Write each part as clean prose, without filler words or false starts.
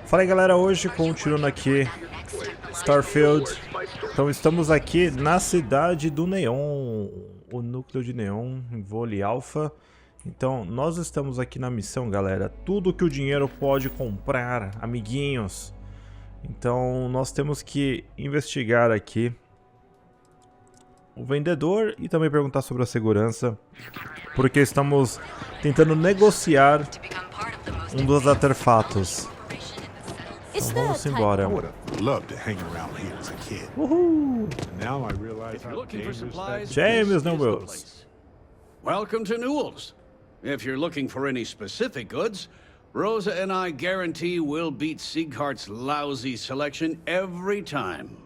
Fala aí galera, hoje continuando aqui Starfield. Então estamos aqui na cidade do Neon, o núcleo de Neon, em vôlei alfa. Então nós estamos aqui na missão, galera, tudo que o dinheiro pode comprar, amiguinhos. Então nós temos que investigar aqui o vendedor e também perguntar sobre a segurança, porque estamos tentando negociar um dos artefatos. Então vamos embora. Uhul! James Nobles. Welcome to Newell's. If you're looking for any specific goods, Rosa and I guarantee we'll beat Sieghart's lousy selection every time.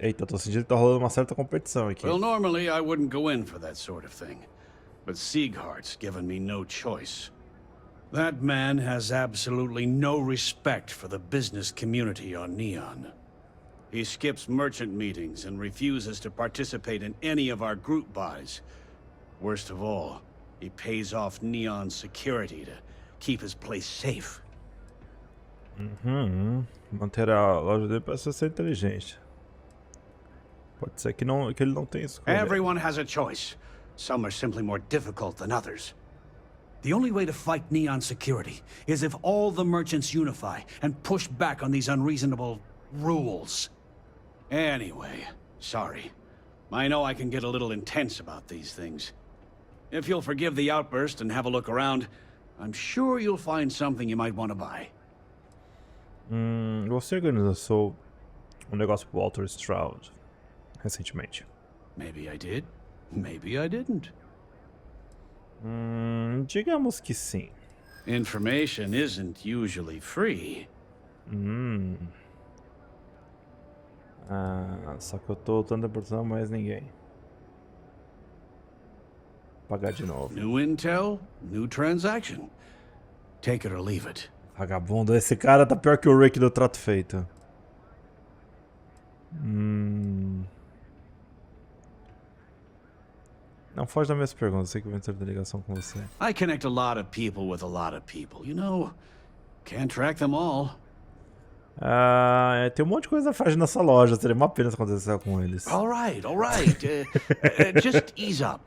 Eita, tô sentindo que tá rolando uma certa competição aqui. Well, normally I wouldn't go in for that sort of thing, but Sieghart's given me no choice. That man has absolutely no respect for the business community on Neon. He skips merchant meetings and refuses to participate in any of our group buys. Worst of all, he pays off Neon's security to keep his place safe. Manter a loja dele parece ser inteligente. Pode ser que ele não tenha escolha. Everyone has a choice. Some are simply more difficult than others. The only way to fight Neon security is if all the merchants unify and push back on these unreasonable rules. Anyway, sorry. I know I can get a little intense about these things. If you'll forgive the outburst and have a look around, I'm sure you'll find something you might want to buy. Você organizou um negócio pro Walter Stroud recentemente. Maybe I did, maybe I didn't. Digamos que sim. Information isn't usually free. Só que eu tô lutando a produção, mais ninguém. Pagar de novo. New intel, new transaction. Take it or leave it. Vagabundo, esse cara tá pior que o Rick do Trato Feito. Não foge das minhas perguntas, eu sei que eu vou entrar em ligação com você. I connect a lot of people with a lot of people. You know, can't track them all. Tem um monte de coisa faz nessa loja, seria uma pena se acontecesse com eles. All right. Just ease up.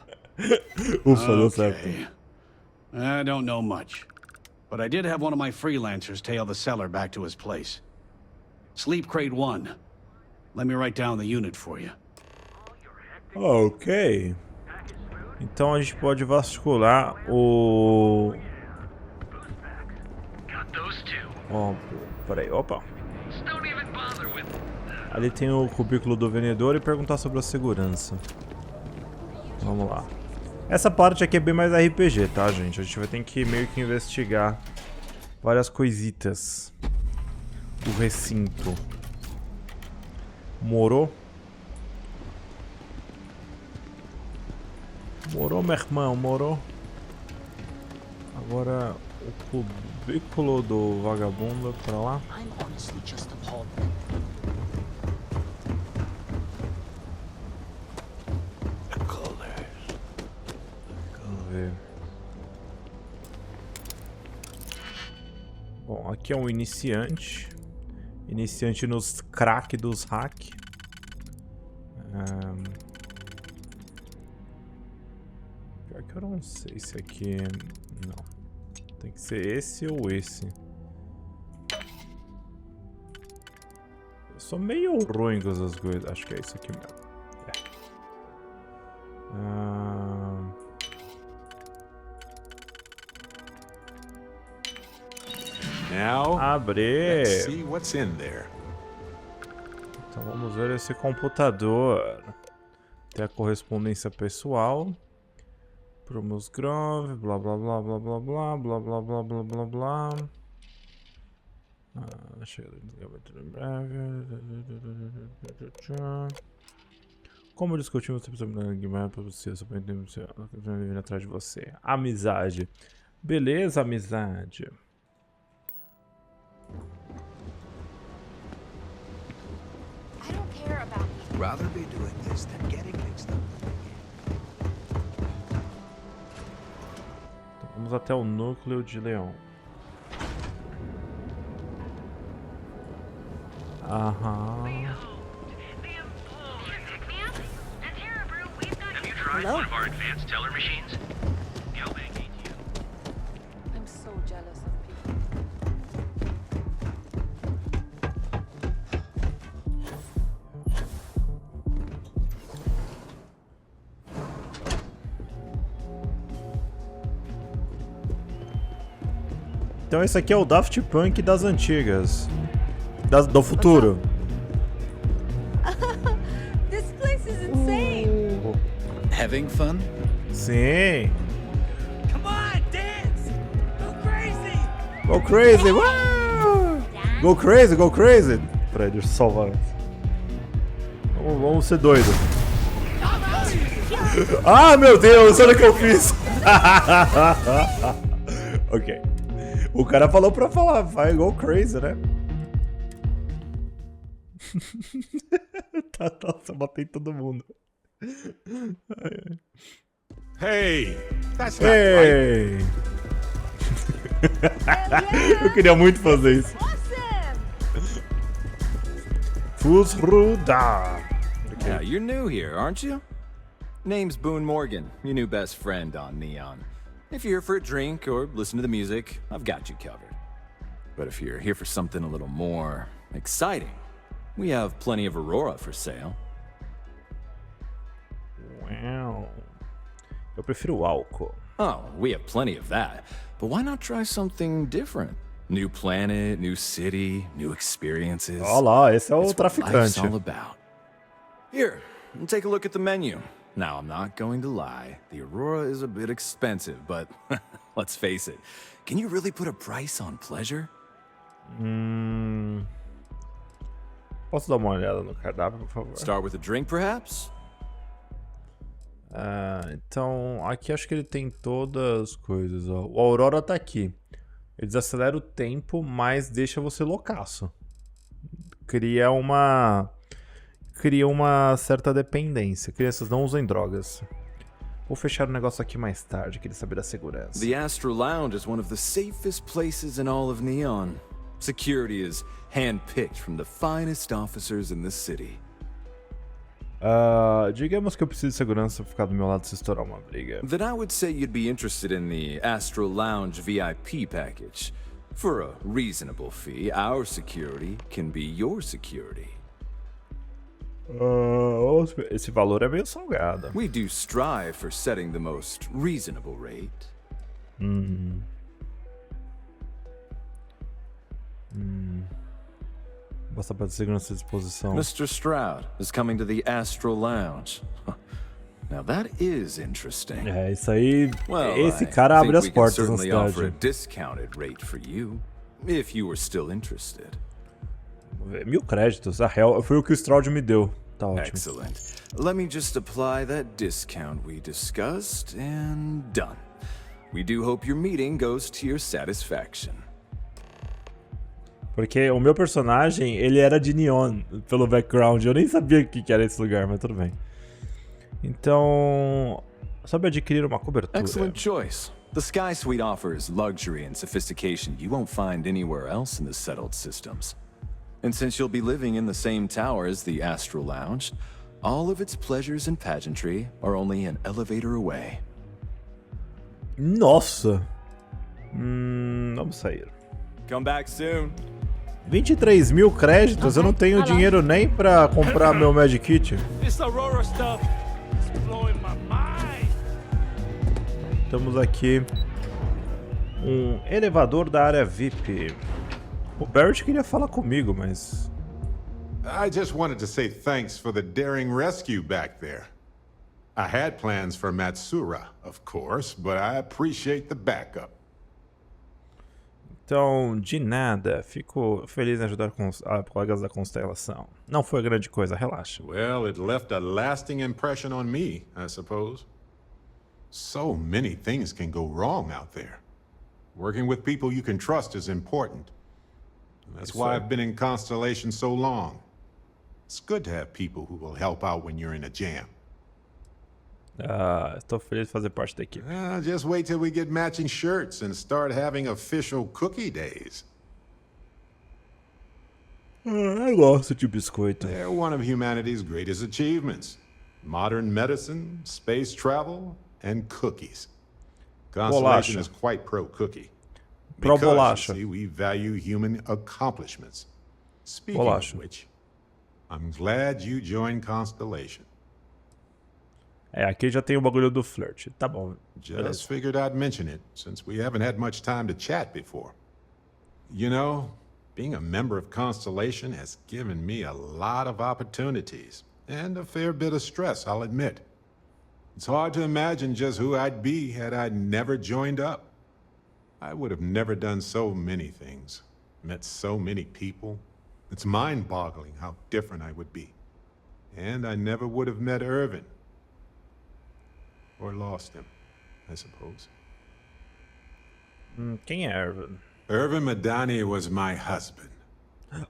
Ufa, deu certo. I don't know much, but I did have one of my freelancers tail the seller back to his place. Sleep Crate 1. Let me write down the unit for you. Ok. Então a gente pode vasculhar o... Peraí, opa. Ali tem o cubículo do vendedor e perguntar sobre a segurança. Vamos lá. Essa parte aqui é bem mais RPG, tá, gente? A gente vai ter que meio que investigar várias coisitas do recinto. Morou? Morou, meu irmão, morou. Agora o cubículo do vagabundo pra lá. Vamos ver. Bom, aqui é um iniciante. Iniciante nos crack dos hack. Pior que eu não sei se aqui... Não. Tem que ser esse ou esse. Eu sou meio ruim com essas coisas. Acho que é isso aqui mesmo. Now, Abre! let's see what's in there. Então vamos ver esse computador. Tem a correspondência pessoal. Promos Grove, blá blá blá blá blá blá blá blá blá blá blá blá. Como discutimos, você precisa para você, só para entender vir atrás de você. Amizade. Beleza, amizade. Rather be doing this than getting mixed up. Vamos até o núcleo de Leão. Aham. Hello? One of our advanced teller machines? I'm so jealous of people. Então esse aqui é o Daft Punk das antigas. Do futuro. This place is insane. Having fun? Sim. Come on, dance! Go crazy! Go crazy! Uau! Go crazy, go crazy! Peraí, deixa eu salvar antes. Vamos ser doidos. Ah, meu Deus, olha o que eu fiz! Ok. O cara falou pra falar, vai go crazy, né? Nossa, eu matei todo mundo. Hey, that's not right. Hey! Eu queria muito fazer isso. Fusruda! Yeah, you're new here, aren't you? Name's Boone Morgan, your new best friend on Neon. If you're here for a drink or listen to the music, I've got you covered. But if you're here for something a little more exciting, we have plenty of Aurora for sale. Uau. Eu prefiro o álcool. Oh, we have plenty of that. But why not try something different? New planet, new city, new experiences. Olha lá, esse é o It's what life's traficante. all about. Here, take a look at the menu. Now, I'm not going to lie. The Aurora is a bit expensive, but let's face it. Can you really put a price on pleasure? Posso dar uma olhada no cardápio, por favor? Start with a drink, perhaps? Então, aqui acho que ele tem todas as coisas. Ó. O Aurora tá aqui. Ele desacelera o tempo, mas deixa você loucaço. Cria uma certa dependência. Crianças não usem drogas. Vou fechar o negócio aqui mais tarde, queria saber da segurança. The Astro Lounge is one of the safest places in all of Neon. Security is hand-picked from the finest officers in the city. Digamos que eu preciso de segurança pra ficar do meu lado se estourar uma briga. Then I would say you'd be interested in the Astro Lounge VIP package. For a reasonable fee, our security can be your security. Esse valor é meio salgado. We do strive for setting the most reasonable rate. Basta para segurança à disposição. Mr. Stroud is coming to the Astro Lounge. Now that is interesting. Isso aí. Well, Esse I cara abre think as we can portas na certainly offer a cidade. discounted rate for you, if you were still interested. 1000 créditos. Foi o que o Stroud me deu. Tá ótimo. Excellent. Let me just apply that discount we discussed, and done. We do hope your meeting goes to your satisfaction. Porque o meu personagem, ele era de Neon, pelo background. Eu nem sabia o que era esse lugar, mas tudo bem. Então, sabe adquirir uma cobertura. Excellent choice. The Sky Suite offers luxury and sophistication you won't find anywhere else in the settled systems. And since you'll be living in the same tower as the Astral Lounge, all of its pleasures and pageantry are only an elevator away. Nossa! Vamos sair. Come back soon. 23.000 créditos? Eu não tenho dinheiro nem pra comprar meu Magic Kit. This Aurora stuff is blowing my mind. Temos aqui um elevador da área VIP. O Barrett queria falar comigo, mas... I just wanted to say thanks for the daring rescue back there. I had plans for Matsura, of course, but I appreciate the backup. Então, de nada. Fico feliz em ajudar colegas da Constelação. Não foi grande coisa, relaxa. Well, it left a lasting impression on me, I suppose. So many things can go wrong out there. Working with people you can trust is important. That's why I've been in Constellation so long. It's good to have people who will help out when you're in a jam. Ah, estou feliz de fazer parte da equipe. Just wait till we get matching shirts and start having official cookie days. Eu gosto de biscoito. They're one of humanity's greatest achievements. Modern medicine, space travel, and cookies. Constellation Bolacha. is quite pro-cookie. Pro Because, bolacha. you see, we value human accomplishments. Speaking Bolacha. of which, I'm glad you joined Constellation. É, aqui já tem o bagulho do flirt. Tá bom. Just Beleza. figured I'd mention it, since we haven't had much time to chat before. You know, being a member of Constellation has given me a lot of opportunities, and a fair bit of stress, I'll admit. It's hard to imagine just who I'd be had I never joined up. I would have never done so many things, met so many people. It's mind-boggling how different I would be. And I never would have met Irvin. Or lost him, I suppose. Quem é Irvin? Irvin Madani was my husband.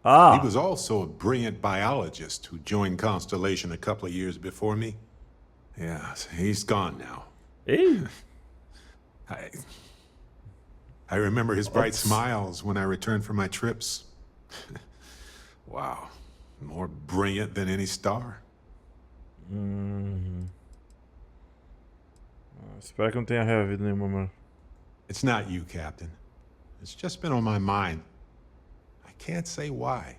Ah, He was also a brilliant biologist who joined Constellation a couple of years before me. Yeah, he's gone now. ei, I remember his bright smiles when I returned from my trips. Wow, more brilliant than any star. espero que não tenha reavido nenhuma, mano. It's not you, Captain. It's just been on my mind. I can't say why.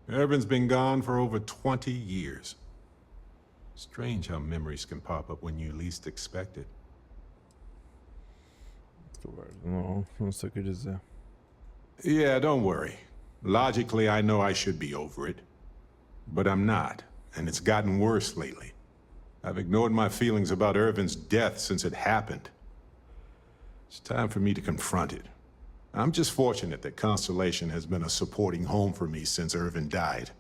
Irvin's been gone for over 20 years. Strange how memories can pop up when you least expect it. Não sei o que dizer. Yeah, don't worry. Logically, I know I should be over it. But I'm not, and it's gotten worse lately. I've ignored my feelings about Irvin's death since it happened. It's time for me to confront it. I'm just fortunate that Constellation has been a supporting home for me since Irvin died.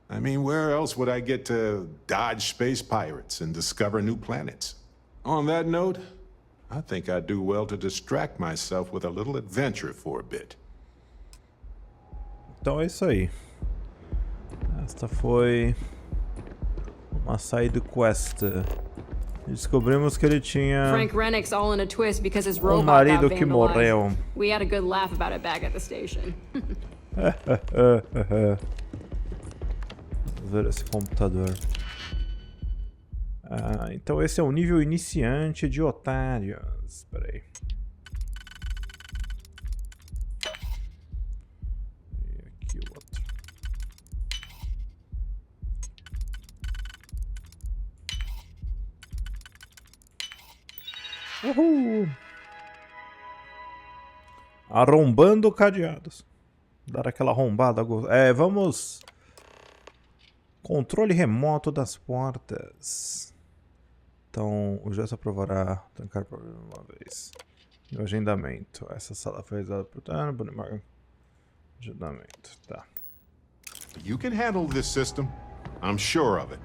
I mean, where else would I get to dodge space pirates and discover new planets? On that note, I think I'd do well to distract myself with a little adventure for a bit. Então é isso aí. Esta foi uma side quest. Descobrimos que ele tinha Frank Rennick's all in a twist because his robot got marido que vandalized. morreu. We had a good laugh about it back at the station. Vamos ver esse computador. Ah, então esse é o nível iniciante de otários. Espera aí. E aqui o outro. Uhul! Arrombando cadeados. Dar aquela arrombada. É, vamos... Controle remoto das portas. Então, o gesto aprovará trancar por uma vez. E o agendamento. Essa sala foi realizada por... Agendamento, tá. You can handle this system. I'm sure of it.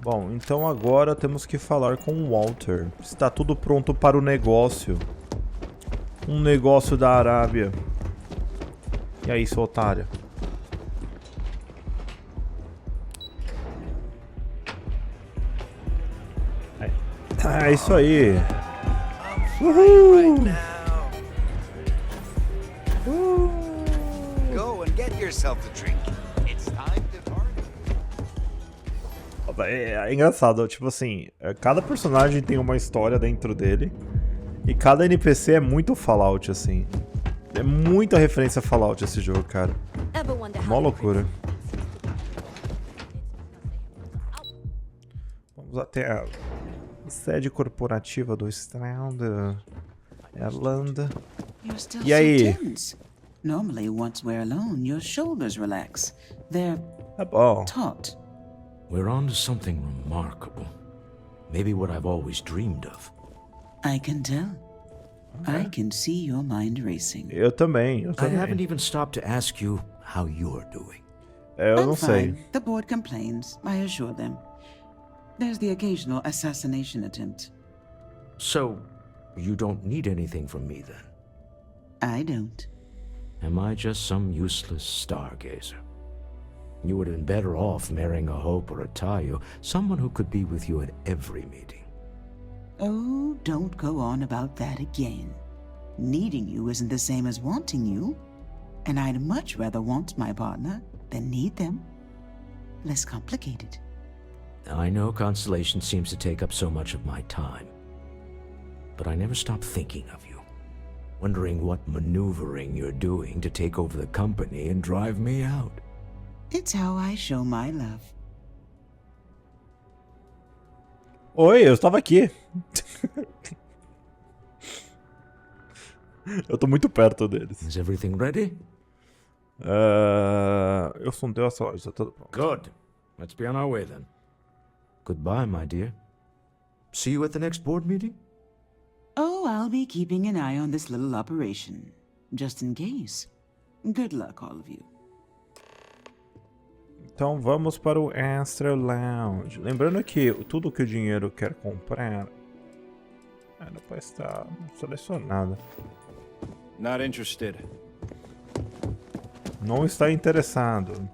Bom, então agora temos que falar com o Walter. Está tudo pronto para o negócio. Um negócio da Arábia. E aí, seu otário? É isso aí. Uhul. Go and get yourself a drink. It's time to party. É engraçado, tipo assim, cada personagem tem uma história dentro dele. E cada NPC é muito Fallout, assim. É muita referência a Fallout esse jogo, cara. Mó loucura. Vamos até a sede corporativa do Stroud, Irlanda. You're still E aí? so tense. Normally, once we're alone, your shoulders relax. They're Tá bom. taut. We're on to something remarkable. Maybe what I've always dreamed of. I can tell. I can see your mind racing. Eu também, eu I também. haven't even stopped to ask you how you're doing. Eu I'm não sei. fine. The board complains. I assure them. There's the occasional assassination attempt. So, you don't need anything from me then? I don't. Am I just some useless stargazer? You would have been better off marrying a Hope or a Tayo, someone who could be with you at every meeting. Oh, don't go on about that again. Needing you isn't the same as wanting you. And I'd much rather want my partner than need them. Less complicated. I know Constellation seems to take up so much of my time. But I never stop thinking of you. Wondering what maneuvering you're doing to take over the company and drive me out. It's how I show my love. Oi, eu estava aqui. Eu tô muito perto deles. Is everything ready? Eu sondei essa loja, tá tudo pronto. Good. Let's be on our way then. Goodbye, my dear. See you at the next board meeting? Oh, I'll be keeping an eye on this little operation. Just in case. Good luck, all of you. Então vamos para o Extra Lounge. Lembrando que tudo que o dinheiro quer comprar não pode estar selecionado. Not interested. Não está interessado.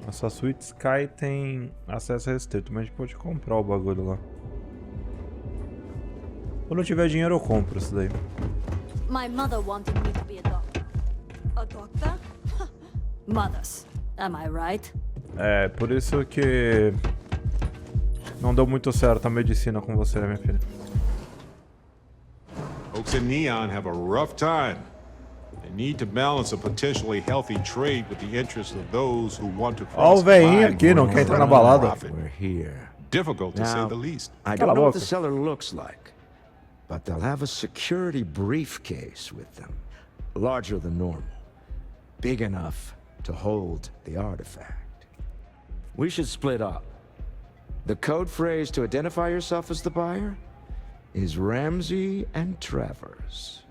Nossa Suite Sky tem acesso restrito, mas a gente pode comprar o bagulho lá. Quando eu tiver dinheiro eu compro isso daí. My mother wanted me to be a doctor. A doctor? Mothers, am I right? É, por isso que não deu muito certo a medicina com você, minha filha. Folks in Neon have a rough time. They need to balance a potentially healthy trade with the interests of those who want to Ó, o cross velhinho aqui, não quer entrar na balada. We're here. Difficult to say the least. I Cala don't a know what the boca. seller looks like, but they'll have a security briefcase with them. Larger than normal. Big enough to hold the artifact. We should split up. The code phrase to identify yourself as the buyer is Ramsey and Travers.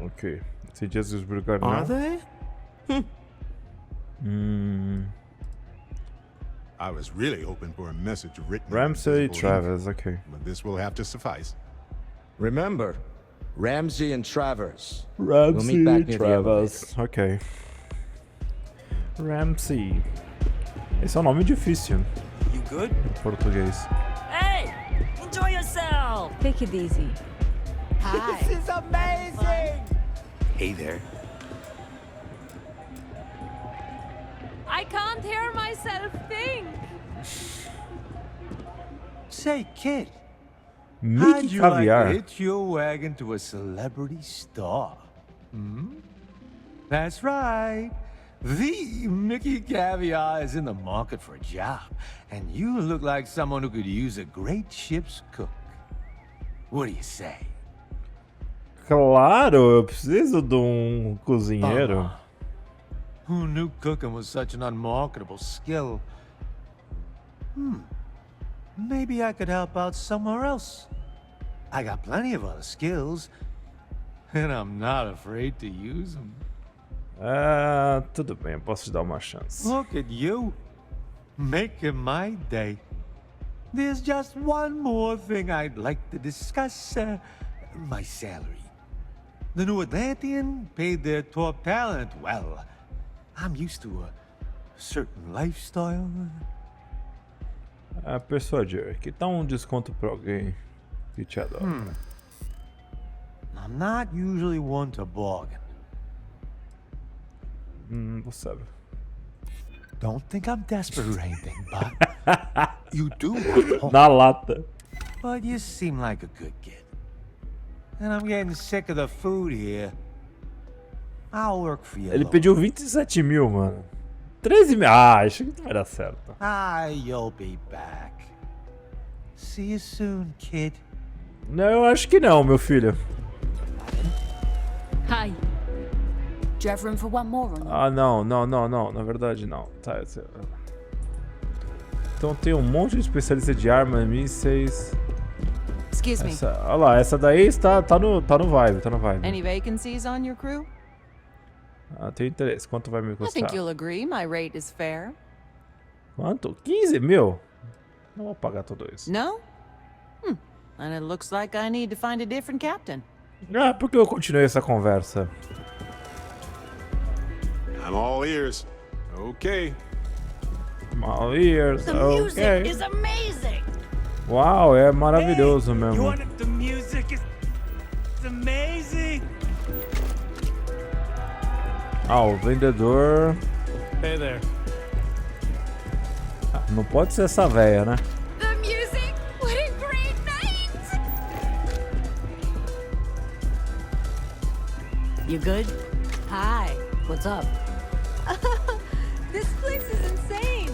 Ok. Você diz desbrigar não? Are they? I was really hoping for a message written. Ramsey in visible Travers, ink, ok. but this will have to suffice. Remember, Ramsey and Travers. Ramsey back near the Travers, ok. Ramsey. Esse é um nome difícil You good? em português. Hey! Enjoy yourself! Take it easy. Hi. This is amazing! Hey there. I can't hear myself think. Say, kid, Mickey how'd you like to Caviar. hitch your wagon to a celebrity star? That's right. The Mickey Caviar is in the market for a job, and you look like someone who could use a great ship's cook. What do you say? Claro, eu preciso de um cozinheiro. Who knew cooking was such an unmarketable skill? Maybe I could help out somewhere else. I got plenty of other skills, and I'm not afraid to use them. Tudo bem, eu posso te dar uma chance. Look at you, making my day. There's just one more thing I'd like to discuss, my salary. The New Atlantean paid their top talent well. I'm used to a certain lifestyle. Persuadir, que dá um desconto pra alguém que te adora. I'm not usually one to bargain. Você sabe. Don't think I'm desperate or anything, but you do want home. Na lata. But you seem like a good kid. And I'm getting sick of the food here. I'll work for you. Ele alone. pediu 27 mil, mano. 13 mil. Acho que não vai dar certo. You'll be back. See you soon, kid. Não, eu acho que não, meu filho. Hi. Do you have room for one more or not? Não. Na verdade, não. Tá, então tem um monte de especialista de armas, mísseis. Excuse me. Olha lá, essa daí tá no vibe, Any vacancies on your crew? Tem interesse. Quanto vai me I custar? think you'll agree my rate is fair. Quanto? 15 mil? Não vou pagar tudo isso. No? And it looks like I need to find a different captain. Ah, por que eu continuei essa conversa? I'm all ears. Okay. All ears, The music ok. is amazing. Uau, é maravilhoso mesmo. The music is amazing. Ah, o vendedor... Hey there. Ah, não pode ser essa véia, né? The music, what a great night. You good? Hi, what's up? This place is insane.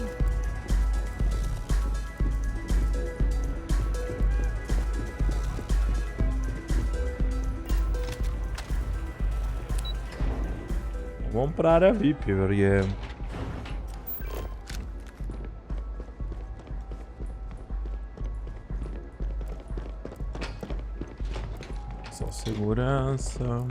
Vamos pra área VIP, porque... Só segurança...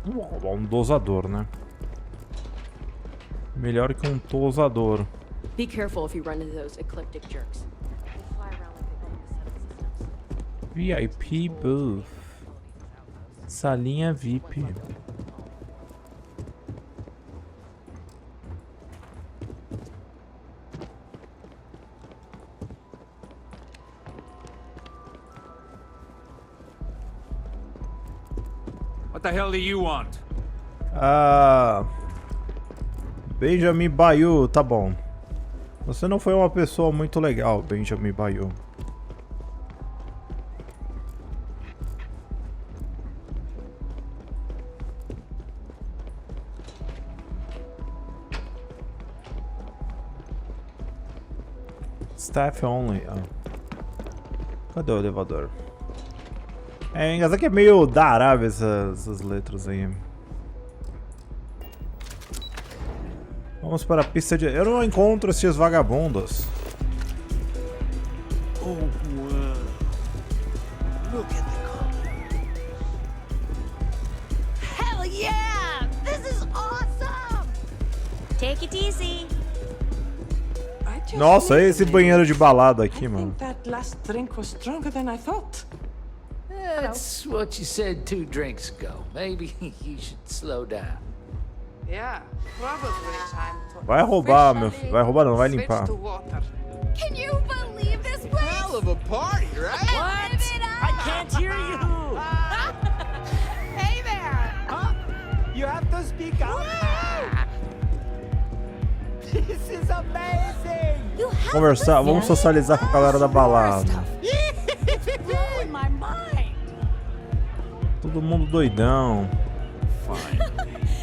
Vamos roubar um dosador, né? Melhor que um tosador. Be careful if you run into those ecliptic jerks. They fly around like they own the seven systems. VIP booth. Salinha VIP. What the hell do you want? Ah... Benjamin Bayou, tá bom. Você não foi uma pessoa muito legal, Benjamin Bayou. Staff only. Ah. Cadê o elevador? É engraçado que é meio da Arábia essas letras aí. Vamos para a pista de... Eu não encontro esses vagabundos. Oh, wow. Look at the color. Hell yeah! This is awesome! Take it easy. Nossa, é esse banheiro de balada aqui, mano. That last drink was stronger than I thought. That's what you said 2 drinks ago. Maybe you should slow down. Yeah, probably time to Vai roubar, meu filho. Vai roubar não, vai limpar. Can you believe this place? Hell of a party, right? What? I can't hear you! Hey there! You have to speak up. This is amazing! You have Conversar, vamos socializar com a galera da balada. blowing my mind. Todo mundo doidão.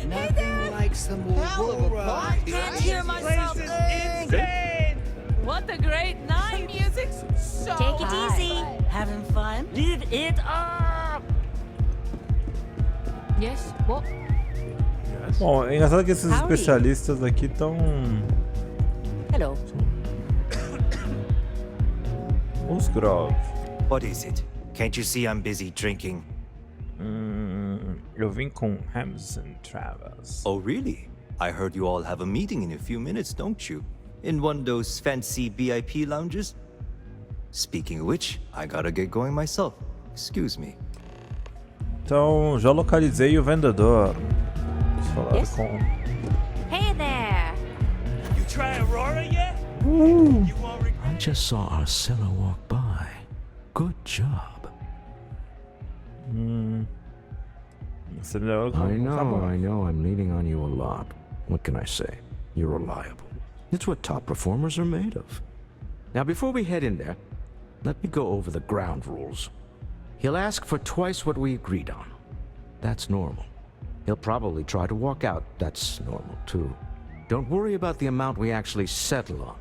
Nothing like some hell of a party, Can't right? hear myself think. What a great night! The music's so Take it high. easy. Having fun? Live it up! Yes, what? Bom, é engraçado que esses especialistas aqui estão... Hello. Musgrove. What is it? Can't you see I'm busy drinking? Eu vim com Hams and Travers. Oh, really? I heard you all have a meeting in a few minutes, don't you? In one of those fancy VIP lounges? Speaking of which, I gotta get going myself. Excuse me. Então, já localizei o vendedor. Vamos falar Yes? com... Hey there. You try Aurora yet? Uh. You won't regret. I just saw Arcella walk by. Good job. Você me levou com... I know, I'm leaning on you a lot. What can I say? You're reliable. It's what top performers are made of. Now, before we head in there, let me go over the ground rules. He'll ask for twice what we agreed on. That's normal. He'll probably try to walk out. That's normal, too. Don't worry about the amount we actually settle on.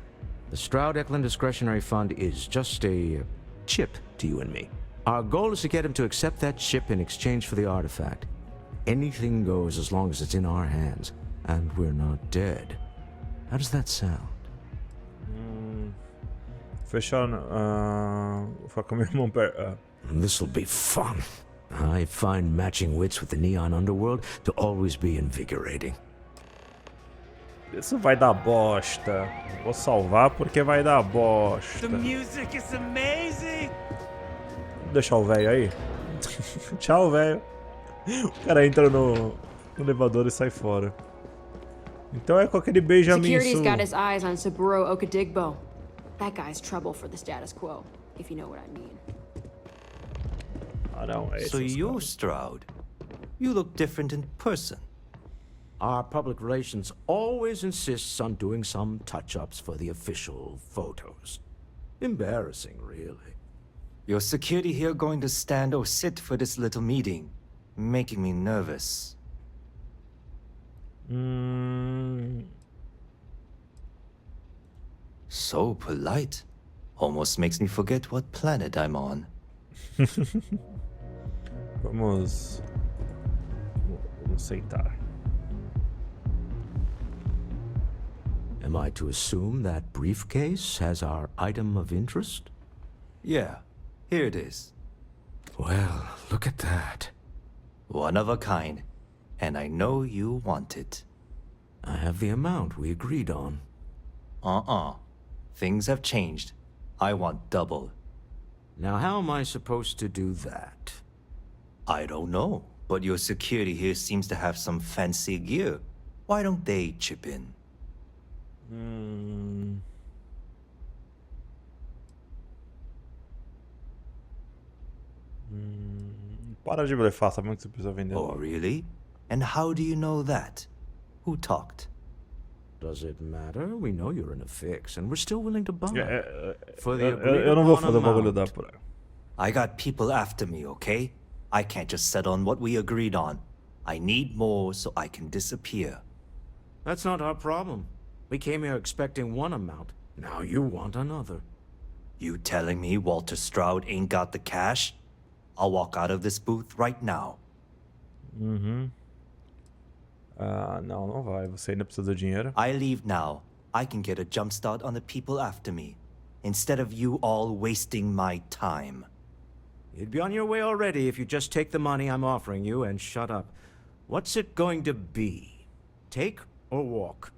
The Stroud-Eklund Discretionary Fund is just a chip to you and me. Our goal is to get him to accept that chip in exchange for the artifact. Anything goes as long as it's in our hands, and we're not dead. How does that sound? Fechar... Falar com meu irmão... This'll be fun. I find matching wits with the neon underworld to always be invigorating. Isso vai dar bosta. Vou salvar porque vai dar bosta. The music is amazing. Vou deixar o velho aí. Tchau, velho. O cara entra no elevador e sai fora. Então é com aquele Benjamin. Security's got his eyes on Saburo Okadigbo. That guy's trouble for the status quo, if you know what I mean. Ah, não, é So you're Stroud. You look different in person. Our public relations always insists on doing some touch-ups for the official photos. Embarrassing, really. Your security here going to stand or sit for this little meeting, making me nervous. So polite. Almost makes me forget what planet I'm on. Vamos sentar. Am I to assume that briefcase has our item of interest? Yeah, here it is. Well, look at that. One of a kind. And I know you want it. I have the amount we agreed on. Things have changed. I want double. Now how am I supposed to do that? I don't know, but your security here seems to have some fancy gear. Why don't they chip in? Para de blefar, sabendo que você precisa vender. Oh, really? And how do you know that? Who talked? Does it matter? We know you're in a fix, and we're still willing to buy. For the Eu não vou fazer o bagulho da por aí. I got people after me, okay? I can't just settle on what we agreed on. I need more so I can disappear. That's not our problem. We came here expecting one amount. Now you want another. You telling me Walter Stroud ain't got the cash? I'll walk out of this booth right now. Não vai. Você ainda precisa do dinheiro. I leave now. I can get a jump start on the people after me, instead of you all wasting my time. You'd be on your way already if you just take the money I'm offering you and shut up. What's it going to be? Take or walk?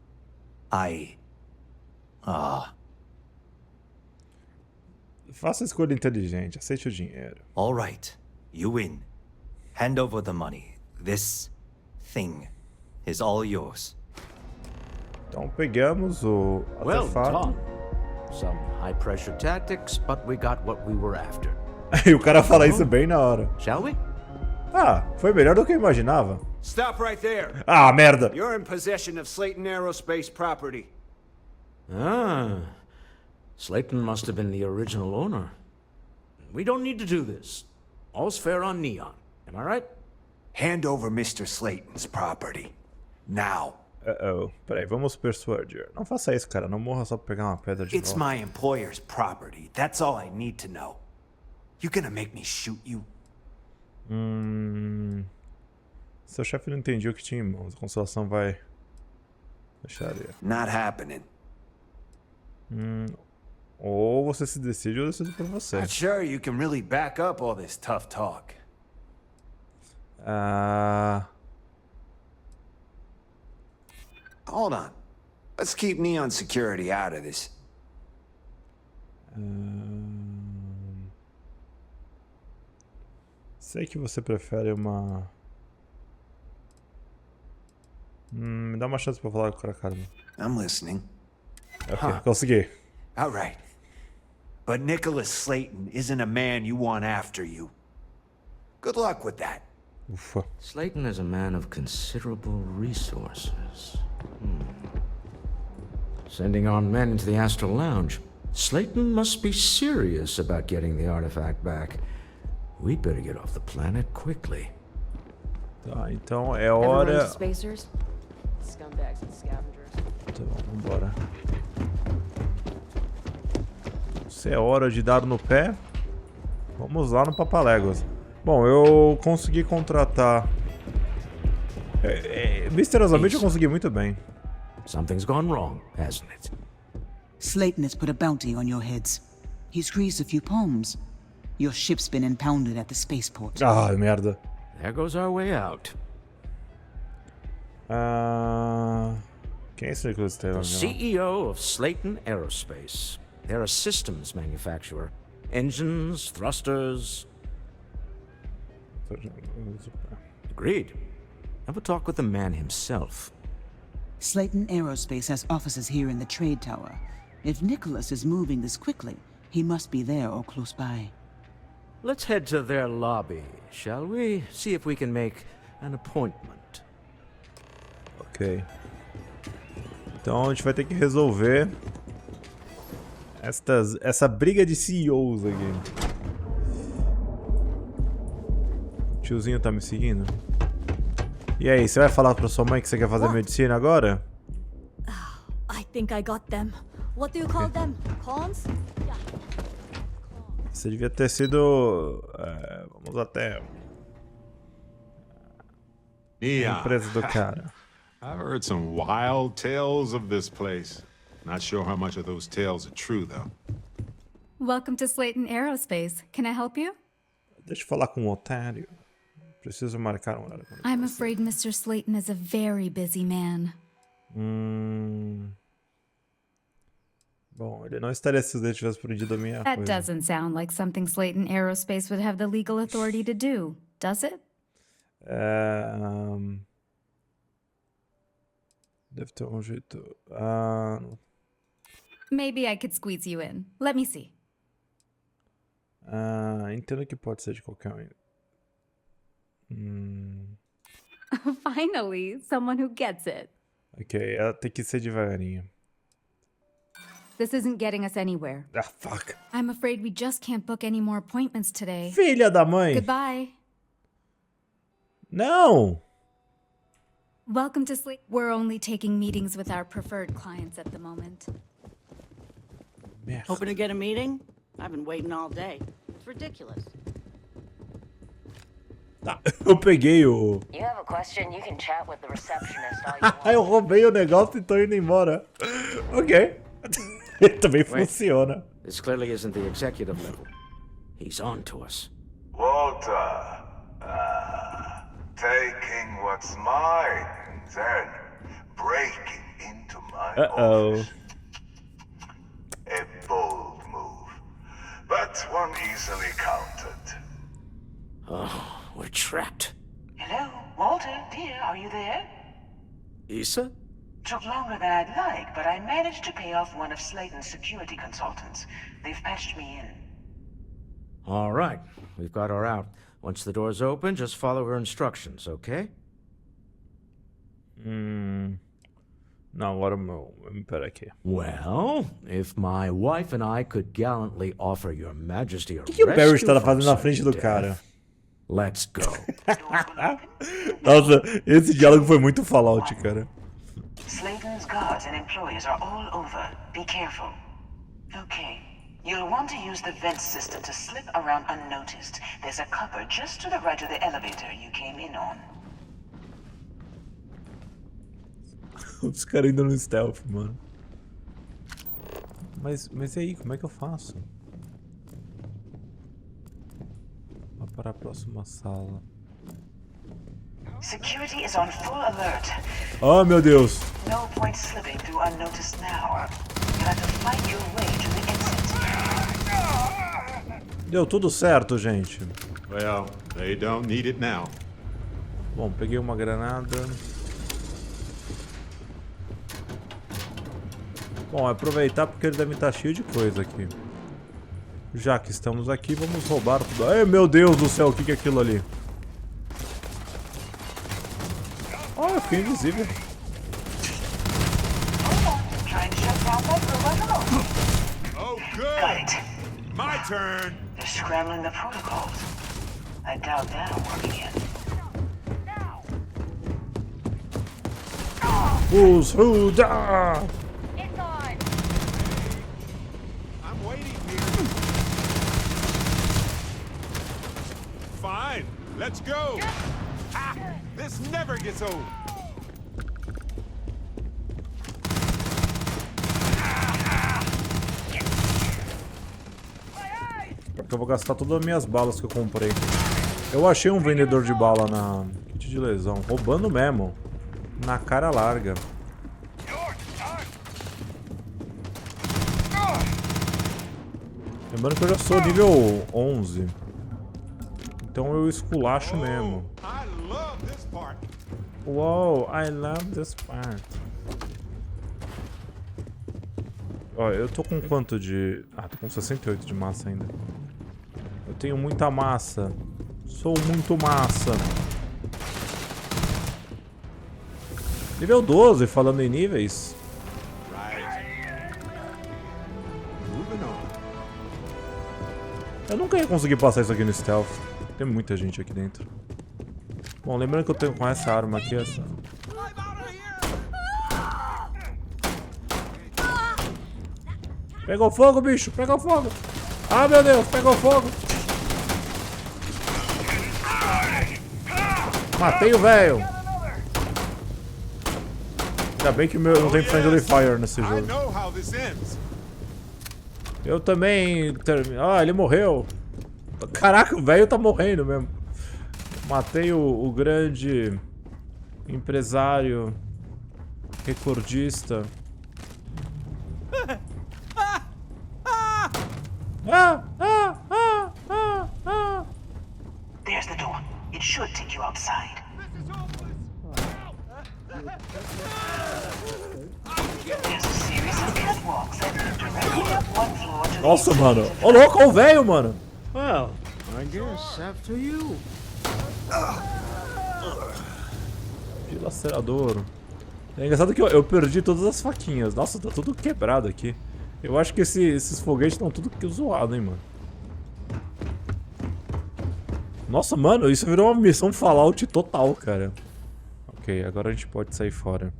Faça a escolha inteligente. Aceite o dinheiro. All right. You win. Hand over the money. This thing is all yours. Então pegamos o Well artefato. done. Some high-pressure tactics, but we got what we were after. E o cara fala isso bem na hora. Shall we? Ah, foi melhor do que eu imaginava. Stop right there. Ah, merda. You're in possession of Slayton Aerospace property. Ah. Slayton must have been the original owner. We don't need to do this. All's fair on Neon. Am I right? Hand over Mr. Slayton's property. Now. Peraí, vamos persuadir. Não faça isso, cara. Não morra só pra pegar uma pedra de It's volta. my employer's property. That's all I need to know. You gonna make me shoot you? Seu chefe não entendia o que tinha em mãos. A constelação vai... Deixaria. Not happening. Ou você se decide ou eu decido por você. Not sure you can really back up all this tough talk. Hold on. Let's keep Neon Security out of this. Sei que você prefere uma... me dá uma chance pra falar com o cara, cara. I'm listening. Ok, consegui. All right. But Nicholas Slayton isn't a man you want after you. Good luck with that. Ufa. Slayton is a man of considerable resources. Sending armed men into the Astral Lounge. Slayton must be serious about getting the artifact back. We'd better get off the planet quickly. Tá, então é hora... Spacers, scumbags and scavengers. Tá bom, vambora. Se é hora de dar no pé, vamos lá no Papaléguas. Bom, eu consegui contratar... misteriosamente eu consegui muito bem. Something's gone wrong, hasn't it? Slayton has put a bounty on your heads. He's greased a few palms. Your ship's been impounded at the spaceport. Ah, merda. There goes our way out. Quem é esse Nicholas Taylor? The CEO of Slayton Aerospace. They're a systems manufacturer. Engines, thrusters. Agreed. Have a talk with the man himself. Slayton Aerospace has offices here in the trade tower. If Nicholas is moving this quickly, he must be there or close by. Let's head to their lobby, shall we? See if we can make an appointment. Ok. Então a gente vai ter que resolver essa briga de CEOs aqui. O tiozinho tá me seguindo? E aí, você vai falar pra sua mãe que você quer fazer medicina agora? I think I got them. What do you call them? Clones? Yeah. Você devia ter sido... vamos até... a empresa do cara. I've heard some wild tales of this place. Not sure how much of those tales are true, though. Welcome to Slayton Aerospace. Can I help you? Deixa eu falar com o otário. Preciso marcar um horário. I'm afraid Mr. Slayton is a very busy man. Bom, ele não estaria se ele tivesse prendido a minha That coisa. doesn't sound like something Slayton Aerospace would have the legal authority to do, does it? Deve ter um jeito... Maybe I could squeeze you in. Let me see. Entendo que pode ser de qualquer um. Finally, someone who gets it. Ok, ela tem que ser devagarinho. This isn't getting us anywhere. Ah, fuck. I'm afraid we just can't book any more appointments today. Filha da mãe! Goodbye. Não! Welcome to Sleep. We're only taking meetings with our preferred clients at the moment. Merda. Hoping to get a meeting? I've been waiting all day. It's ridiculous. Tá, eu peguei o... You have a question, you can chat with the receptionist all you want. Eu roubei o negócio e tô indo embora. Ok. Também funciona. This clearly isn't the executive level. He's on to us. Walter, taking what's mine and then breaking into my office. A bold move, but one easily countered. Oh, we're trapped. Hello, Walter, dear, are you there? Issa? Took longer than I'd like, but I managed to pay off one of Slayton's security consultants. They've patched me in. All right, we've got her out. Once the door's open, just follow her instructions, okay? Não, agora me pera aqui. Well, if my wife and I could gallantly offer your majesty a O que o Barry rescue está from fazendo na frente do certain cara? death, let's go. Nossa, esse diálogo foi muito Fallout, cara. Slayton's guards and employees are all over. Be careful. Okay. You'll want to use the vent system to slip around unnoticed. There's a cupboard just to the right of the elevator you came in on. Os caras ainda no stealth, mano. Mas e aí, como é que eu faço? Vou para a próxima sala. Security is on full alert. Oh, meu Deus. No point slipping through unnoticed now. You'll have to fight your way to the exit. Deu tudo certo, gente. Well, they don't need it now. Bom, peguei uma granada. Bom, aproveitar porque ele deve estar cheio de coisa aqui. Já que estamos aqui, vamos roubar tudo. Ai, meu Deus do céu, o que é aquilo ali? Oh, eu fiquei invisível. Oh, good. My turn. They're scrambling the protocols. I doubt that'll work again. Who's who da? I'm waiting here. Fine, let's go. Ah, this never gets old. Porque eu vou gastar todas as minhas balas que eu comprei. Eu achei um vendedor de bala na kit de lesão, roubando mesmo, na cara larga. Lembrando que eu já sou nível 11. Então eu esculacho mesmo. Wow, I love this part. Ó, eu tô com quanto de... Ah, tô com 68 de massa ainda. Eu tenho muita massa. Sou muito massa. Nível 12, falando em níveis. Eu nunca ia conseguir passar isso aqui no stealth. Tem muita gente aqui dentro. Bom, lembrando que eu tenho com essa arma aqui, essa... Pegou fogo, bicho! Pegou fogo! Ah, meu Deus! Pegou fogo! Matei o velho! Ainda bem que não tem friendly fire nesse jogo. Eu também... Ah, ele morreu! Caraca, o velho tá morrendo mesmo. Matei o grande empresário recordista. There's the door. It should take you outside. There's a series of catwalks that lead directly up one floor to the... Nossa, mano. Ô, louco, olha o velho, mano. Well, I guess after you. Dilacerador. É engraçado que eu perdi todas as faquinhas. Nossa, tá tudo quebrado aqui. Eu acho que esses foguetes estão tudo zoado, hein, mano. Nossa, mano, isso virou uma missão Fallout total, cara. Ok, agora a gente pode sair fora.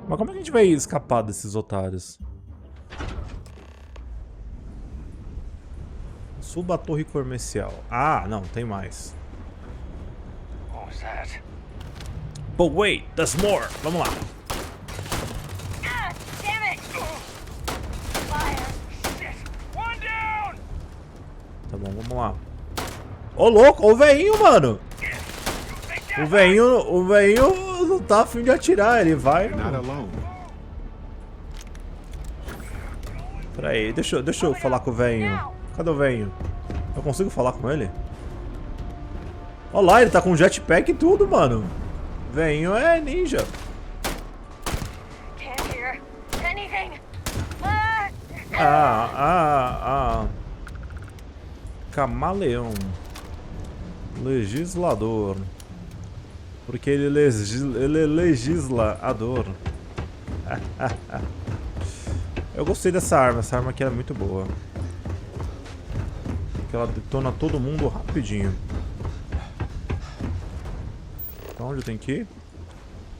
Mas como é que a gente vai escapar desses otários? Suba a torre comercial. Ah, não, tem mais. What was that? But wait, there's more. Vamos lá. Ah, damn it! Fire! Shit! One down! Tá bom, vamos lá. Ô, louco, o veinho, mano. O veinho não tá afim de atirar, ele vai... Pera aí, deixa eu falar com o veinho. Cadê o veinho? Eu consigo falar com ele? Olha lá, ele tá com jetpack e tudo, mano. Veinho é ninja. Camaleão. Legislador. Porque ele é legislador. Eu gostei dessa arma. Essa arma aqui era muito boa. Porque ela detona todo mundo rapidinho. Pra onde eu tenho que ir?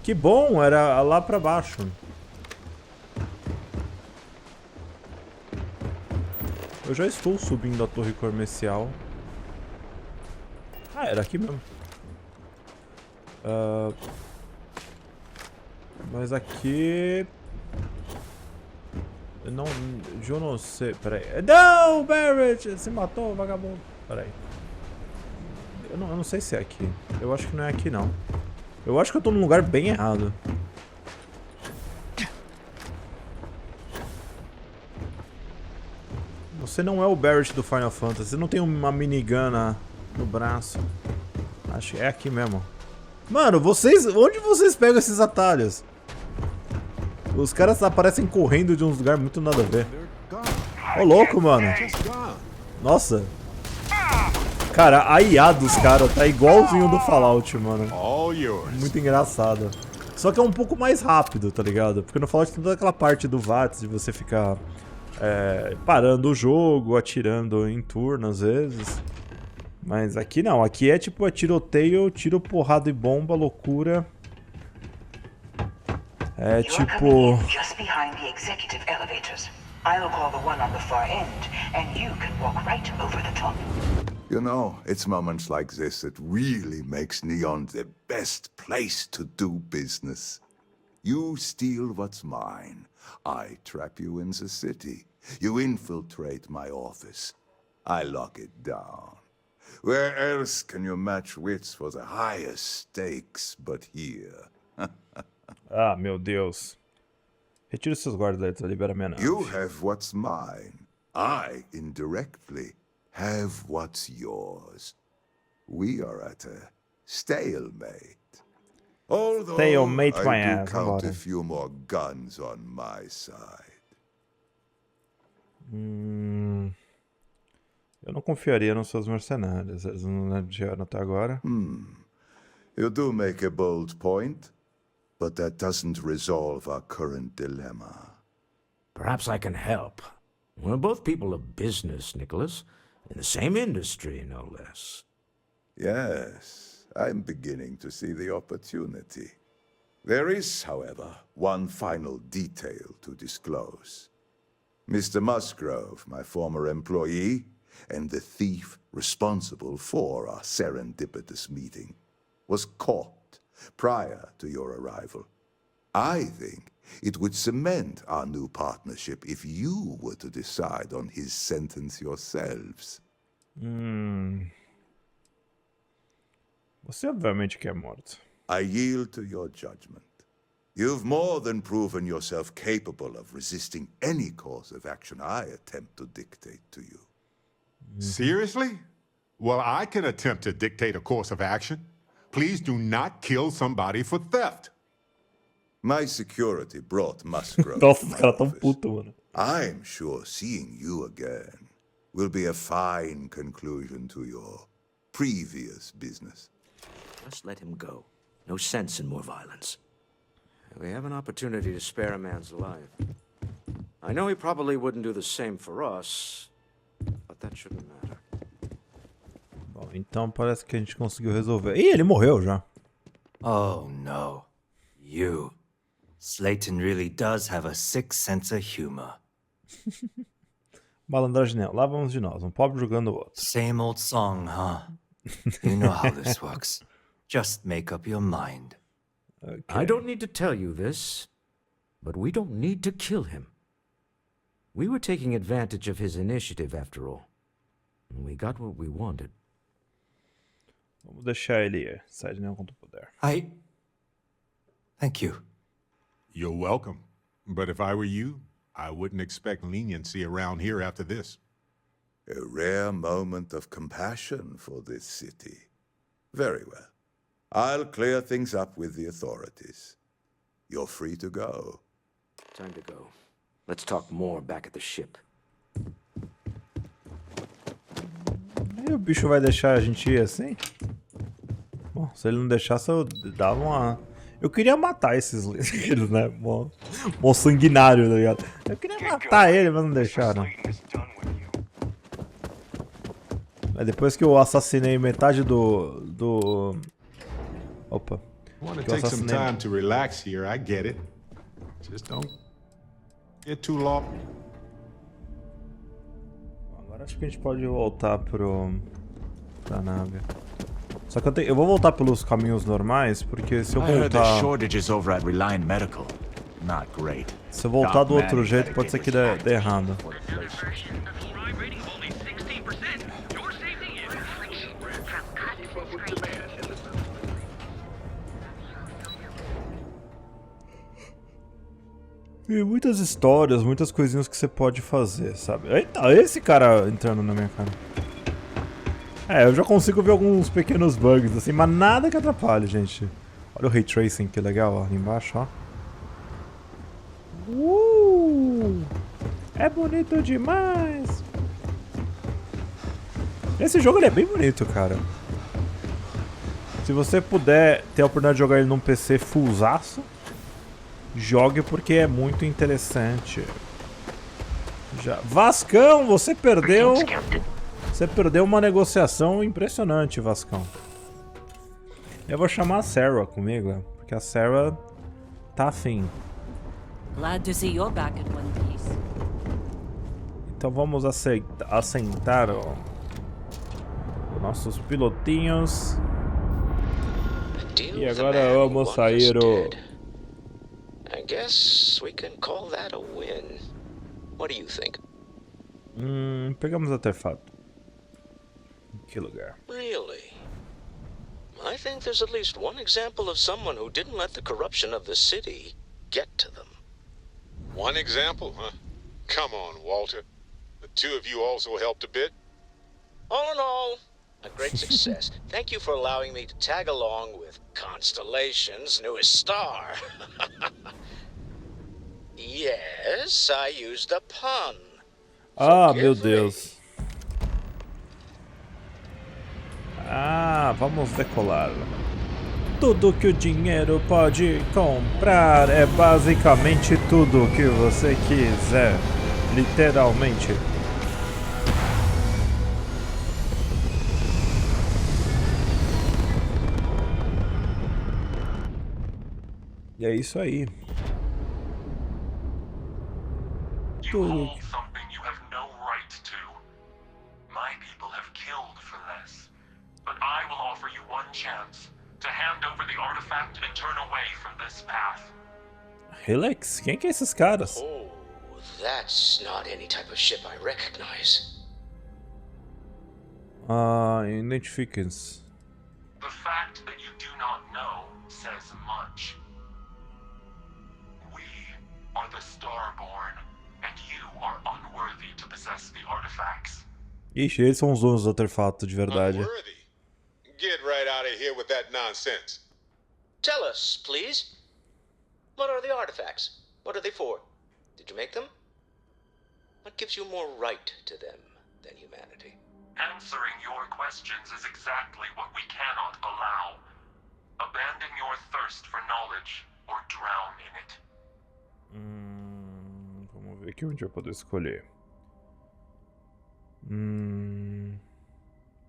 Que bom, era lá pra baixo. Eu já estou subindo a torre comercial. Ah, era aqui mesmo. Mas aqui... Eu não sei... Peraí. Não, Barrett! Se matou, vagabundo. Peraí. Eu não sei se é aqui. Eu acho que não é aqui, não. Eu acho que eu tô num lugar bem errado. Você não é o Barrett do Final Fantasy. Você não tem uma minigun no braço. Acho que é aqui mesmo. Mano, onde vocês pegam esses atalhos? Os caras aparecem correndo de uns lugares muito nada a ver. Ô, louco, mano. Nossa. Cara, a IA dos caras tá igualzinho do Fallout, mano. Muito engraçado. Só que é um pouco mais rápido, tá ligado? Porque no Fallout tem toda aquela parte do VATS de você ficar parando o jogo, atirando em turno às vezes. Mas aqui não, aqui é tipo tiroteio, tiro, porrada e bomba, loucura. É tipo... Just behind the executive elevators. I'll call the one on the far end, and you can walk right over the top. You know, it's moments like this that really makes Neon the best place to do business. You steal what's mine. I trap you in the city. You infiltrate my office. I lock it down. Where else can you match wits for the highest stakes but here? Ah, meu Deus. Retira seus guardas, libera minha nave. You have what's mine. I, indirectly, have what's yours. We are at a stalemate. Although Stalemate my I do ass, count vambora. a few more guns on my side. Eu não confiaria nos seus mercenários. Eles não adiaram até agora. You do make a bold point, but that doesn't resolve our current dilemma. Perhaps I can help. We're both people of business, Nicholas. In the same industry, no less. Yes, I'm beginning to see the opportunity. There is, however, one final detail to disclose. Mr. Musgrove, my former employee, and the thief responsible for our serendipitous meeting, was caught prior to your arrival. I think it would cement our new partnership if you were to decide on his sentence yourselves. Você obviamente quer morto. I yield to your judgment. You've more than proven yourself capable of resisting any course of action I attempt to dictate to you. Seriously? Well, I can attempt to dictate a course of action. Please do not kill somebody for theft. My security brought Musgrove Nossa, to os my caras tão office. putos, mano. I'm sure seeing you again will be a fine conclusion to your previous business. Just let him go. No sense in more violence. We have an opportunity to spare a man's life. I know he probably wouldn't do the same for us, but that shouldn't matter. Bom, então parece que a gente conseguiu resolver. Ih, ele morreu já. Oh no. You. Slayton really does have a sick sense of humor. Malandragem não. Lá vamos de nós. Um pobre jogando o outro. Same old song, huh? You know how this works. Just make up your mind. Okay. I don't need to tell you this, but we don't need to kill him. We were taking advantage of his initiative, after all. And we got what we wanted. Vamos deixar ele sair de nenhum quanto puder. Thank you. You're welcome. But if I were you, I wouldn't expect leniency around here after this. A rare moment of compassion for this city. Very well. I'll clear things up with the authorities. You're free to go. Time to go. Let's talk more back at the ship. E o bicho vai deixar a gente ir assim? Bom, se ele não deixasse, eu dava uma... Eu queria matar esses eles, né? Mó sanguinário, tá ligado? Eu queria matar ele, mas não deixaram. Mas depois que eu assassinei metade do... Opa. Want to take some time to relax here, I get it. Just don't get too long. Agora acho que a gente pode voltar pra nave. Só que eu vou voltar pelos caminhos normais, porque se eu voltar... Se eu voltar do outro jeito, pode ser que dê errado. Tem muitas histórias, muitas coisinhas que você pode fazer, sabe? Eita, esse cara entrando na minha cara. É, eu já consigo ver alguns pequenos bugs, assim, mas nada que atrapalhe, gente. Olha o Ray Tracing, que legal, ó, ali embaixo, ó. É bonito demais! Esse jogo ele é bem bonito, cara. Se você puder ter a oportunidade de jogar ele num PC fullzaço, jogue porque é muito interessante. Vascão, você perdeu... Você perdeu uma negociação impressionante, Vascão. Eu vou chamar a Sarah comigo, porque a Sarah tá afim. Glad to see you're back in one piece. Então vamos assentar os nossos pilotinhos. E agora vamos sair o... I guess we can call that a win. What do you think? Pegamos artefato. Que lugar? Really? I think there's at least one example of someone who didn't let the corruption of the city get to them. One example, huh? Come on, Walter. The two of you also helped a bit? All in all, a great success. Thank you for allowing me to tag along with Constellation's newest star. Yes, I used a pun. Ah, meu Deus. Ah, vamos decolar. Tudo que o dinheiro pode comprar é basicamente tudo que você quiser. Literalmente. E é isso aí. You hold something you have no right to. My people have killed for less. But I will offer you one chance to hand over the artifact and turn away from this path. Relax, quem que é esses caras? Oh, that's not any type of ship I recognize. Identifiquem-se. The fact that you do not know says much. We are the Starborn, and you are unworthy to possess the artifacts. Ixi, eles são os donos do artefato de verdade. Unworthy? Get right out of here with that nonsense. Tell us, please. What are the artifacts? What are they for? Did you make them? What gives you more right to them than humanity? Answering your questions is exactly what we cannot allow. Abandon your thirst for knowledge or drown in it. Vamos ver aqui onde eu posso escolher.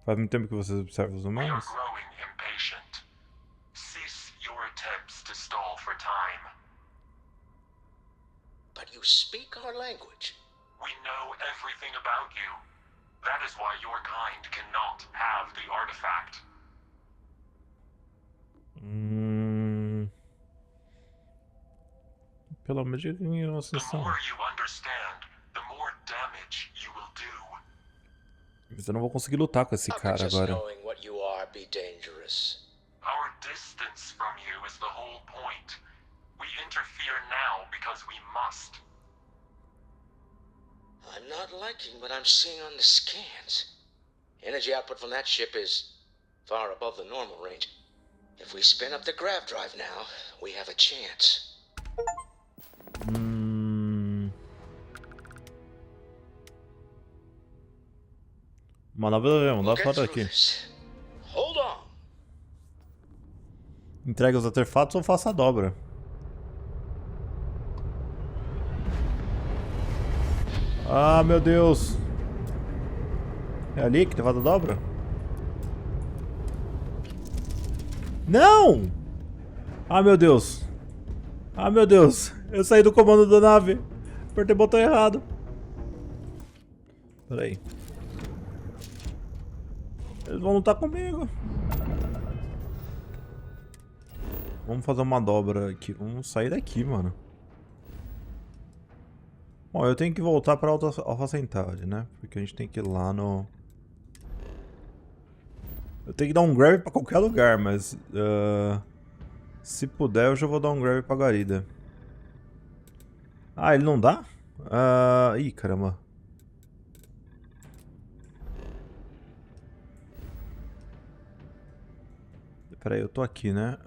Faz muito tempo que vocês observam os humanos? We are growing impatient. Cease your attempts to stall for time. But you speak our language. We know everything about you. That is why your kind cannot have the artifact. Pelo menos eu ganhei uma The sessão. more you understand, the more damage you will do. Mas eu não vou conseguir lutar com esse cara Just agora. knowing what you are be dangerous. Our distance from you is the whole point. We interfere now because we must. I'm not liking what I'm seeing on the scans. Energy output from that ship is far above the normal range. If we spin up the grav drive now, we have a chance. Uma nova dá fora daqui. Hold on. Entrega os artefatos ou faça a dobra. Ah, meu Deus. É ali que levado a dobra? Não! Ah, meu Deus. Ah, meu Deus. Eu saí do comando da nave. Apertei o botão errado. Pera aí. Eles vão lutar comigo. Vamos fazer uma dobra aqui. Vamos sair daqui, mano. Bom, eu tenho que voltar pra Alpha Centauri, né? Porque a gente tem que ir lá no... Eu tenho que dar um grab pra qualquer lugar, mas... se puder, eu já vou dar um grab pra guarida. Ah, ele não dá? Ih, caramba. Pera aí, eu tô aqui, né?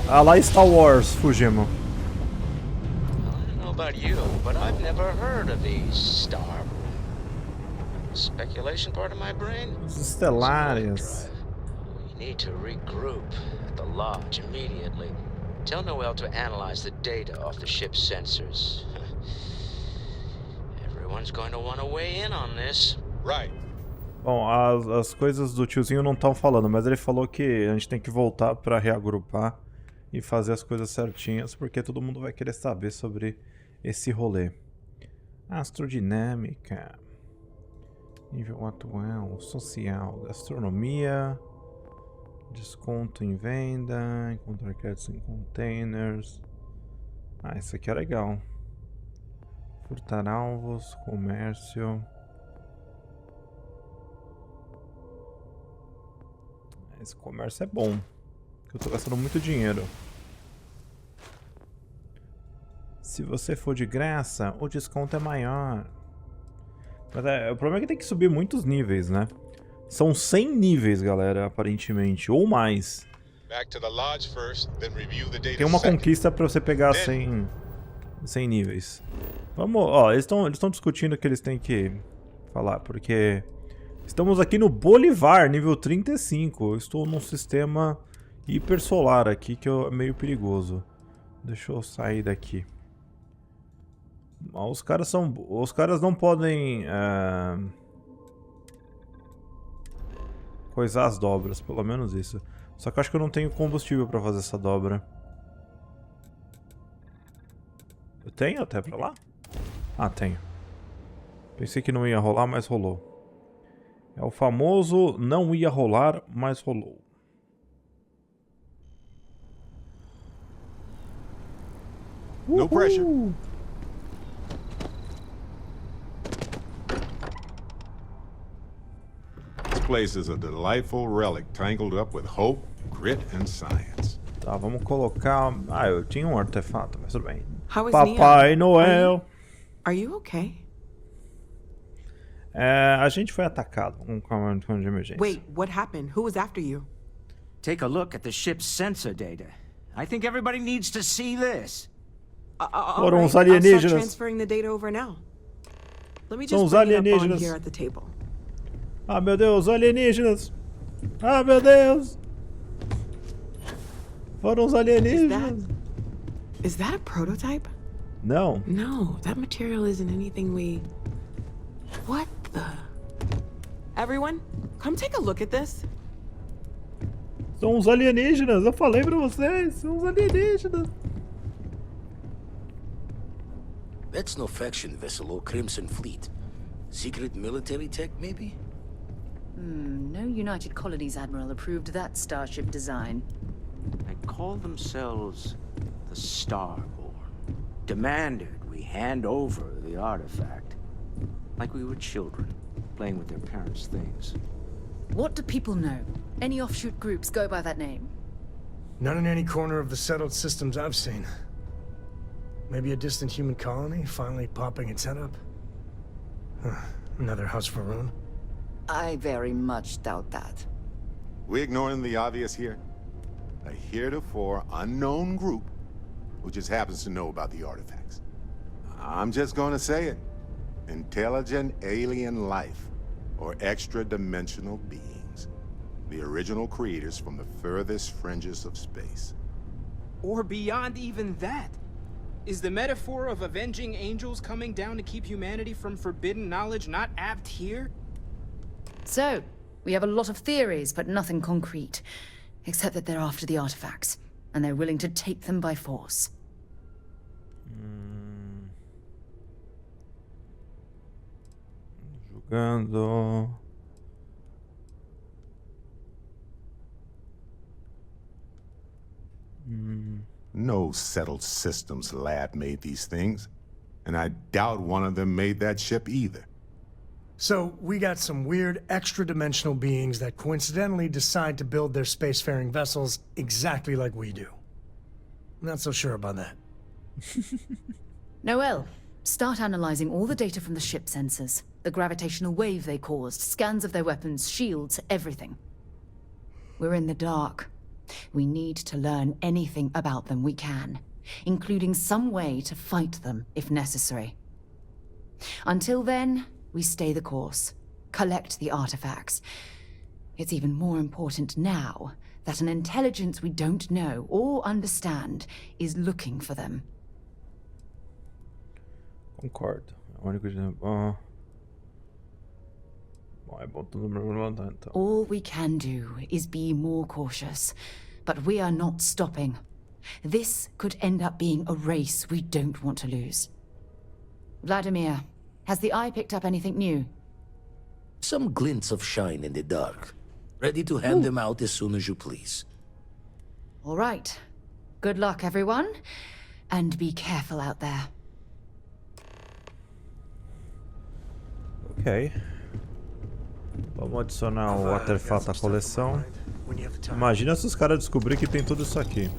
Ah, lá Star Wars, fugimos. I don't know about you, but I've never heard of these Starborn. Speculation part of my brain? Os estelares. We need to regroup at the lodge immediately. Tell Noel to analyze the data off the ship's sensors. Everyone's going to want to weigh in on this. Right. Bom, as coisas do tiozinho não estão falando, mas ele falou que a gente tem que voltar pra reagrupar e fazer as coisas certinhas, porque todo mundo vai querer saber sobre esse rolê. Astrodinâmica, nível atual, social, gastronomia, desconto em venda, encontrar créditos em containers. Ah, isso aqui é legal. Furtar alvos, comércio. Esse comércio é bom. Eu tô gastando muito dinheiro. Se você for de graça, o desconto é maior. Mas o problema é que tem que subir muitos níveis, né? São 100 níveis, galera, aparentemente. Ou mais. Tem uma conquista pra você pegar 100 níveis. Vamos, ó, eles estão discutindo que eles têm que falar, porque estamos aqui no Bolivar, nível 35. Eu estou num sistema hipersolar aqui, que é meio perigoso. Deixa eu sair daqui. Os caras não podem coisar as dobras, pelo menos isso. Só que eu acho que eu não tenho combustível pra fazer essa dobra. Eu tenho até pra lá? Ah, tenho. Pensei que não ia rolar, mas rolou. É o famoso não ia rolar, mas rolou. No pressure. This place is a delightful relic tangled up with hope, grit and science. Tá, vamos colocar... Ah, eu tinha um artefato, mas tudo bem. How is Papai Neon? Noel. Are you okay? A gente foi atacado com um comando de emergência. Wait, what happened? Who was after you? Take a look at the ship's sensor data. I think everybody needs to see this. Foram os I'll start alienígenas. transferring the data over now. Let me São just os bring it up on alienígenas. here at the table. Ah, meu Deus, alienígenas. Ah, meu Deus. Foram os alienígenas. Is that a prototype? Não. No, that material isn't anything we... What the... Everyone, come take a look at this. São os alienígenas, eu falei pra vocês. São os alienígenas. That's no faction vessel or Crimson Fleet. Secret military tech, maybe? No United Colonies Admiral approved that starship design. They call themselves the Starborn. Demanded we hand over the artifact. Like we were children, playing with their parents' things. What do people know? Any offshoot groups go by that name? Not in any corner of the settled systems I've seen. Maybe a distant human colony finally popping its head up? Another house Foron? I very much doubt that. We ignoring the obvious here? A heretofore unknown group who just happens to know about the artifacts. I'm just gonna say it. Intelligent alien life, or extra-dimensional beings. The original creators from the furthest fringes of space. Or beyond even that. Is the metaphor of avenging angels coming down to keep humanity from forbidden knowledge not apt here? So, we have a lot of theories, but nothing concrete. Except that they're after the artifacts, and they're willing to take them by force. Jogando. No settled systems lab made these things, and I doubt one of them made that ship either. So, we got some weird extra-dimensional beings that coincidentally decide to build their spacefaring vessels exactly like we do. Not so sure about that. Noel, start analyzing all the data from the ship sensors. The gravitational wave they caused, scans of their weapons, shields, everything. We're in the dark. We need to learn anything about them we can, including some way to fight them if necessary. Until then, we stay the course, collect the artifacts. It's even more important now that an intelligence we don't know or understand is looking for them. Concordo. All we can do is be more cautious, but we are not stopping. This could end up being a race we don't want to lose. Vladimir, has the Eye picked up anything new? Some glints of shine in the dark. Ready to hand them out as soon as you please. All right. Good luck, everyone. And be careful out there. Ok. Vamos adicionar o artefato à coleção. Imagina se os caras descobrirem que tem tudo isso aqui.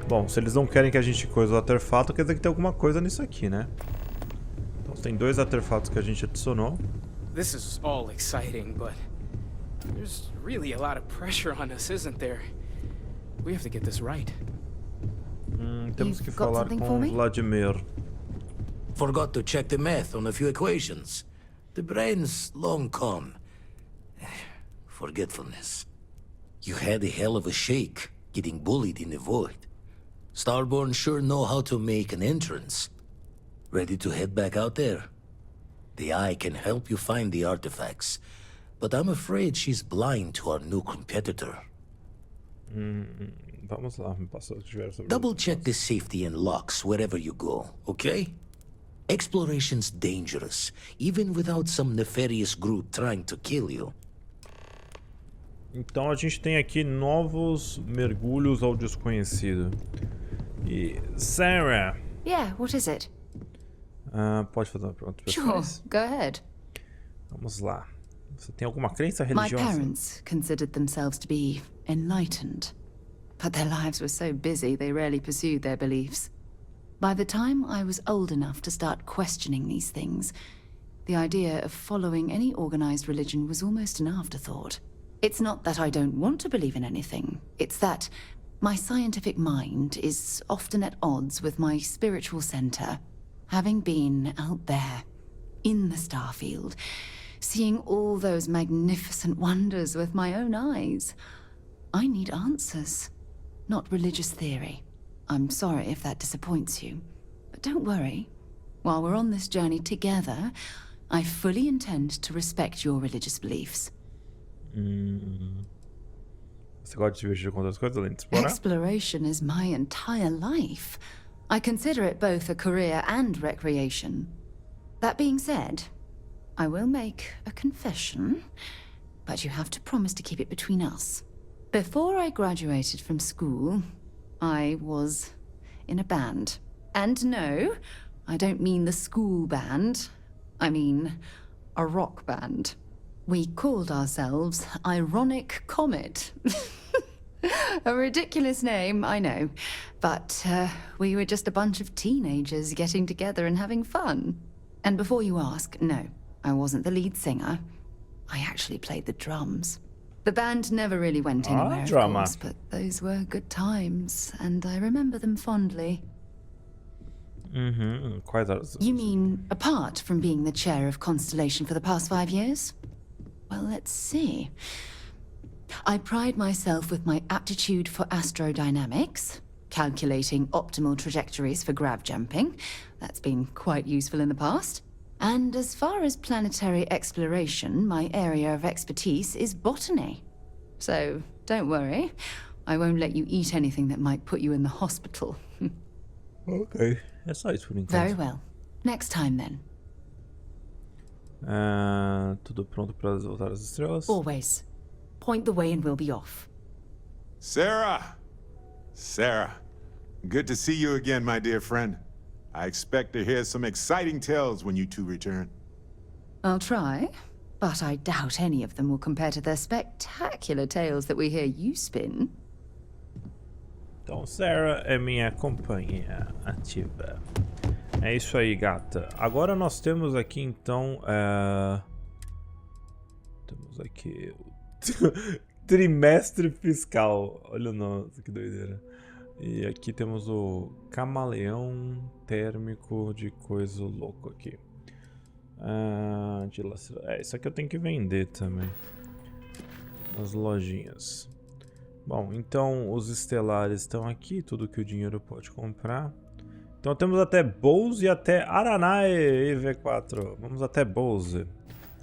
Bom, se eles não querem que a gente coisa o artefato, quer dizer que tem alguma coisa nisso aqui, né? Então tem 2 artefatos que a gente adicionou. This is all exciting, but there's really a lot of pressure on us, isn't there? We have to get this right. Temos que falar com o Vladimir. Forgot to check the math on a few equations. The brain's long gone. Forgetfulness. You had a hell of a shake, getting bullied in the void. Starborn sure know how to make an entrance. Ready to head back out there? The Eye can help you find the artifacts, but I'm afraid she's blind to our new competitor. Vamos lá, me passou diversos. Double check the safety and locks wherever you go, okay? Exploration's dangerous, even without some nefarious group trying to kill you. Então a gente tem aqui novos mergulhos ao desconhecido. E Sarah. Yeah, what is it? Pode fazer uma pergunta pra Sure, vocês? go ahead. Vamos lá. Você tem alguma crença My religiosa? parents considered themselves to be enlightened, but their lives were so busy they rarely pursued their beliefs. By the time I was old enough to start questioning these things, the idea of following any organized religion was almost an afterthought. It's not that I don't want to believe in anything, it's that my scientific mind is often at odds with my spiritual center. Having been out there, in the Starfield, seeing all those magnificent wonders with my own eyes, I need answers, not religious theory. I'm sorry if that disappoints you, but don't worry. While we're on this journey together, I fully intend to respect your religious beliefs. Você gosta de se divertir com outras coisas além de explorar? Exploration is my entire life. I consider it both a career and recreation. That being said, I will make a confession, but you have to promise to keep it between us. Before I graduated from school, I was in a band. And no, I don't mean the school band. I mean a rock band. We called ourselves Ironic Comet. A ridiculous name, I know. But we were just a bunch of teenagers getting together and having fun. And before you ask, no, I wasn't the lead singer. I actually played the drums. The band never really went anywhere, of course, but those were good times, and I remember them fondly. Quais eram? You mean apart from being the chair of Constellation for the past 5 years? Well, let's see. I pride myself with my aptitude for astrodynamics, calculating optimal trajectories for grav jumping. That's been quite useful in the past. And as far as planetary exploration, my area of expertise is botany. So, don't worry. I won't let you eat anything that might put you in the hospital. Ok, é só isso por enquanto. Very well. Next time, then. Tudo pronto para voltar às estrelas? Always. Point the way and we'll be off. Sarah! Sarah, good to see you again, my dear friend. I expect to hear some exciting tales when you two return. I'll try, but I doubt any of them will compare to the spectacular tales that we hear you spin. Então, Sarah é minha companhia ativa. É isso aí, gata. Agora nós temos aqui, então, temos aqui o trimestre fiscal. Olha o nome, que doideira. E aqui temos o camaleão térmico de coisa louco aqui. Isso aqui eu tenho que vender também. Nas lojinhas. Bom, então os estelares estão aqui, tudo que o dinheiro pode comprar. Então temos até Bose e até Aranae EV4. Vamos até Bose.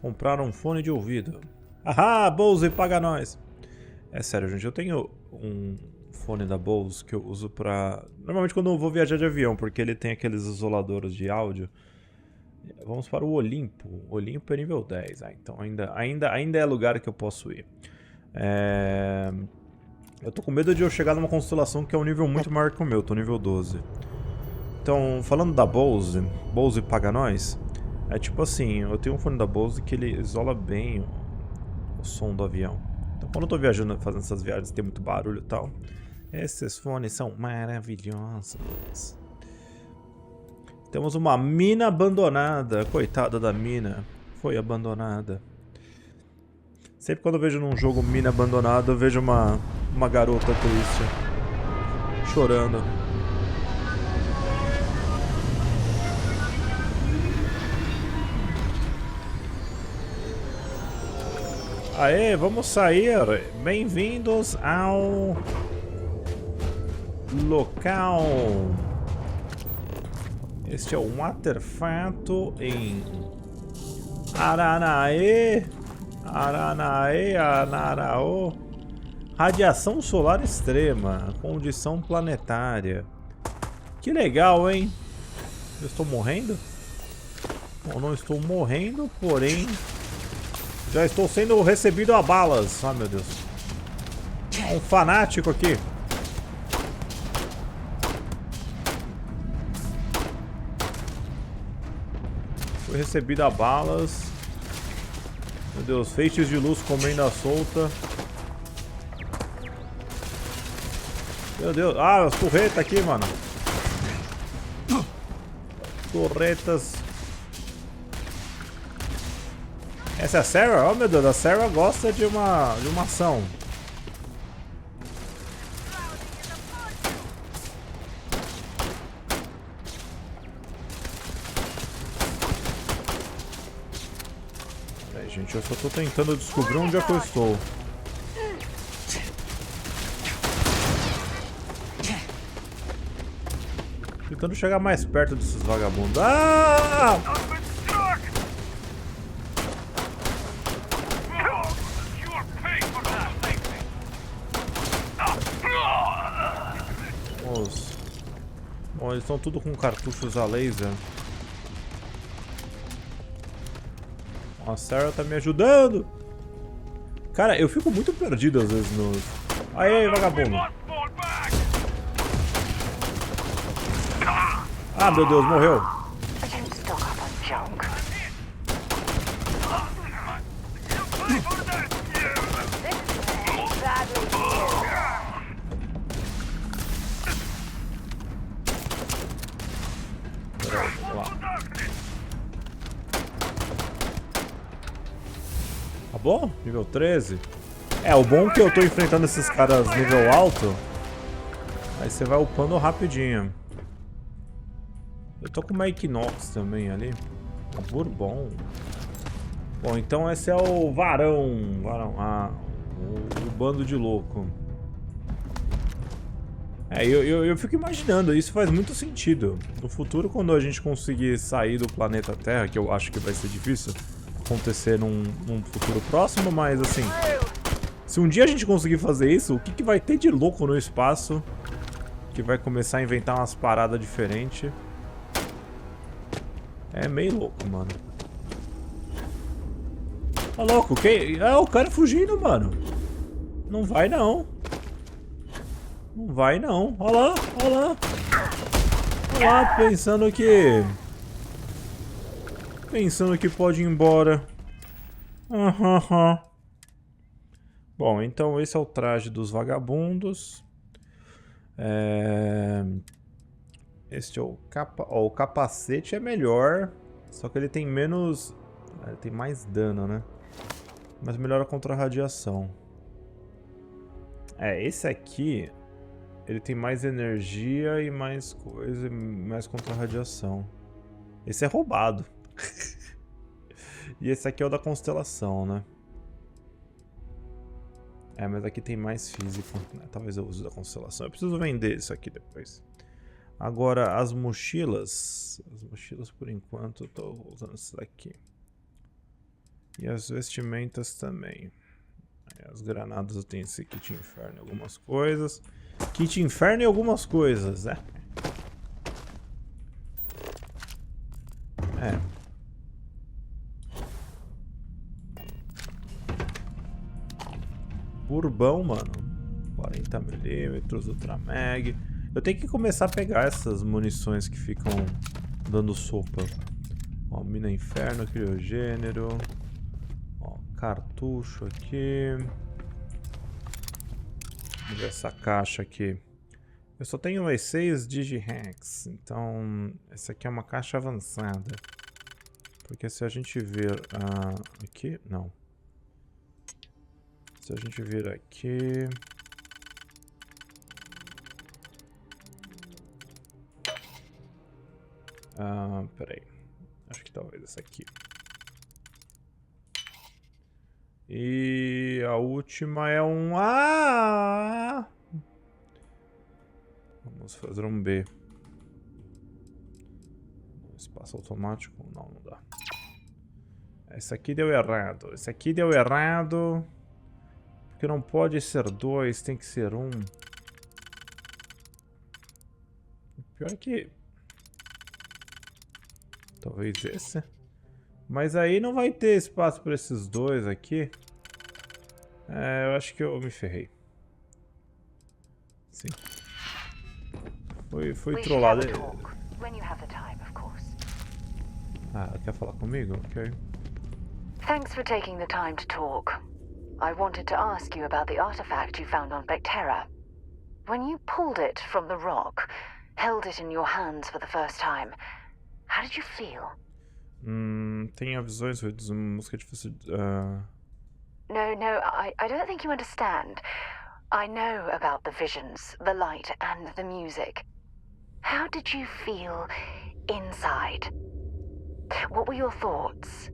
Comprar um fone de ouvido. Ahá, Bose, paga nós. É sério, gente, eu tenho um fone da Bose que eu uso pra... Normalmente quando eu vou viajar de avião, porque ele tem aqueles isoladores de áudio. Vamos para o Olimpo. Olimpo é nível 10. Então ainda é lugar que eu posso ir. Eu tô com medo de eu chegar numa constelação que é um nível muito maior que o meu. Tô nível 12. Então, falando da Bose paga nós, É tipo assim, eu tenho um fone da Bose que ele isola bem o som do avião. Então quando eu tô viajando, fazendo essas viagens, tem muito barulho e tal. Esses fones são maravilhosos. Temos uma mina abandonada. Coitada da mina. Foi abandonada. Sempre quando eu vejo num jogo mina abandonada, eu vejo uma garota triste. Chorando. Aê, vamos sair. Bem-vindos ao local. Este é um artefato em Aranaê, Anaraô. Radiação solar extrema, condição planetária. Que legal, hein? Eu estou morrendo? Bom, não estou morrendo, porém já estou sendo recebido a balas. Ah, meu Deus. Um fanático aqui. Foi recebido a balas. Meu Deus, feixes de luz comendo a solta. Meu Deus. Ah, as torretas aqui, mano. Torretas. Essa é a Sarah? Oh, meu Deus, a Sarah gosta de uma ação. Peraí, gente, eu só tô tentando descobrir onde é que eu estou. Tentando chegar mais perto desses vagabundos. Ah! Bom, eles estão tudo com cartuchos a laser. A Sarah tá me ajudando. Cara, eu fico muito perdido às vezes nos... Aí, vagabundo. Ah, meu Deus, morreu. Bom, nível 13. É, o bom é que eu tô enfrentando esses caras nível alto. Aí você vai upando rapidinho. Eu tô com uma Equinox também ali. Um Bourbon. Bom, então esse é o Varão. Ah, o bando de louco. É, eu fico imaginando, isso faz muito sentido. No futuro, quando a gente conseguir sair do planeta Terra, que eu acho que vai ser difícil acontecer num futuro próximo, mas assim, se um dia a gente conseguir fazer isso, o que vai ter de louco no espaço que vai começar a inventar umas paradas diferentes? É meio louco, mano. Tá louco? Ah, o cara fugindo, mano. Não vai não. Não vai não. Olha lá, olha lá. Olha lá, pensando que pode ir embora. Bom, então esse é o traje dos vagabundos. Este é o o capacete é melhor. Só que ele tem menos... Ele tem mais dano, né? Mas melhora contra a radiação. Esse aqui... Ele tem mais energia e mais coisa, mais contra a radiação. Esse é roubado. E esse aqui é o da constelação, né? Mas aqui tem mais físico. Talvez eu use da constelação. Eu preciso vender isso aqui depois. Agora, as mochilas. As mochilas, por enquanto, eu tô usando isso daqui. E as vestimentas também. As granadas eu tenho esse kit inferno e algumas coisas. Kit inferno e algumas coisas, Bourbon, mano. 40mm, Ultra Mag. Eu tenho que começar a pegar essas munições que ficam dando sopa. Ó, mina inferno, criogênero. Ó, cartucho aqui. Vamos ver essa caixa aqui. Eu só tenho mais 6 digihacks, então essa aqui é uma caixa avançada. Porque se a gente vir aqui, não. Se a gente vir aqui... peraí. Acho que talvez essa aqui. E a última é um A. Vamos fazer um B. Espaço automático? Não, não dá. Esse aqui deu errado. Esse aqui deu errado. Porque não pode ser 2, tem que ser 1. O pior é que... Talvez esse. Mas aí não vai ter espaço para esses dois aqui. Eu acho que eu me ferrei. Sim. Foi trollado. Ela quer falar comigo? Ok. Thanks for taking the time to talk. I wanted to ask you about the artifact you found on Bactera. When you pulled it from the rock, held it in your hands for the first time, how did you feel? Tem visões, música difícil. No, I don't think you understand. I know about the visions, the light, and the music. How did you feel inside? What were your thoughts?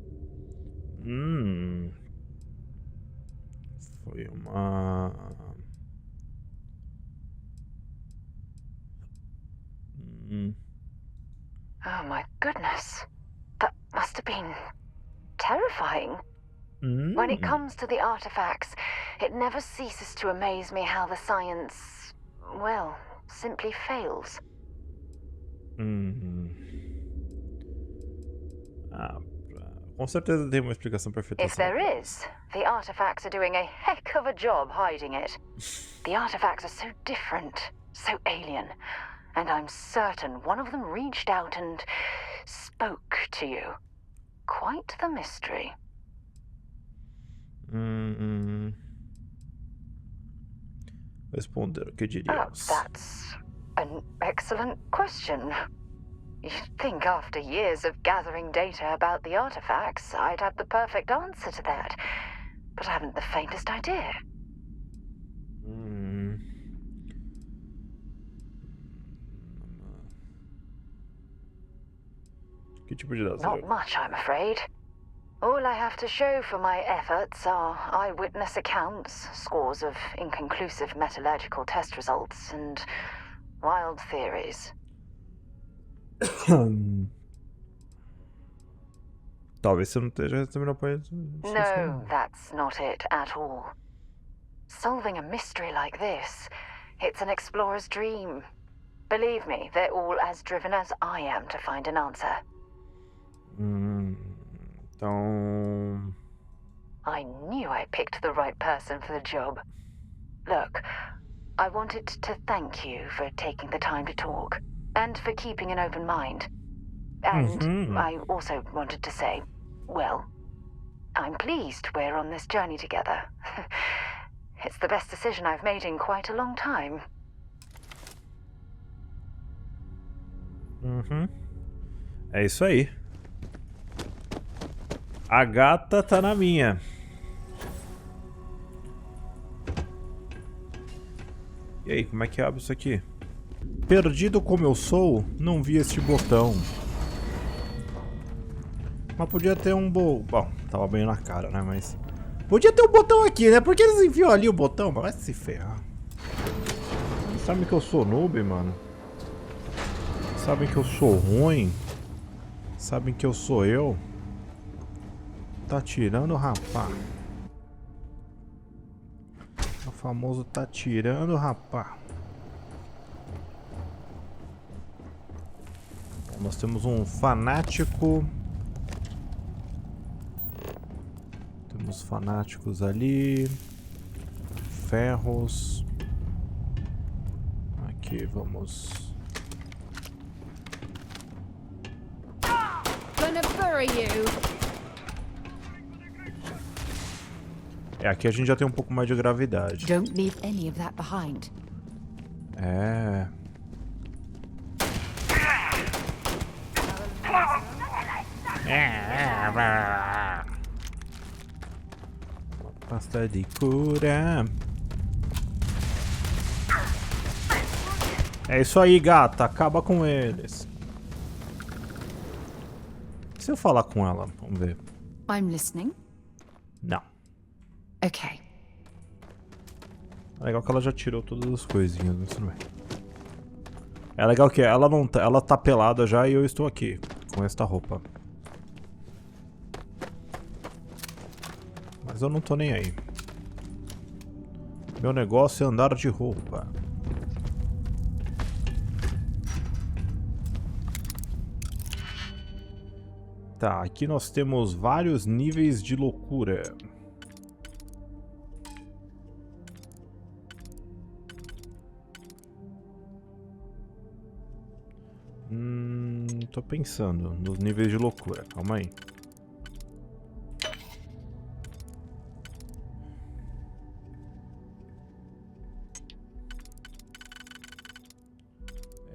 Foi uma... Oh my goodness. That must have been terrifying. When it comes to the artifacts, it never ceases to amaze me how the science, well, simply fails. Com certeza tem uma explicação perfeita. If there is, the artifacts are doing a heck of a job hiding it. The artifacts are so different, so alien, and I'm certain one of them reached out and spoke to you. Quite the mystery. Responder, o que diríamos? That's an excellent question. You'd think after years of gathering data about the artifacts, I'd have the perfect answer to that. But I haven't the faintest idea. Que tipo de dados? Not much, I'm afraid. All I have to show for my efforts are eyewitness accounts, scores of inconclusive metallurgical test results, and wild theories. Talvez você não esteja recebendo apoio. No, that's not it at all. Solving a mystery like this, it's an explorer's dream. Believe me, they're all as driven as I am to find an answer. Então... I knew I picked the right person for the job. Look, I wanted to thank you for taking the time to talk, and for keeping an open mind. And I also wanted to say, well, I'm pleased we're on this journey together. It's the best decision I've made in quite a long time. É isso aí. A gata tá na minha. E aí, como é que abre isso aqui? Perdido como eu sou, não vi este botão. Mas podia ter um Bom, tava bem na cara, né? Mas... Podia ter um botão aqui, né? Por que eles enfiam ali o botão? Mas vai se ferrar. Eles sabem que eu sou noob, mano. Sabem que eu sou ruim. Sabem que eu sou eu. Tá tirando, rapá. O famoso tá tirando, rapá. Bom, nós temos um fanático. Temos fanáticos ali. Ferros. Aqui, vamos... Gonna burn are you? É, aqui a gente já tem um pouco mais de gravidade. Don't leave any of that behind. É. Pasta de cura. É isso aí, gata. Acaba com eles. Se eu falar com ela, vamos ver. I'm listening. Não. Okay. É legal que ela já tirou todas as coisinhas, mas tudo bem. É legal que ela não tá, ela tá pelada já e eu estou aqui com esta roupa. Mas eu não tô nem aí. Meu negócio é andar de roupa. Tá, aqui nós temos vários níveis de loucura. Tô pensando nos níveis de loucura, calma aí.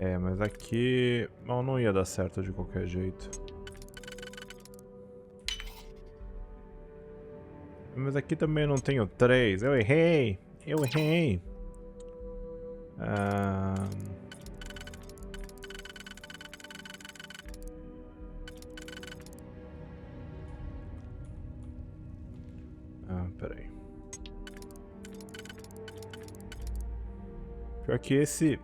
É, mas aqui não ia dar certo de qualquer jeito. Mas aqui também não tenho 3. Eu errei. Eu errei. Peraí. Pior que esse...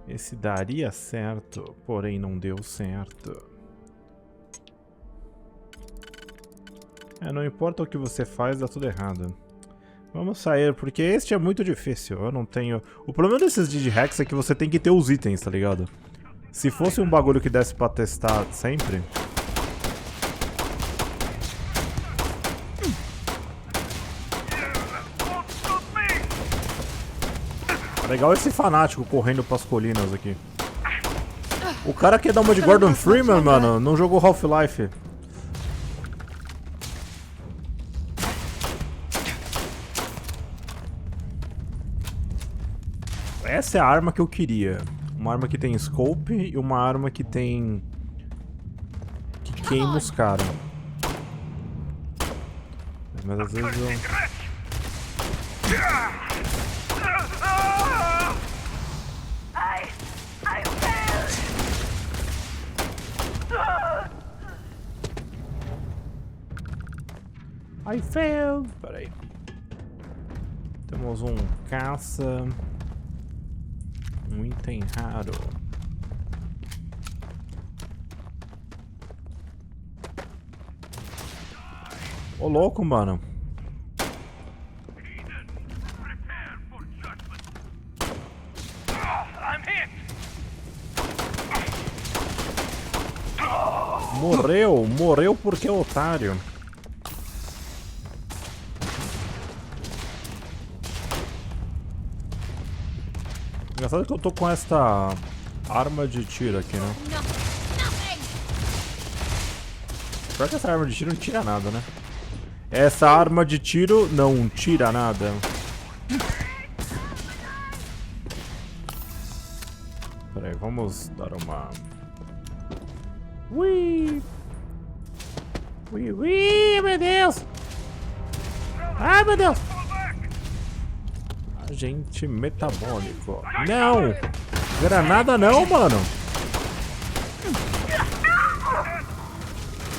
Esse daria certo, porém não deu certo. Não importa o que você faz, dá tudo errado. Vamos sair, porque este é muito difícil. Eu não tenho... O problema desses digihacks é que você tem que ter os itens, tá ligado? Se fosse um bagulho que desse pra testar sempre... Legal esse fanático correndo pras colinas aqui. O cara quer dar uma de Gordon Freeman, mano. Não jogou Half-Life. Essa é a arma que eu queria. Uma arma que tem scope e uma arma que tem... que queima os caras. Mas às vezes eu... I failed! Peraí. Temos um caça. Um item raro. Ô louco, mano. Morreu porque é otário. Engraçado que eu tô com esta arma de tiro aqui, né? Pior que essa arma de tiro não tira nada, né? Essa arma de tiro não tira nada. Pera aí, vamos dar uma... Ui! Ui, ui, meu Deus! Ai, meu Deus! Agente metabólico. Não! Granada não, mano!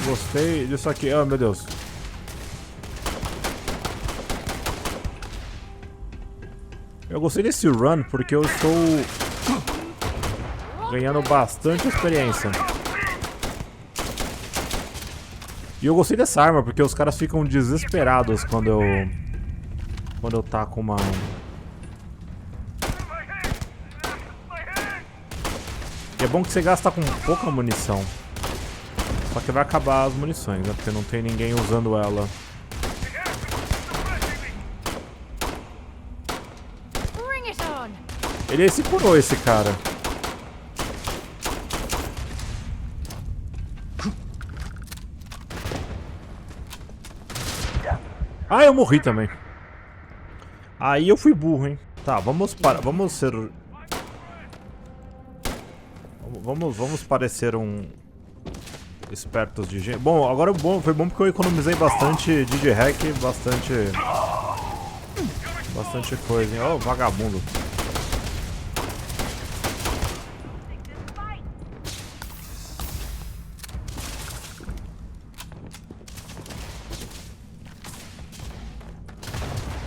Gostei disso aqui. Oh, meu Deus. Eu gostei desse run porque eu estou ganhando bastante experiência. E eu gostei dessa arma porque os caras ficam desesperados quando eu taco uma... E é bom que você gasta com pouca munição. Só que vai acabar as munições, né? Porque não tem ninguém usando ela. Ele se curou, esse cara. Ah, eu morri também. Aí eu fui burro, hein. Tá, vamos ser... Vamos parecer espertos de gente. Bom, agora foi bom porque eu economizei bastante DJ-Hack, bastante coisa, hein. Ó, vagabundo.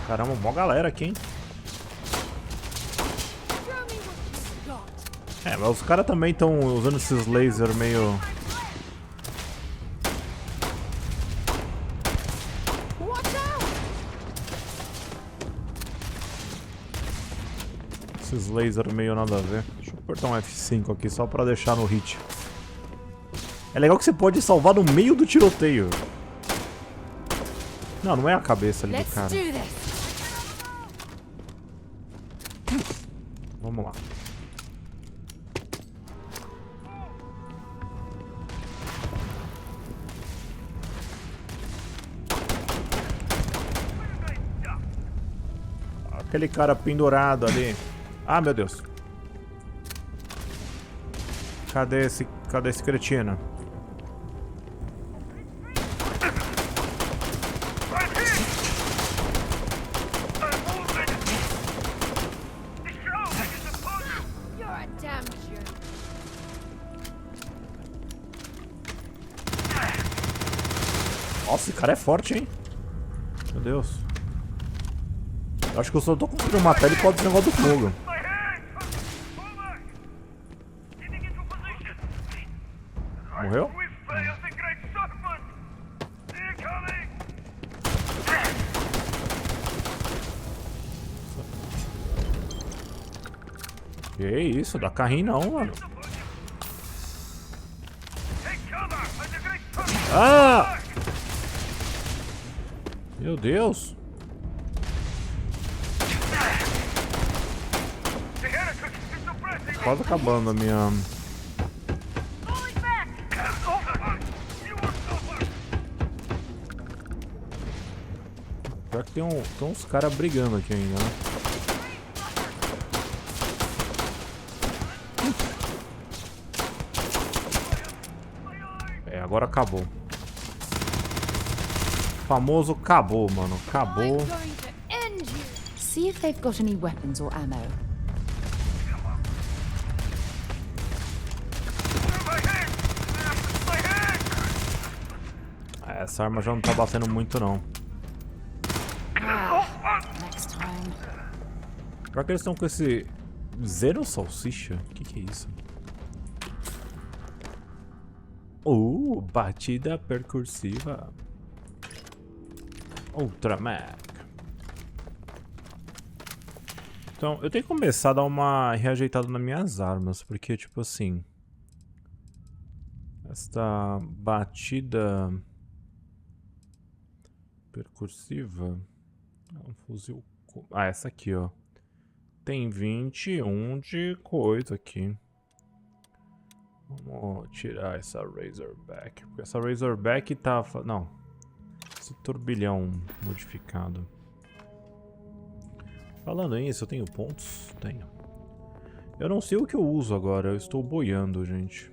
Caramba, mó galera aqui, hein. É, mas os caras também estão usando esses lasers meio... Esses lasers meio nada a ver. Deixa eu apertar um F5 aqui só pra deixar no hit. É legal que você pode salvar no meio do tiroteio. Não, não é a cabeça ali do cara. Vamos lá. Aquele cara pendurado ali. Ah, meu Deus. Cadê esse cretino? Nossa, esse cara é forte, hein? Meu Deus. Eu acho que eu só tô conseguindo matar ele por causa desse negócio do fogo. Morreu? Que isso? Dá carrinho não, mano. Ah! Meu Deus. Quase acabando a minha... Pior que tem uns caras brigando aqui ainda, né? É, agora acabou. O famoso acabou, mano. Acabou. See if they've got any weapons or ammo. Essa arma já não tá batendo muito, não. Pior que eles estão com esse... Zero salsicha? O que é isso? Batida percursiva. Ultraman. Então, eu tenho que começar a dar uma reajeitada nas minhas armas, porque, tipo assim... Esta batida... percursiva... É um fuzil... Ah, essa aqui, ó. Tem 21 de coisa aqui. Vamos tirar essa Razorback. Porque essa Razorback tá... Não. Esse turbilhão modificado. Falando nisso, eu tenho pontos? Tenho. Eu não sei o que eu uso agora. Eu estou boiando, gente.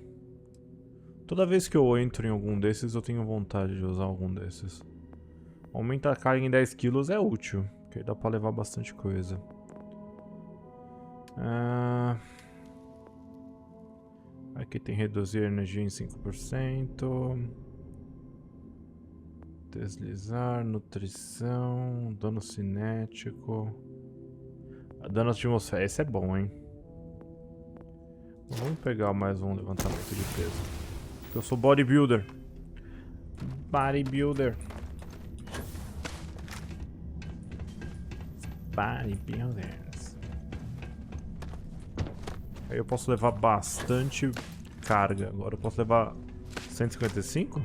Toda vez que eu entro em algum desses, eu tenho vontade de usar algum desses. Aumenta a carga em 10 kg é útil. Porque aí dá pra levar bastante coisa. Aqui tem reduzir energia em 5%. Deslizar, nutrição, dano cinético. Dano atmosférico, esse é bom, hein? Vamos pegar mais um levantamento de peso. Eu sou bodybuilder. Bodybuilder. Aí eu posso levar bastante carga. Agora eu posso levar 155?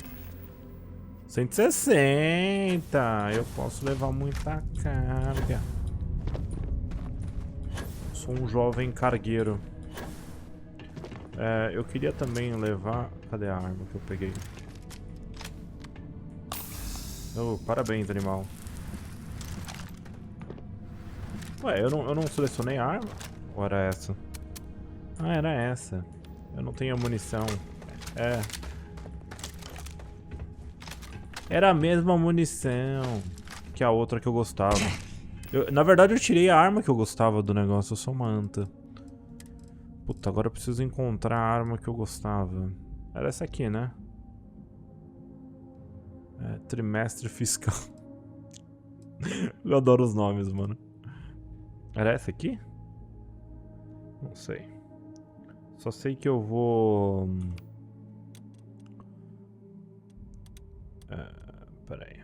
160! Eu posso levar muita carga. Sou um jovem cargueiro. Eu queria também levar... Cadê a arma que eu peguei? Oh, parabéns, animal. Ué, eu não selecionei a arma? Ou era essa? Ah, era essa. Eu não tenho munição. É. Era a mesma munição que a outra que eu gostava. Na verdade, eu tirei a arma que eu gostava do negócio. Eu sou uma anta. Puta, agora eu preciso encontrar a arma que eu gostava. Era essa aqui, né? É, trimestre fiscal. Eu adoro os nomes, mano. Era essa aqui? Não sei. Só sei que eu vou... Pera aí.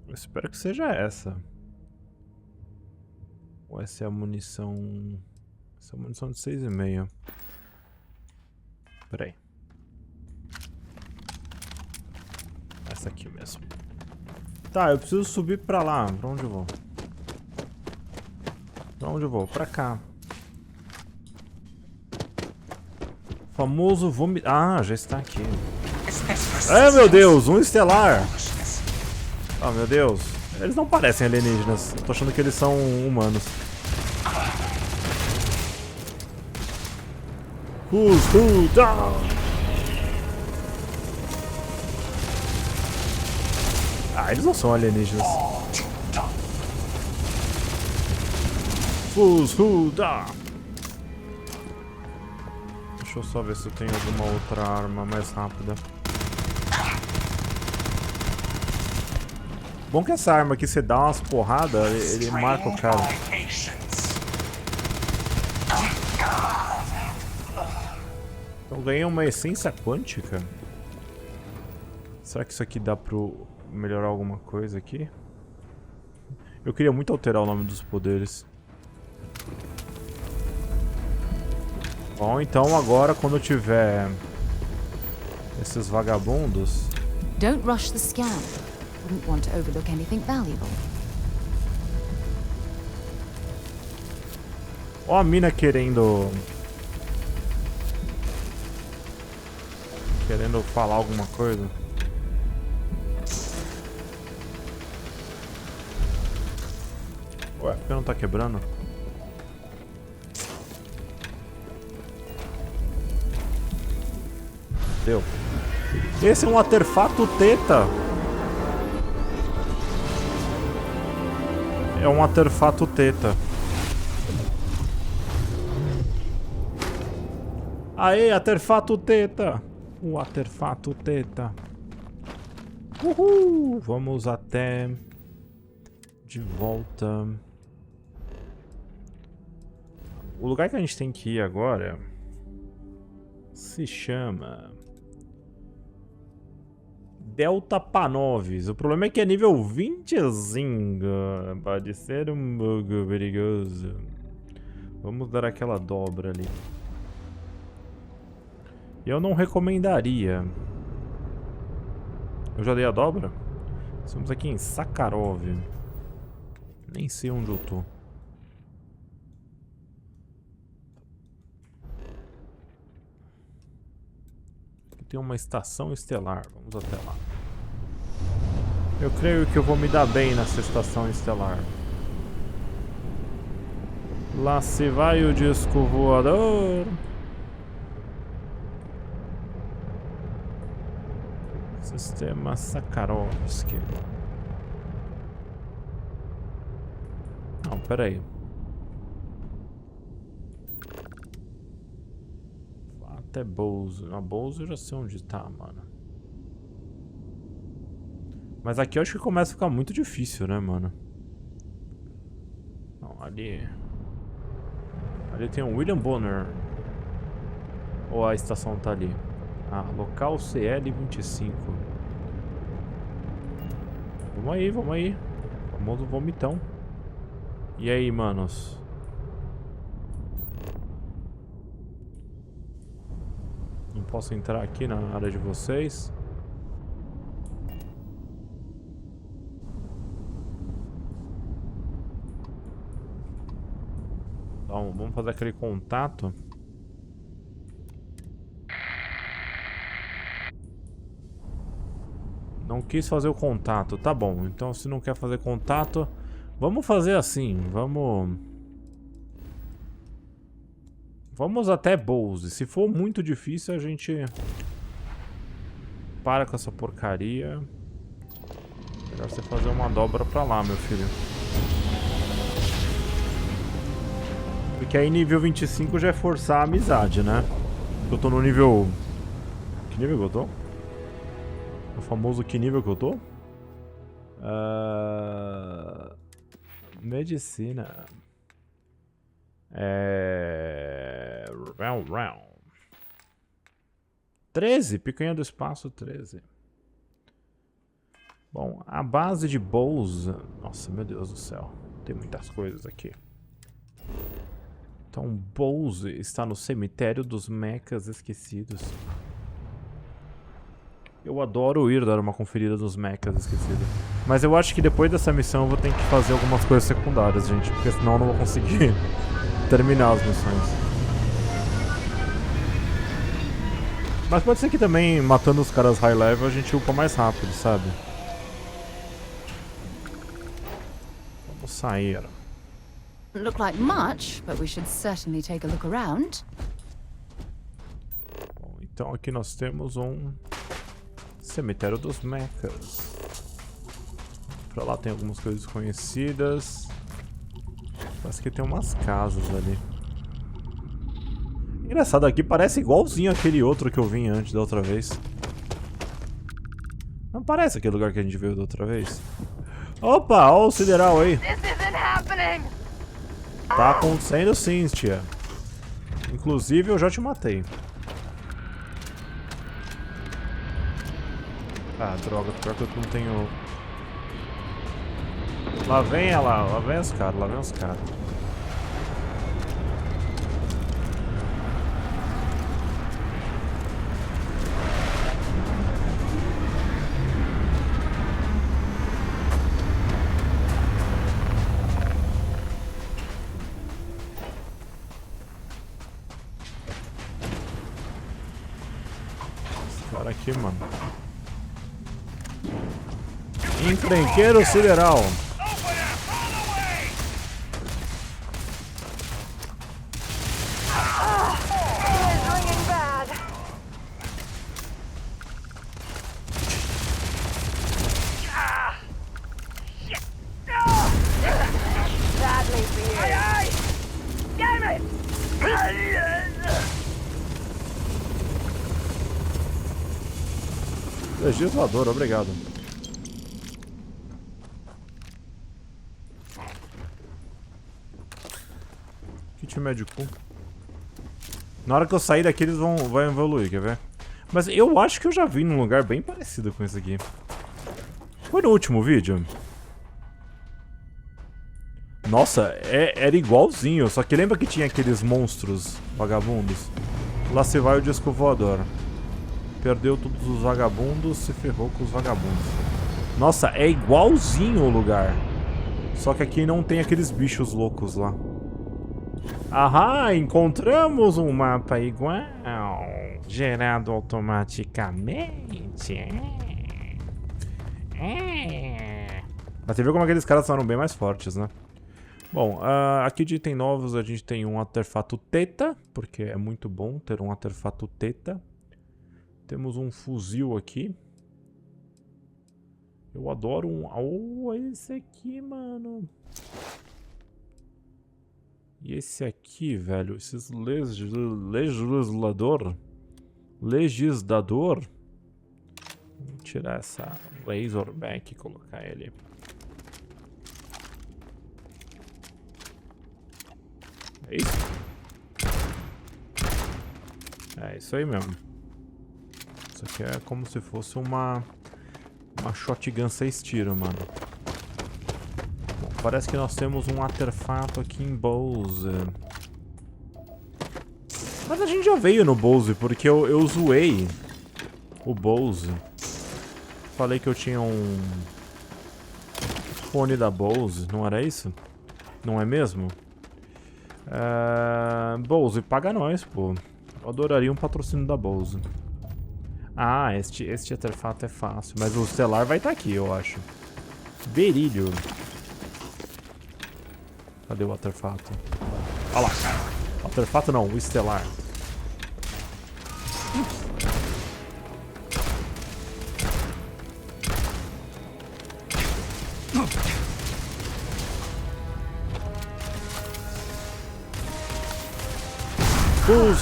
Eu espero que seja essa. Ou essa é a munição... Essa é a munição de 6,5. Pera aí. Essa aqui mesmo. Tá, eu preciso subir pra lá. Pra onde eu vou? Pra onde eu vou? Pra cá. Famoso vômito. Ah, já está aqui. Ai, meu Deus, um estelar. Ah, meu Deus. Eles não parecem alienígenas. Eu tô achando que eles são humanos. Who's down? Ah, eles não são alienígenas. Who down? Deixa eu só ver se eu tenho alguma outra arma mais rápida. Bom que essa arma aqui, você dá umas porradas, ele marca o cara. Então ganhei uma essência quântica. Será que isso aqui dá pra melhorar alguma coisa aqui? Eu queria muito alterar o nome dos poderes. Bom, então agora quando eu tiver esses vagabundos... Don't rush the scan. Wouldn't want to overlook anything valuable. Ó a mina querendo falar alguma coisa. Ué, por que não tá quebrando? Deu. Esse é um artefato teta. É um artefato teta. Aê, artefato teta. O artefato teta. Uhul. Vamos até... De volta. O lugar que a gente tem que ir agora... Se chama... Delta Panoves. O problema é que é nível 25. Pode ser um pouco perigoso. Vamos dar aquela dobra ali. Eu não recomendaria. Eu já dei a dobra? Estamos aqui em Sakharov. Nem sei onde eu tô. Tem uma estação estelar. Vamos até lá. Eu creio que eu vou me dar bem nessa estação estelar. Lá se vai o disco voador. Sistema Sakharovsky. Não, pera aí. Até Bowser. A Bowser eu já sei onde tá, mano. Mas aqui eu acho que começa a ficar muito difícil, né, mano? Não, ali... Ali tem um William Bonner. Ou a estação tá ali? Ah, local CL25. Vamos aí, vamos aí. Famoso vomitão. E aí, manos? Não posso entrar aqui na área de vocês. Então, vamos fazer aquele contato. Não quis fazer o contato. Tá bom, então se não quer fazer contato, vamos fazer assim. Vamos até Bowse. Se for muito difícil, a gente para com essa porcaria. Melhor você fazer uma dobra pra lá, meu filho. Porque aí nível 25 já é forçar a amizade, né? Eu tô no nível... Que nível que eu tô? O famoso que nível que eu tô? Medicina. Round. 13, picanha do espaço 13. Bom, a base de Bowse... Nossa, meu Deus do céu. Tem muitas coisas aqui. Então, Bowse está no cemitério dos mechas esquecidos. Eu adoro ir dar uma conferida nos mechas esquecidos. Mas eu acho que depois dessa missão eu vou ter que fazer algumas coisas secundárias, gente. Porque senão eu não vou conseguir terminar as missões. Mas pode ser que também, matando os caras high level, a gente upa mais rápido, sabe? Vamos sair. Look like much, but we should certainly take a look around. Bom, então aqui nós temos um cemitério dos mechas. Pra lá tem algumas coisas conhecidas. Parece que tem umas casas ali. Engraçado, aqui parece igualzinho aquele outro que eu vim antes da outra vez. Não parece aquele lugar que a gente veio da outra vez? Opa, olha o sideral aí. Tá acontecendo sim, tia. Inclusive eu já te matei. Ah, droga, pior que eu não tenho... Lá vem ela, lá vem os caras, lá vem os caras. Aqui, mano. Encrenqueiro sideral. Legislador, obrigado. Kit médico. Na hora que eu sair daqui eles vão evoluir, quer ver? Mas eu acho que eu já vi num lugar bem parecido com esse aqui. Foi no último vídeo? Nossa, era igualzinho, só que lembra que tinha aqueles monstros vagabundos? Lá se vai o disco voador. Perdeu todos os vagabundos, se ferrou com os vagabundos. Nossa, é igualzinho o lugar. Só que aqui não tem aqueles bichos loucos lá. Ahá, encontramos um mapa igual. Gerado automaticamente. Mas você viu como aqueles caras foram bem mais fortes, né? Bom, aqui de item novos a gente tem um artefato teta, porque é muito bom ter um artefato teta. Temos um fuzil aqui. Eu adoro um... Oh, esse aqui, mano. E esse aqui, velho. Esses legislador. Vamos tirar essa Razorback e colocar ele. É isso? É isso aí mesmo. Isso aqui é como se fosse uma shotgun 6 tiros, mano. Bom, parece que nós temos um artefato aqui em Bowse. Mas a gente já veio no Bowse, porque eu zoei o Bowse. Falei que eu tinha um fone da Bowse, não era isso? Não é mesmo? Bowse, paga nós, pô. Eu adoraria um patrocínio da Bowse. Ah, este artefato é fácil. Mas o estelar vai estar aqui, eu acho. Berílio. Cadê o artefato? Olha lá. O artefato não, o estelar.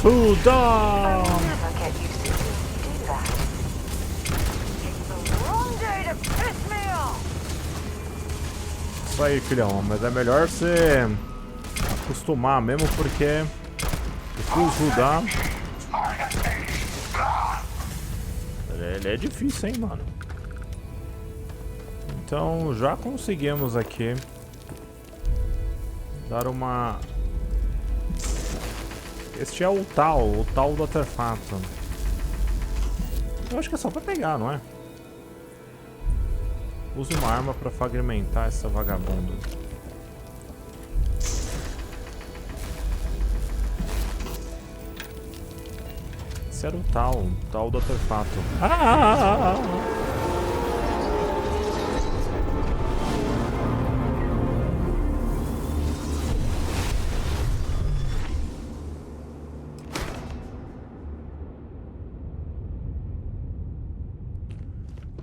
Who down? Isso aí, filhão, mas é melhor você acostumar mesmo, porque o Zudar ele é difícil, hein, mano. Então já conseguimos aqui dar uma... Este é o tal do artefato. Eu acho que é só pra pegar, não é? Use uma arma pra fragmentar essa vagabunda. Esse era o tal do artefato.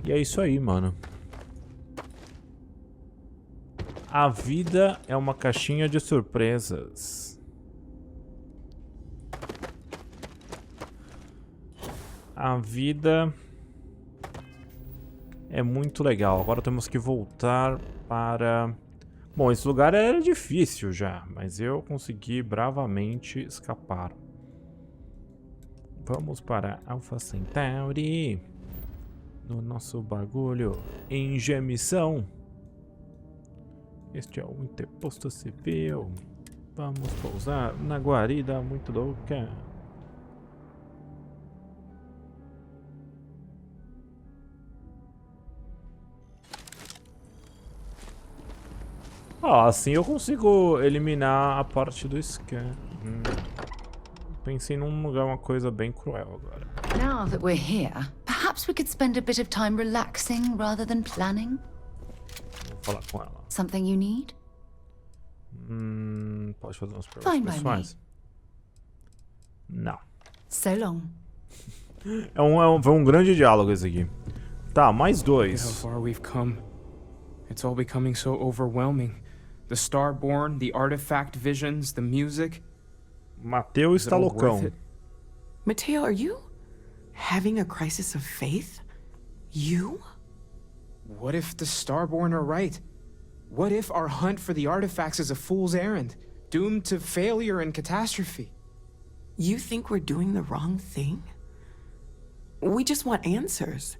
E é isso aí, mano. A vida é uma caixinha de surpresas. A vida é muito legal. Agora temos que voltar para... Bom, esse lugar era difícil já, mas eu consegui bravamente escapar. Vamos para Alpha Centauri. No nosso bagulho em gemição. Este é o interposto civil. Vamos pousar na guarida muito louca. Assim eu consigo eliminar a parte do scan. Pensei num lugar, uma coisa bem cruel agora. Now that we're here, perhaps we could spend a bit of time relaxing rather than planning. Vou falar com ela. Something you need? Pode fazer umas perguntas pessoais? Não. So long. Foi um grande diálogo esse aqui. Tá, mais 2. How far we've come. It's all becoming so overwhelming. The Starborn, the artifact visions, the music. Mateu está loucão. Mateo, are you having a crisis of faith? You? What if the Starborn are right? What if our hunt for the artifacts is a fool's errand, doomed to failure and catastrophe? You think we're doing the wrong thing? We just want answers.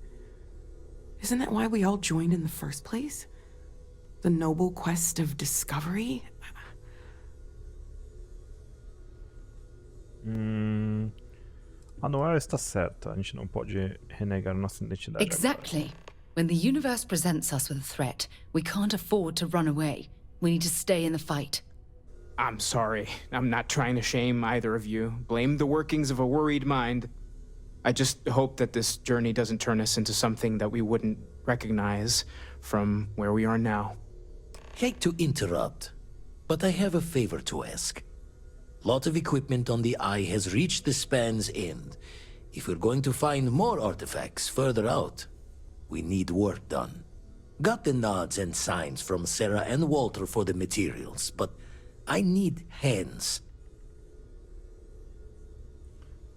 Isn't that why we all joined in the first place? The noble quest of discovery? A Noel está certa. A gente não pode renegar nossa identidade. Exactly. Agora. When the universe presents us with a threat, we can't afford to run away. We need to stay in the fight. I'm sorry. I'm not trying to shame either of you. Blame the workings of a worried mind. I just hope that this journey doesn't turn us into something that we wouldn't recognize from where we are now. Hate to interrupt, but I have a favor to ask. Lot of equipment on the Eye has reached the span's end. If we're going to find more artifacts further out, we need work done. Got the nods and signs from Sarah and Walter for the materials, but I need hands.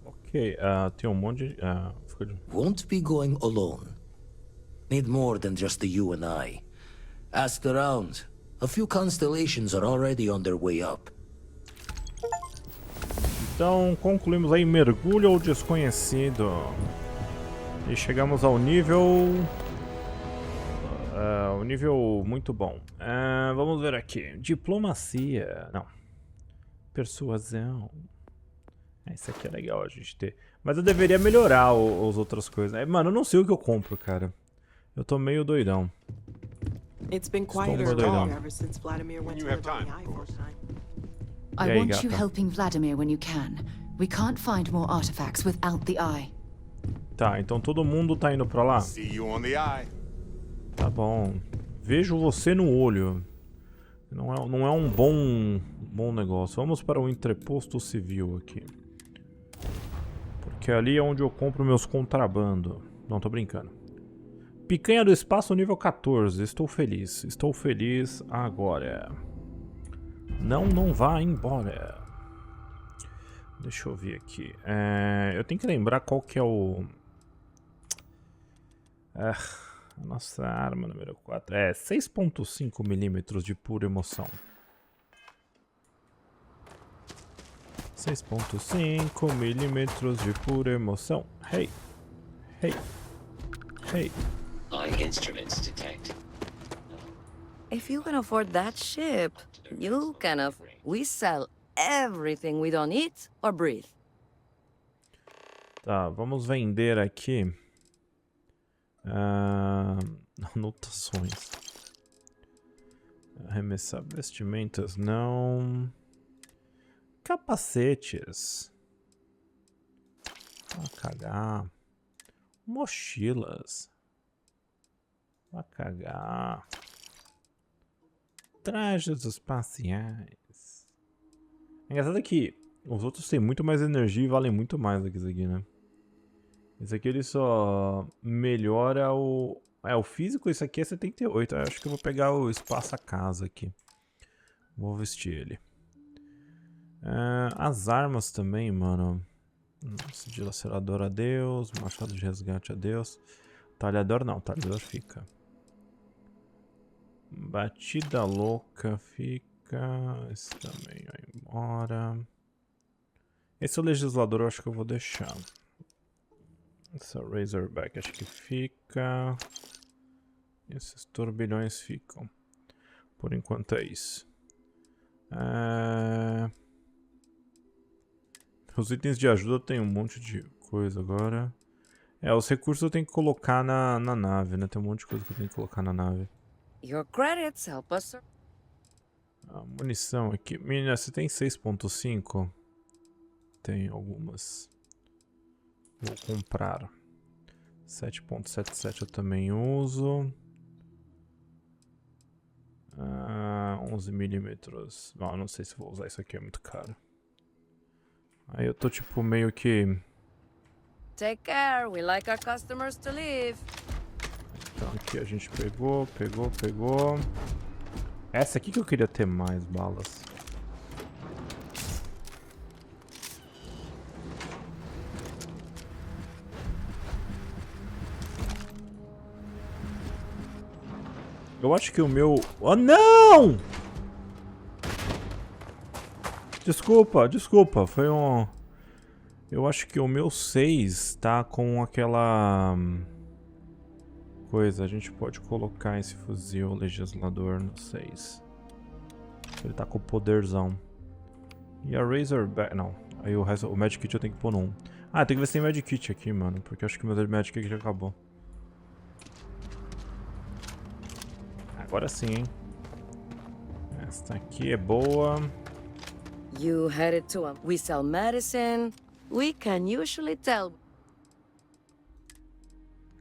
Ok, tem monte de... Won't be going alone. Need more than just the you and I. Asked around. A few constellations are already on their way up. Então, concluímos aí mergulho ao desconhecido. E chegamos ao nível... um nível muito bom. Vamos ver aqui. Diplomacia. Não. Persuasão. Isso aqui é legal a gente ter. Mas eu deveria melhorar as outras coisas. Mano, eu não sei o que eu compro, cara. Eu tô meio doidão. It's been quieter ever since Vladimir went to live on the Eye full time. I want you helping Vladimir when you can. We can't find more artifacts without the Eye. Tá, então todo mundo tá indo pra lá? See you on the eye. Tá bom. Vejo você no olho. Não é um bom negócio. Vamos para o entreposto civil aqui. Porque ali é onde eu compro meus contrabando. Não, tô brincando. Picanha do espaço nível 14. Estou feliz. Estou feliz agora. Não vá embora. Deixa eu ver aqui. Eu tenho que lembrar qual que é o... a nossa arma número 4. 6.5 milímetros de pura emoção. 6.5 milímetros de pura emoção. Hey. Instruments detect. If you can afford that ship, you can we sell everything we don't eat or breathe. Tá, vamos vender aqui. Anotações. Arremessar vestimentas, não. Capacetes. Vai cagar. Mochilas. Vai cagar. Trajes espaciais. É engraçado que os outros têm muito mais energia e valem muito mais do que isso aqui, né? Esse aqui ele só melhora o... o físico, esse aqui é 78. Eu acho que eu vou pegar o espaço-casa aqui. Vou vestir ele. As armas também, mano. Dilacerador, adeus. Machado de resgate, adeus. Talhador não, talhador fica. Batida louca fica. Esse também vai embora. Esse é o legislador, eu acho que eu vou deixar. Essa Razorback acho que fica. Esses turbilhões ficam. Por enquanto é isso. Os itens de ajuda tem um monte de coisa agora. Os recursos eu tenho que colocar na nave, né? Tem um monte de coisa que eu tenho que colocar na nave. Your credits help us. A munição aqui. Menina, você tem 6.5? Tem algumas. Vou comprar. 7.77 eu também uso. 11 milímetros. Não sei se vou usar isso aqui, é muito caro. Aí eu tô tipo meio que... Take care, we like our customers to live. Então aqui a gente pegou. Essa aqui que eu queria ter mais balas. Eu acho que o meu... Oh, não! Desculpa. Foi um... Eu acho que o meu 6 tá com aquela... coisa. A gente pode colocar esse fuzil legislador no 6. Ele tá com o poderzão. E a Razorback... Não. Aí o resto... O Medkit eu tenho que pôr no 1. Tem que ver se tem Medkit aqui, mano. Porque eu acho que o meu Medkit já acabou. Agora sim, hein? Esta aqui é boa. You headed to we sell medicine. We can usually tell.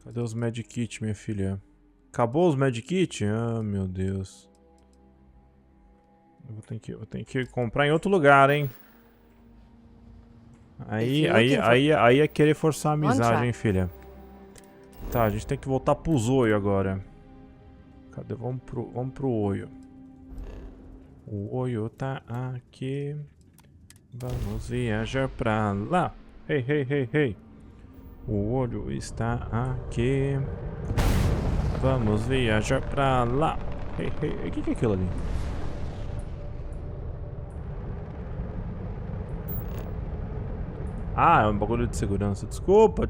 Cadê os medkit, minha filha? Acabou os medkit? Ah, meu Deus. Eu vou ter que comprar em outro lugar, hein? Aí é querer forçar a amizade, hein, filha? Tá, a gente tem que voltar pro zoio agora. Cadê? Vamos pro olho. O olho tá aqui. Vamos viajar pra lá. Hey. O olho está aqui. Vamos viajar pra lá. Hey. O que é aquilo ali? É um bagulho de segurança. Desculpa.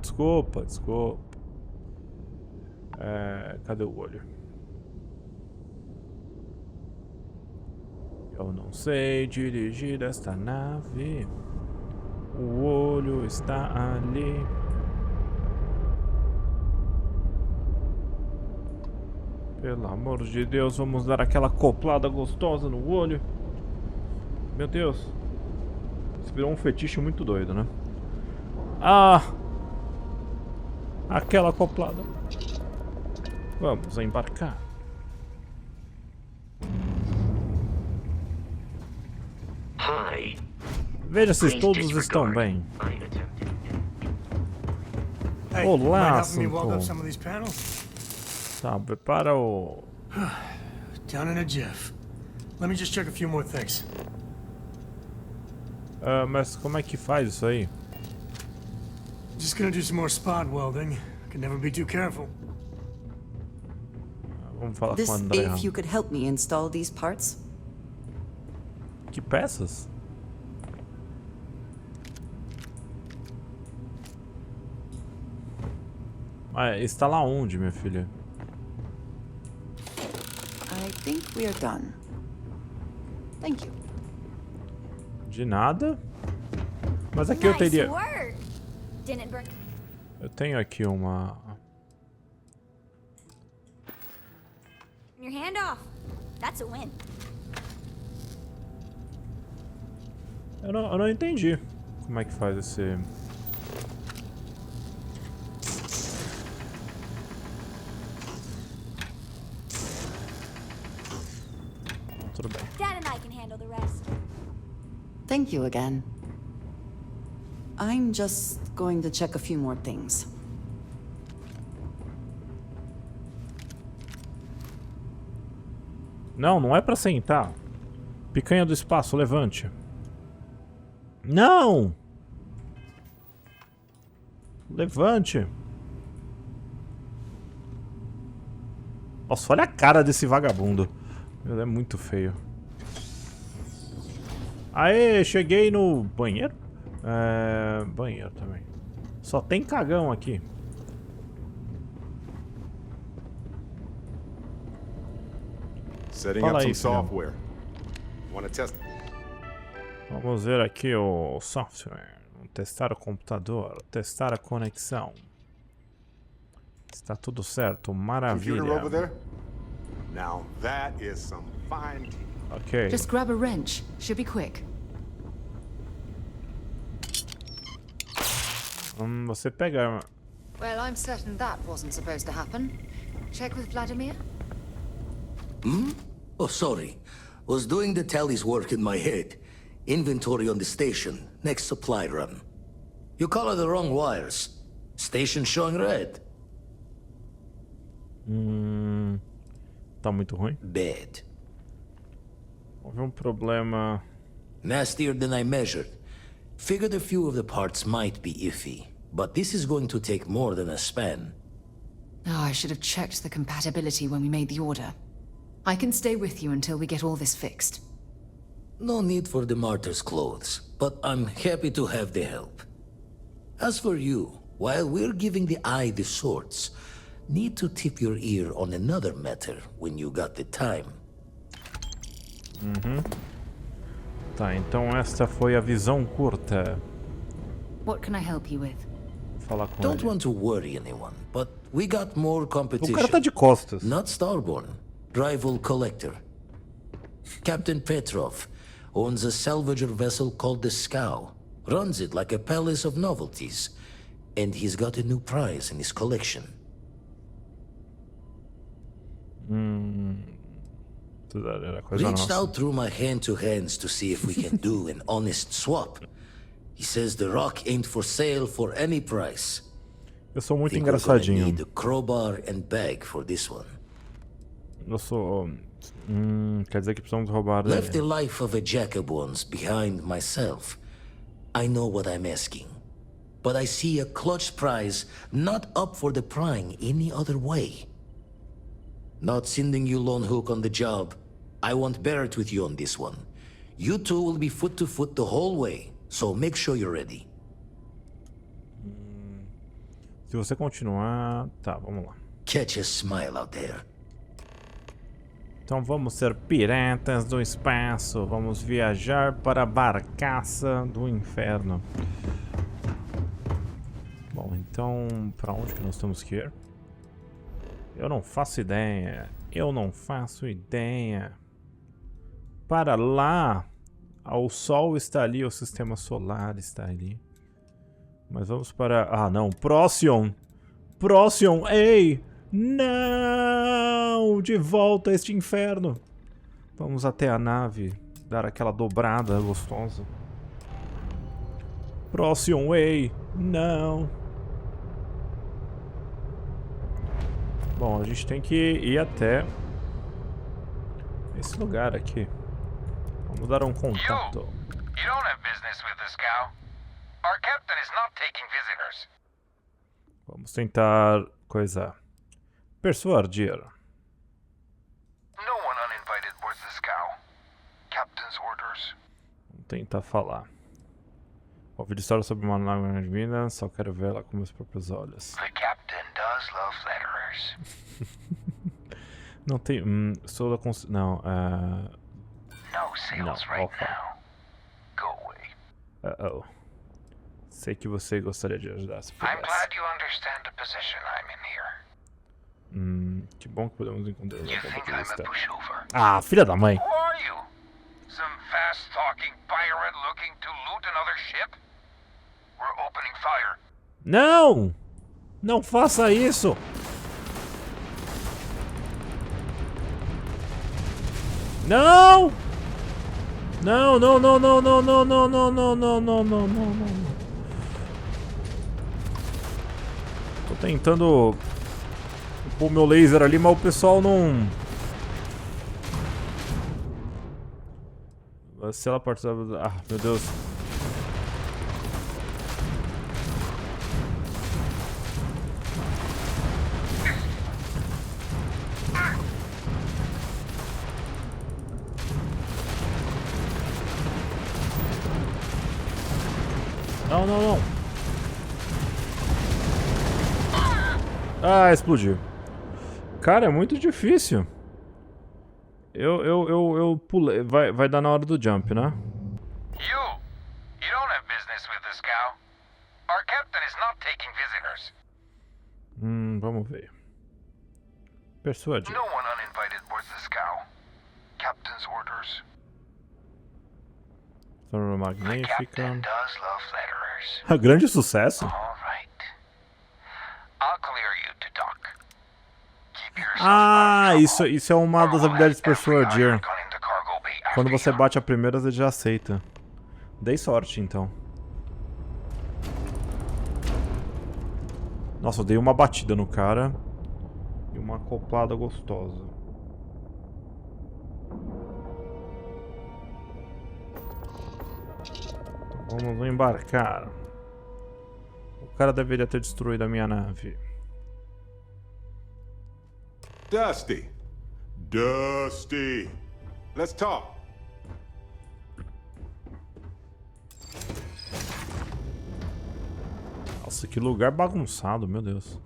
Cadê o olho? Eu não sei dirigir esta nave. O olho está ali. Pelo amor de Deus, vamos dar aquela acoplada gostosa no olho. Meu Deus. Isso virou um fetiche muito doido, né? Aquela acoplada. Vamos embarcar. Hi. Veja se todos estão bem. Hey, Olá, mind helping me walk up Santo. some of these panels? Tá, prepara o... Down in a jiff. Let me just check a few more things. Mas como é que faz isso aí? Just gonna do some more spot welding. Can never be too careful. Vamos falar This com o André. if you could help me install these parts. Que peças? Ah, está lá onde, minha filha? I think we are done. Thank you. De nada. Mas aqui eu teria... work. Didn't break. Eu tenho aqui uma... Your hand off. That's a win. Eu não entendi como é que faz esse... Tudo bem. Dad and I can handle the rest. Thank you again. I'm just going to check a few more things. Não é pra sentar. Picanha do espaço, levante. Não! Levante. Nossa, olha a cara desse vagabundo. Ele é muito feio. Aê, cheguei no banheiro? Banheiro também. Só tem cagão aqui. Setting Fala up aí, some filhão. software. Want to test? Vamos ver aqui o software. Vamos testar o computador. Testar a conexão. Está tudo certo. Computer Maravilha. over there? Now that is some fine tea. Ok. Just grab a wrench. Should be quick. Você pega... Well, I'm certain that wasn't supposed to happen. Check with Vladimir? Oh, sorry. Was doing the tally's work in my head. Inventory on the station, next supply run. You colored the wrong wires. Station showing red. Tá muito ruim. Bad. Houve problema... Nastier than I measured. Figured a few of the parts might be iffy, but this is going to take more than a span. Oh, I should have checked the compatibility when we made the order. I can stay with you until we get all this fixed. No need for the martyr's clothes, but I'm happy to have the help. As for you, while we're giving the eye the swords, need to tip your ear on another matter when you got the time. Tá, então esta foi a visão curta. What can I help you with? Vou falar com Don't ele. want to worry anyone, but we got more competition. O cara tá de costas. Not Starborn, rival collector. Captain Petrov owns a salvager vessel called the Scow. Runs it like a palace of novelties. And he's got a new prize in his collection. Tudo era coisa Reached nossa. out through my hand-to-hands to see if we can do an honest swap. He says the rock ain't for sale for any price. Eu sou muito Think we're gonna engraçadinho. need a crowbar and bag for this one. Eu sou... quer dizer que precisamos roubar Left the dele. life of a jacob once behind myself. I know what I'm asking. But I see a clutch prize not up for the prying any other way. Not sending you lone hook on the job. I want Barrett with you on this one. You two will be foot to foot the whole way, so make sure you're ready. Se você continuar... Tá, vamos lá. Catch a smile out there. Então vamos ser piratas do espaço. Vamos viajar para a barcaça do inferno. Bom, então... Para onde que nós temos que ir? Eu não faço ideia. Eu não faço ideia. Para lá. O Sol está ali. O Sistema Solar está ali. Mas vamos para... Ah, não. Procyon. Próximo, ei! Não! De volta a este inferno. Vamos até a nave, dar aquela dobrada gostosa. Próximo, ei! Não! Bom, a gente tem que ir até esse lugar aqui. Vamos dar um contato. You don't have business with this cow. Our captain is not taking visitors. Vamos tentar coisar. Persuadir. No one uninvited boards this cow. Captain's orders. Vamos tentar falar. Ouvi história sobre uma nave de vida, só quero vê-la com meus próprios olhos. The captain does love flatterers. Não tem... sou da... Não, No sales right now. Go away. Uh-oh. Sei que você gostaria de ajudar se I'm pudesse. glad you understand the position I'm in here. Que bom que podemos encontrar You think I'm a pushover? Ah, filha da mãe. Who are you? Some fast-talking pirate looking to loot another ship? We're opening fire. Não! Não faça isso! Não! Não, não, não, não, não, não, não, não, não, não, não, não, não, não. Tô tentando pôr meu laser ali, mas o pessoal não... Se ela participar... Ah, meu Deus. Não, não, não. Ah, explodiu. Cara, é muito difícil. Eu pulei. Vai dar na hora do jump, né? You don't have business with this cow. Our captain is not taking visitors. Vamos ver. Persuade. No one uninvited boards this cow. Captain's orders. Torno magnífica. Does love flatterers. Grande sucesso. All right. I'll clear you to dock. Keep yourself Ah, isso é uma das habilidades de persuadir. Quando você bate a primeira, ele já aceita. Dei sorte, então. Nossa, eu dei uma batida no cara. E uma acoplada gostosa. Então vamos embarcar. O cara deveria ter destruído a minha nave. Dusty. Dusty. Let's talk. Nossa, que lugar bagunçado, meu Deus.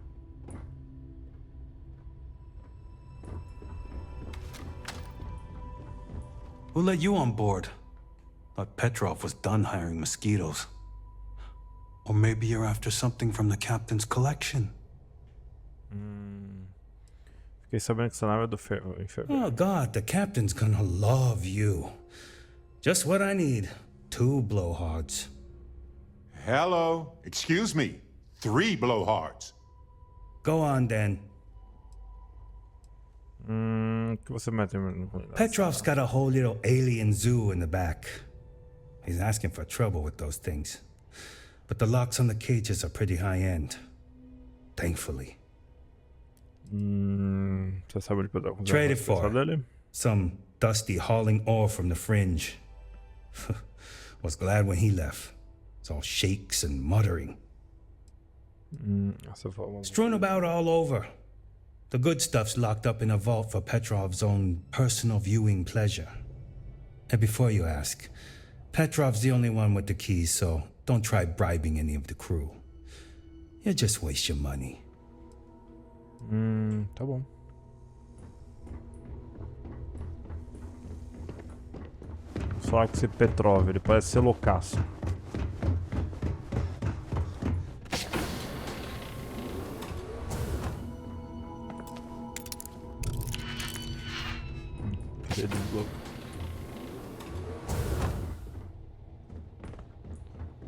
Who let you on board? Thought Petrov was done hiring mosquitoes. Or maybe you're after something from the captain's collection. Fiquei sabendo que essa nave é do enfermeiro. Oh God, the captain's gonna love you. Just what I need. 2 blowhards. Hello. Excuse me. 3 blowhards. Go on then. Que você mete? Petrov's got a whole little alien zoo in the back. He's asking for trouble with those things. But the locks on the cages are pretty high-end. Thankfully. Você sabe onde pode Trade it for some dusty hauling ore from the fringe. Was glad when he left. It's all shakes and muttering. Strewn about all over. The good stuff's locked up in a vault for Petrov's own personal viewing pleasure. And before you ask, Petrov's the only one with the keys, so don't try bribing any of the crew. You'll just waste your money. Tá bom. Só que esse Petrov, ele parece ser loucaço.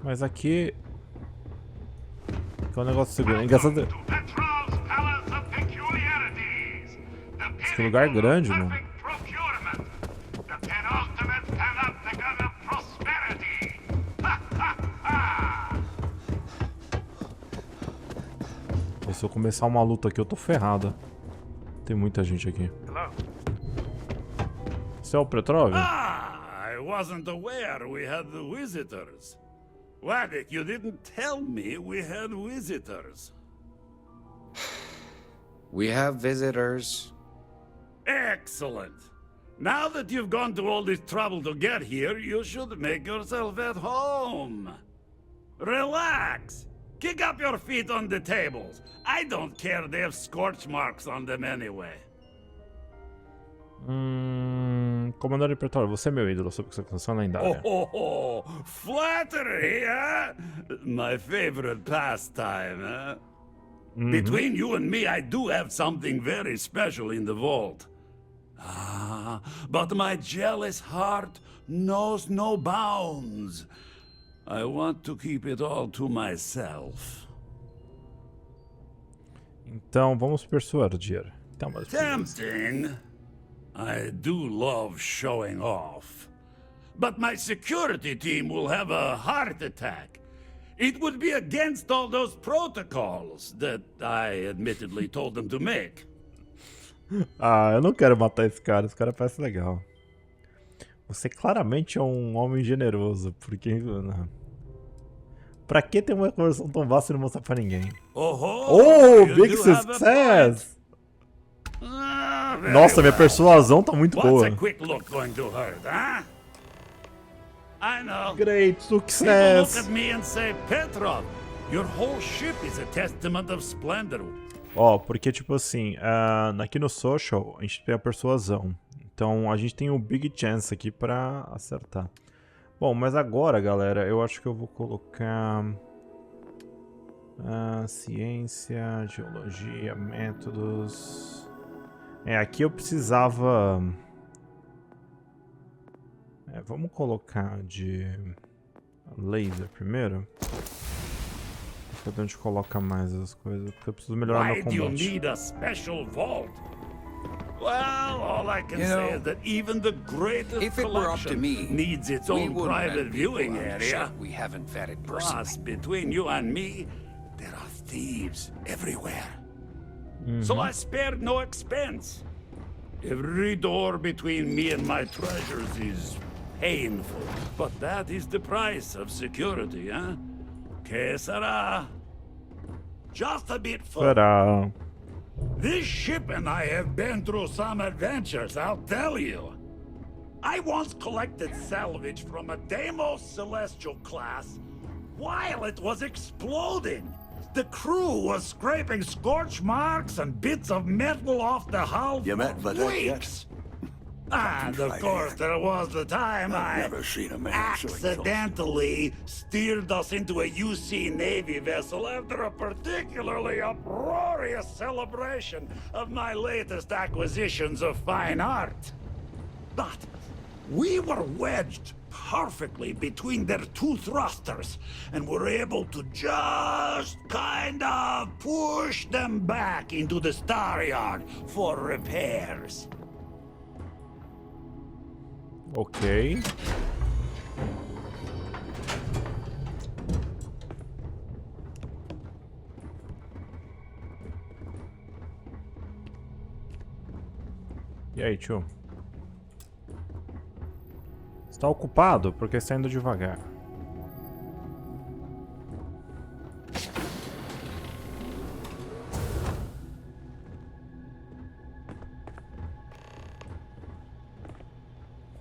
Mas aqui... Que é um negócio seguro. É engraçado... que lugar grande, mano. Se eu começar uma luta aqui, eu tô ferrado. Tem muita gente aqui. Você é o Petrov? I wasn't aware we had visitors. Wadik, you didn't tell me we had visitors. We have visitors. Excellent. Now that you've gone to all this trouble to get here, you should make yourself at home. Relax. Kick up your feet on the tables. I don't care they have scorch marks on them anyway. Comandante Petrov, você é meu ídolo sob essa canção lendária. Flattery, huh? My favorite pastime, huh? Between you and me, I do have something very special in the vault. Ah, but my jealous heart knows no bounds. I want to keep it all to myself. Então, vamos persuadir. Então, mas Tempting. I do love showing off. But my security team will have a heart attack. It would be against all those protocols that I admittedly told them to make. Ah, eu não quero matar esse cara parece legal. Você claramente é um homem generoso, porque... Pra que ter uma conversão tão vasta e não mostrar pra ninguém? Oh, big success! Nossa, minha persuasão tá muito boa. Great success! People look at me and say, Petrov, your whole ship is a testament of splendor. Ó, porque tipo assim, aqui no social a gente tem a persuasão. Então a gente tem o big chance aqui pra acertar. Bom, mas agora, galera, eu acho que eu vou colocar ciência, geologia, métodos. Aqui eu precisava... vamos colocar de laser primeiro. Porque a gente coloca mais as coisas, porque eu preciso melhorar meu combate. Well, all I can say is that even the greatest collection needs its own private viewing area. We haven't vetted Plus, between you and me, there are thieves everywhere. So I spared no expense. Every door between me and my treasures is painful, but that is the price of security, huh? Que sera? Just a bit fun. This ship and I have been through some adventures, I'll tell you. I once collected salvage from a Deimos Celestial class while it was exploding. The crew was scraping scorch marks and bits of metal off the hull for weeks. And of course, there was the time I accidentally steered us into a UC Navy vessel after a particularly uproarious celebration of my latest acquisitions of fine art. But we were wedged perfectly between their two thrusters and were able to just kind of push them back into the star yard for repairs. Ok. E aí, tio? Está ocupado porque está indo devagar.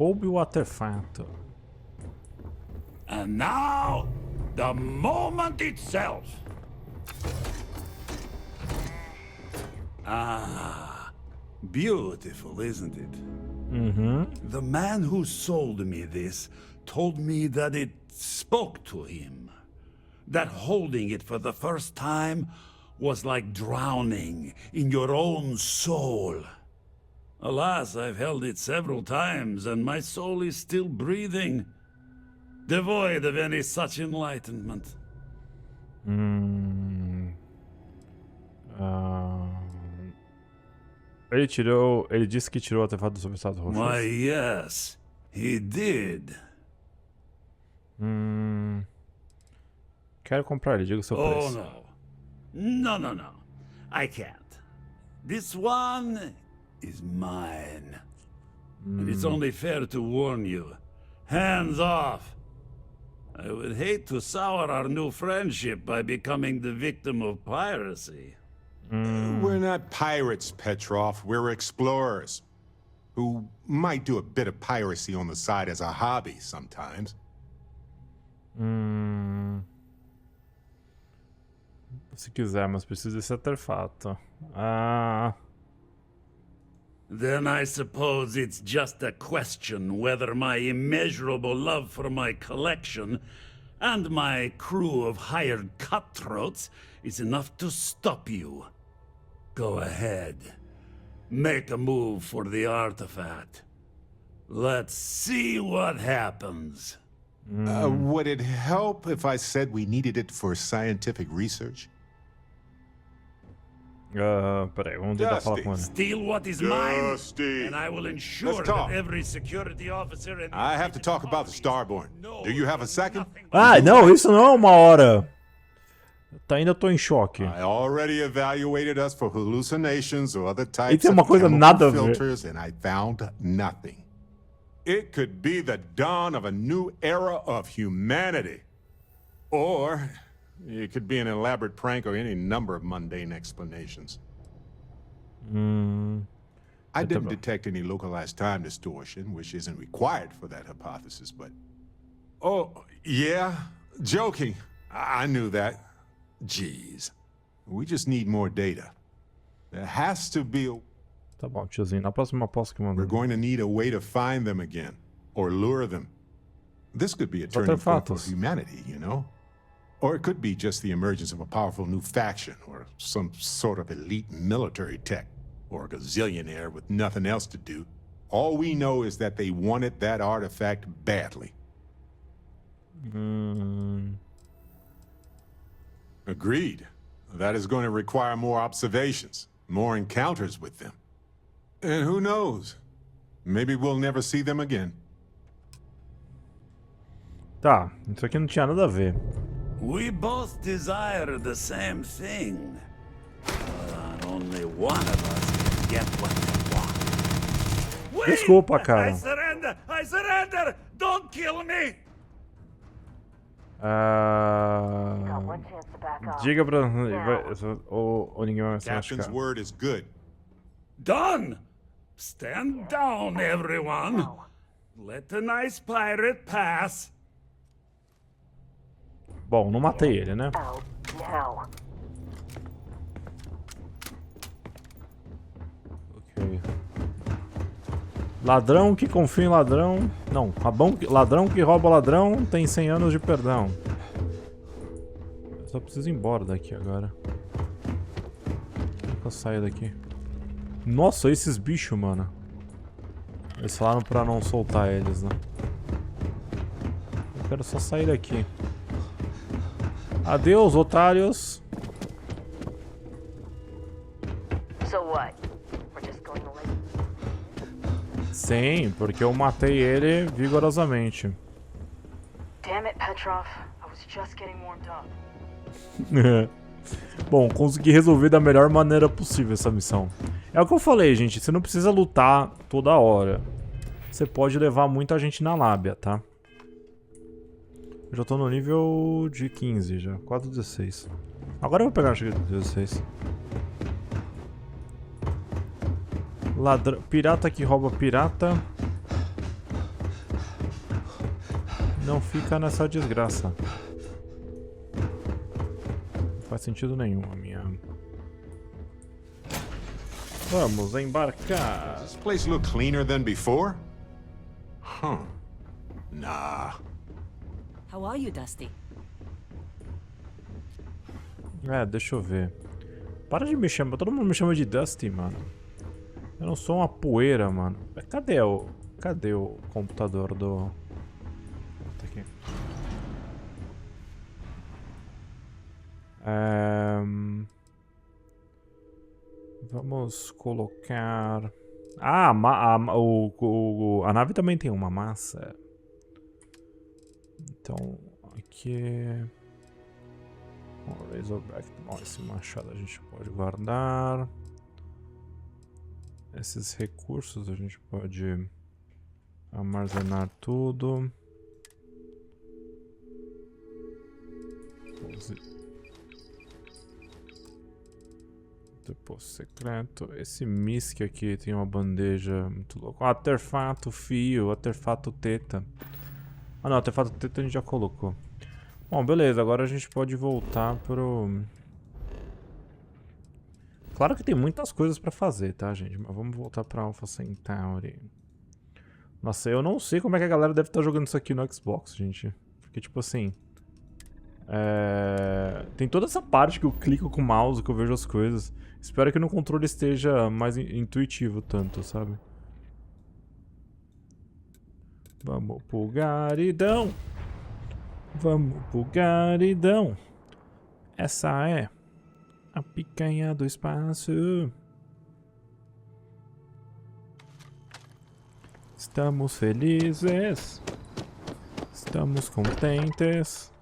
Roube o artefato. And now, the moment itself. Ah, beautiful, isn't it? The man who sold me this told me that it spoke to him. That holding it for the first time was like drowning in your own soul. Alas, I've held it several times, and my soul is still breathing, devoid of any such enlightenment. O 2 2 Ele disse que tirou o artefato do substrato roxo. Why, yes, he did. Quero comprar ele, diga o seu preço. No. I can't. This one is mine. And it's only fair to warn you. Hands off. I would hate to sour our new friendship by becoming the victim of piracy. We're not pirates, Petrov. We're explorers. Who might do a bit of piracy on the side as a hobby sometimes. Se quiser, mas preciso desse artefato. Then I suppose it's just a question whether my immeasurable love for my collection and my crew of hired cutthroats is enough to stop you. Go ahead. Make a move for the artifact. Let's see what happens. Would it help if I said we needed it for scientific research? Peraí, vamos tentar falar com ele. Steal what is mine, and I will ensure that every security officer and I have to talk about the Starborn. Do you have a second? Não, isso não é uma hora. Ainda tô em choque. I already evaluated us for hallucinations or other types Isso é uma of coisa chemical nada a ver. filters, and I found nothing. It could be the dawn of a new era of humanity. Or it could be an elaborate prank or any number of mundane explanations. I didn't detect any localized time distortion, which isn't required for that hypothesis, but... Oh, yeah? Joking. I knew that. Jeez. We just need more data. There has to be a... Tá bom, tiozinho. Na próxima aposta que manda. We're going to need a way to find them again. Or lure them. This could be a turning point for humanity, you know? Or it could be just the emergence of a powerful new faction, or some sort of elite military tech, or a gazillionaire with nothing else to do. All we know is that they wanted that artifact badly. Agreed. That is going to require more observations, more encounters with them. And who knows? Maybe we'll never see them again. Tá, isso aqui não tinha nada a ver. We both desire the same thing. But only one of us can get what we want. Wait! Desculpa, cara. I surrender! Don't kill me! Diga pra... Ou ninguém vai se Captain's machucar. word is good. Done! Stand down, everyone! Let the nice pirate pass! Bom, não matei ele, né? Ok. Ladrão que confia em ladrão... Não, ladrão que rouba ladrão tem 100 anos de perdão. Eu só preciso ir embora daqui agora. Como que eu saio daqui? Nossa, esses bichos, mano. Eles falaram pra não soltar eles, né? Eu quero só sair daqui. Adeus, otários. So what? We're just going to let... Sim, porque eu matei ele vigorosamente. Damn it, Petrov. I was just getting warmed up. Bom, consegui resolver da melhor maneira possível essa missão. É o que eu falei, gente. Você não precisa lutar toda hora. Você pode levar muita gente na lábia, tá? Eu já tô no nível de 15 já. Quase 16. Agora eu vou pegar o 16. Ladrão, pirata que rouba pirata. Não fica nessa desgraça. Não faz sentido nenhum a minha... Vamos embarcar. Does this place look cleaner than before? Huh. Nah. How are you, Dusty? Deixa eu ver. Para de me chamar. Todo mundo me chama de Dusty, mano. Eu não sou uma poeira, mano. Cadê o computador do... Tá aqui. Vamos colocar... Ah, a nave também tem uma massa. Então, aqui... Razorback. Bom, esse machado a gente pode guardar. Esses recursos a gente pode armazenar tudo. Depósito secreto. Esse misc aqui tem uma bandeja muito louca. Artefato fio, artefato teta. Ah não, artefato teta a gente já colocou. Bom, beleza, agora a gente pode voltar pro... Claro que tem muitas coisas pra fazer, tá, gente? Mas vamos voltar pra Alpha Centauri. Nossa, eu não sei como é que a galera deve estar jogando isso aqui no Xbox, gente. Porque, tipo assim... Tem toda essa parte que eu clico com o mouse, que eu vejo as coisas. Espero que no controle esteja mais intuitivo tanto, sabe? Vamos pro garidão. Vamos pro garidão. Essa é a picanha do espaço. Estamos felizes. Estamos contentes.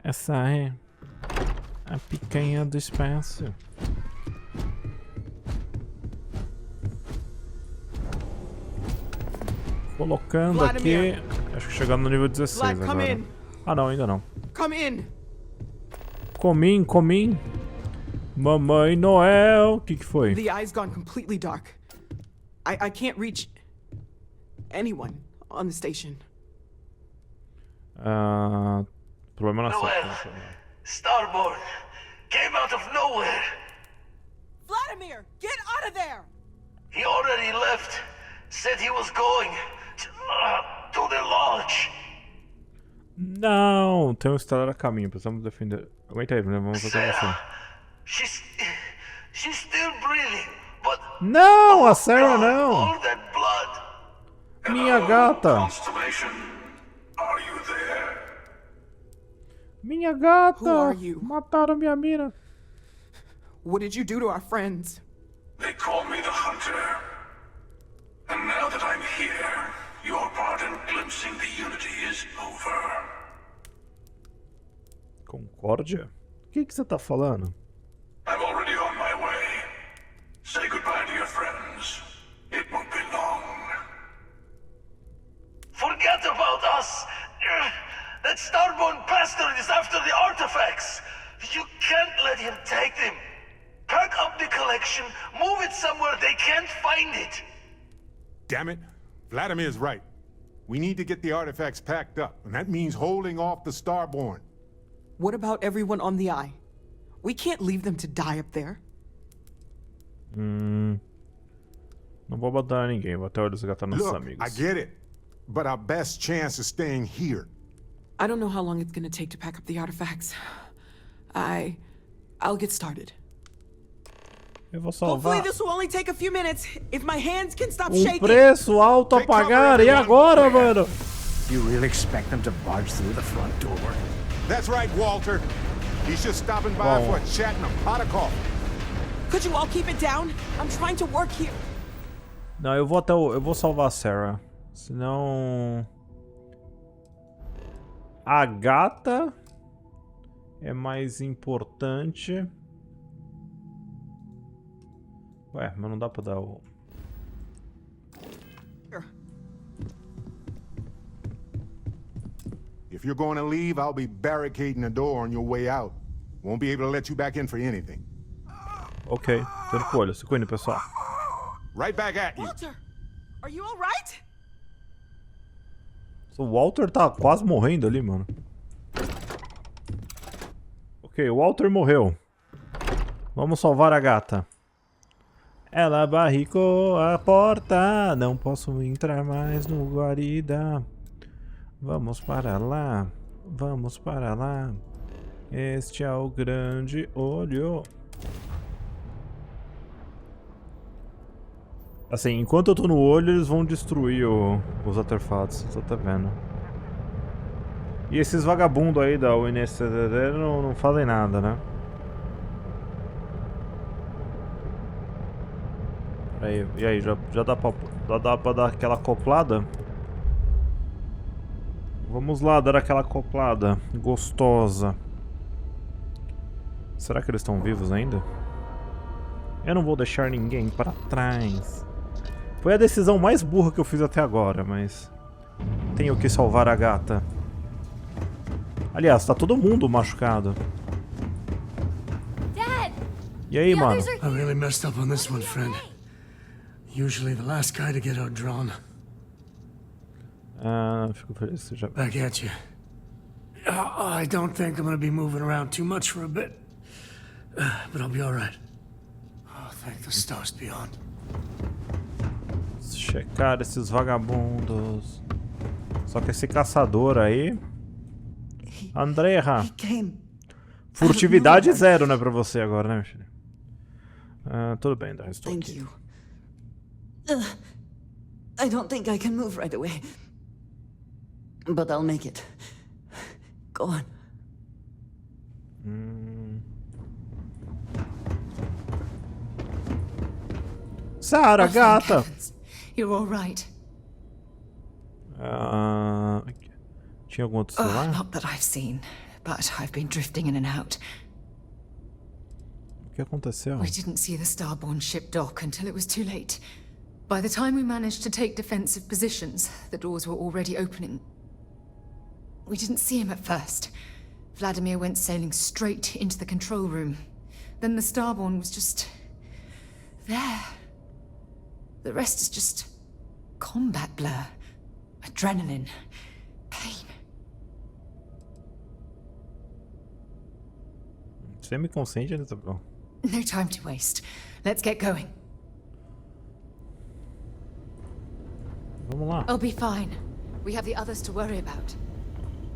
Essa é a picanha do espaço. Colocando aqui. Acho que chegando no nível 16 agora. Ah não, ainda não. Comim. Mamãe Noel. O que foi? The eye's gone completely dark. I can't reach anyone on the station. Problema na Noel, Starborn came out of nowhere. Vladimir, get out of there! He already left. Said he was going to the lodge. Não, tem um estelar a caminho, precisamos defender. Aguenta aí, né? Vamos fazer você. She's still breathing, but não, a Sarah não. All that blood. Minha gata. Are you there? Minha gata. Who are you? Mataram minha mina. What did you do to our friends? They call me the Hunter. And now that I'm here, your part in glimpsing the Unity is over. Concórdia? O que você tá falando? I'm already on my way. Say goodbye to your friends. It won't be long. Forget about us! That Starborn bastard is after the artifacts! You can't let him take them! Pack up the collection, move it somewhere they can't find it! Damn it. Vladimir's right. We need to get the artifacts packed up, and that means holding off the Starborn. What about everyone on the Eye? We can't leave them to die up there. Não vou abandonar ninguém, vou até resgatar nossos amigos. I get it, but our best chance is staying here. I don't know how long it's gonna take to pack up the artifacts. I'll get started. Eu vou salvar. Hopefully this will only take a few minutes. If my hands can stop shaking. Preço alto a pagar. E agora, mano? You really expect them to barge through the front door? That's right, Walter. He's just stopping by for a chat and a pot of coffee. Could you all keep it down? I'm trying to work here. Não, eu vou salvar a Sarah. Senão a gata é mais importante. Ué, mas não dá pra dar o... If you're going to leave, I'll be barricading the door on your way out. Won't be able to let you back in for anything. Ok, tô de olho. Se cuide, pessoal. Right back at you. Walter, are you all right? O Walter tá quase morrendo ali, mano. Ok, o Walter morreu. Vamos salvar a gata. Ela barricou a porta. Não posso entrar mais no guarida. Vamos para lá. Vamos para lá. Este é o grande olho. Assim, enquanto eu tô no olho, eles vão destruir os artefatos. Você tá vendo? E esses vagabundos aí da nesse não fazem nada, né? Peraí, e aí, já dá pra dar aquela acoplada? Vamos lá, dar aquela acoplada gostosa. Será que eles estão vivos ainda? Eu não vou deixar ninguém para trás. Foi a decisão mais burra que eu fiz até agora, mas... tenho que salvar a gata. Aliás, tá todo mundo machucado. Dad! E aí, mano? I really messed up on this one, friend. Usually the last guy to get outdrawn. Fico feliz que já... Back at you. I don't think I'm gonna be moving around too much for a bit. But I'll be alright. Oh, thank the stars beyond. Checar esses vagabundos. Só que esse caçador aí... Andrea. Furtividade zero, né, pra você agora, né, meu filho? Tudo bem, então estou Thank aqui. you. I don't think I can move right away. But I'll make it. Go on. Sarah, gata! You're all right. Tinha algum outro celular? Not that I've seen, but I've been drifting in and out. O que aconteceu? We didn't see the Starborn ship dock until it was too late. By the time we managed to take defensive positions, the doors were already opening. We didn't see him at first. Vladimir went sailing straight into the control room. Then the Starborn was just... there. The rest is just... combat blur. Adrenaline. Pain. Semi-consciente ainda tá bom. No time to waste. Let's get going. Vamos lá. I'll be fine. We have the others to worry about.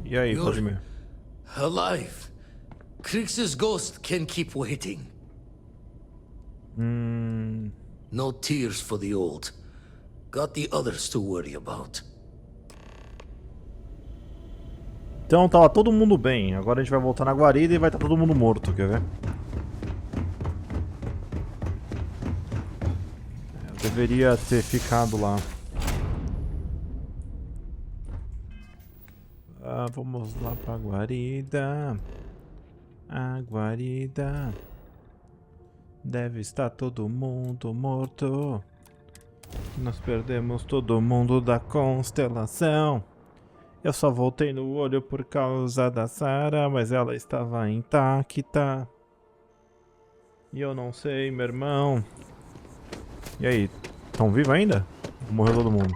E aí, Vladimir? Alive. Krix's ghost can keep waiting. No tears for the old. Got the others to worry about. Então tava todo mundo bem. Agora a gente vai voltar na guarida e vai estar todo mundo morto, quer ver? Eu deveria ter ficado lá. Vamos lá pra guarida. A guarida. Deve estar todo mundo morto. Nós perdemos todo mundo da constelação. Eu só voltei no olho por causa da Sarah, mas ela estava intacta. E eu não sei, meu irmão. E aí, estão vivos ainda? Morreu todo mundo.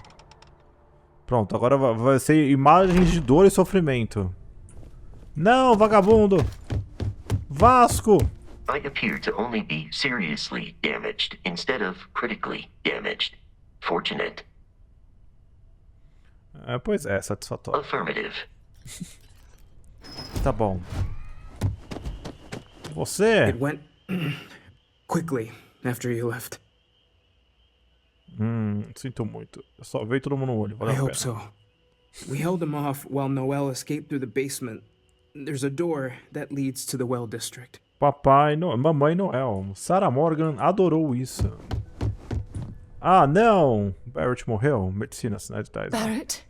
Pronto, agora vai ser imagens de dor e sofrimento. Não, vagabundo! Vasco! I appear to only be seriously damaged instead of critically damaged. Fortunate. Pois é, satisfatório. Affirmative. Tá bom. Você? It went quickly after you left. Sinto muito. Eu só veio todo mundo no olho. I hope so. We held him off while Noel escaped through the basement. There's a door that leads to the well district. Papai Noel, Mamãe Noel. Sarah Morgan adorou isso. Ah, não! Barrett morreu? Medicina, sinais vitais. Barrett.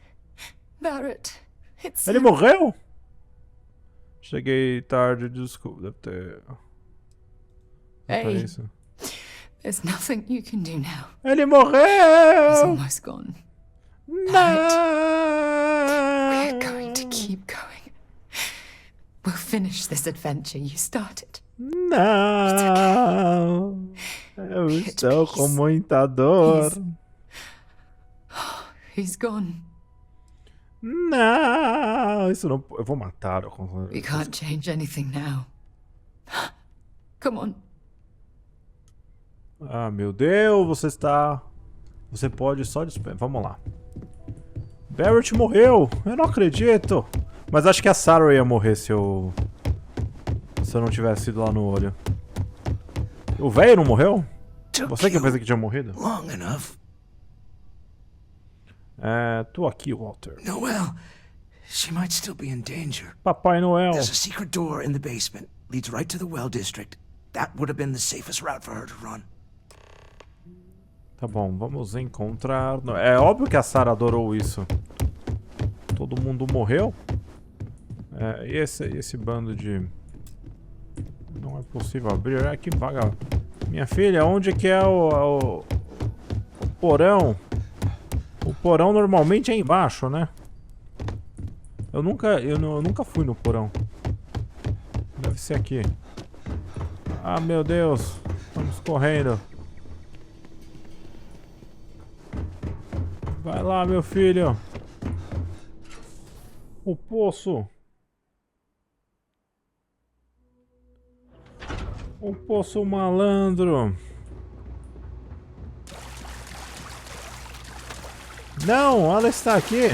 It's Ele morreu? Cheguei tarde, desculpa. Deve ter... Hey. Isso. There's nothing you can do now. Ele morreu! He's almost gone. Barrett, we're going to keep going. We'll finish this adventure you started. Não! Eu estou com muita dor. He's gone. Não! Isso não... Eu vou matar. We can't change anything now. Come on. Ah, meu Deus, você está... Você pode só despedir. Vamos lá. Barrett morreu! Eu não acredito! Mas acho que a Sarah ia morrer se eu não tivesse ido lá no olho. O velho não morreu? Você que pensa que tinha morrido? Long enough. Tô aqui, Walter. Noel, she might still be in danger. Papai Noel. There's a secret door in the basement. Leads right to the well district. That would have been the safest route for her to run. Tá bom, vamos encontrar... É óbvio que a Sarah adorou isso. Todo mundo morreu? É, e esse bando de... Não é possível abrir. Ah, que vaga. Minha filha, onde que é o porão? O porão normalmente é embaixo, né? Eu nunca fui no porão. Deve ser aqui. Ah, meu Deus. Vamos correndo. Vai lá, meu filho. O poço. O poço malandro. Não, ela está aqui.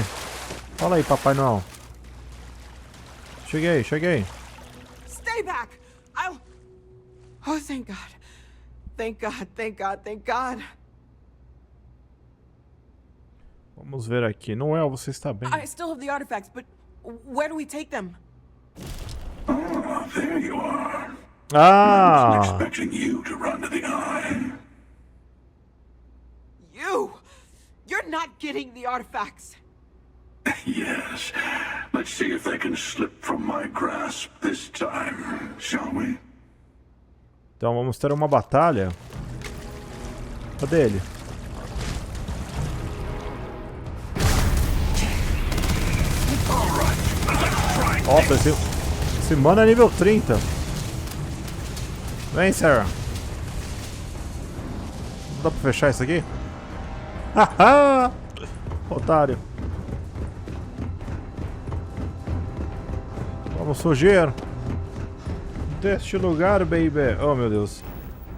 Fala aí, Papai Noel. Cheguei, cheguei. Stay back! I'll... Oh, thank God. Thank God, thank God, thank God. Vamos ver aqui. Noel, você está bem? I still have the artifacts, but where do we take them? Ah, there you are. Ah! I wasn't expecting you to run to the eye. You! You're not getting the artifacts. Yes. Let's see if they can slip from my grasp this time, shall we? Então vamos ter uma batalha. Cadê ele? Nossa, esse mano é nível 30. Vem, Sarah. Não dá pra fechar isso aqui? Haha! Otário. Vamos fugir deste lugar, baby. Oh, meu Deus.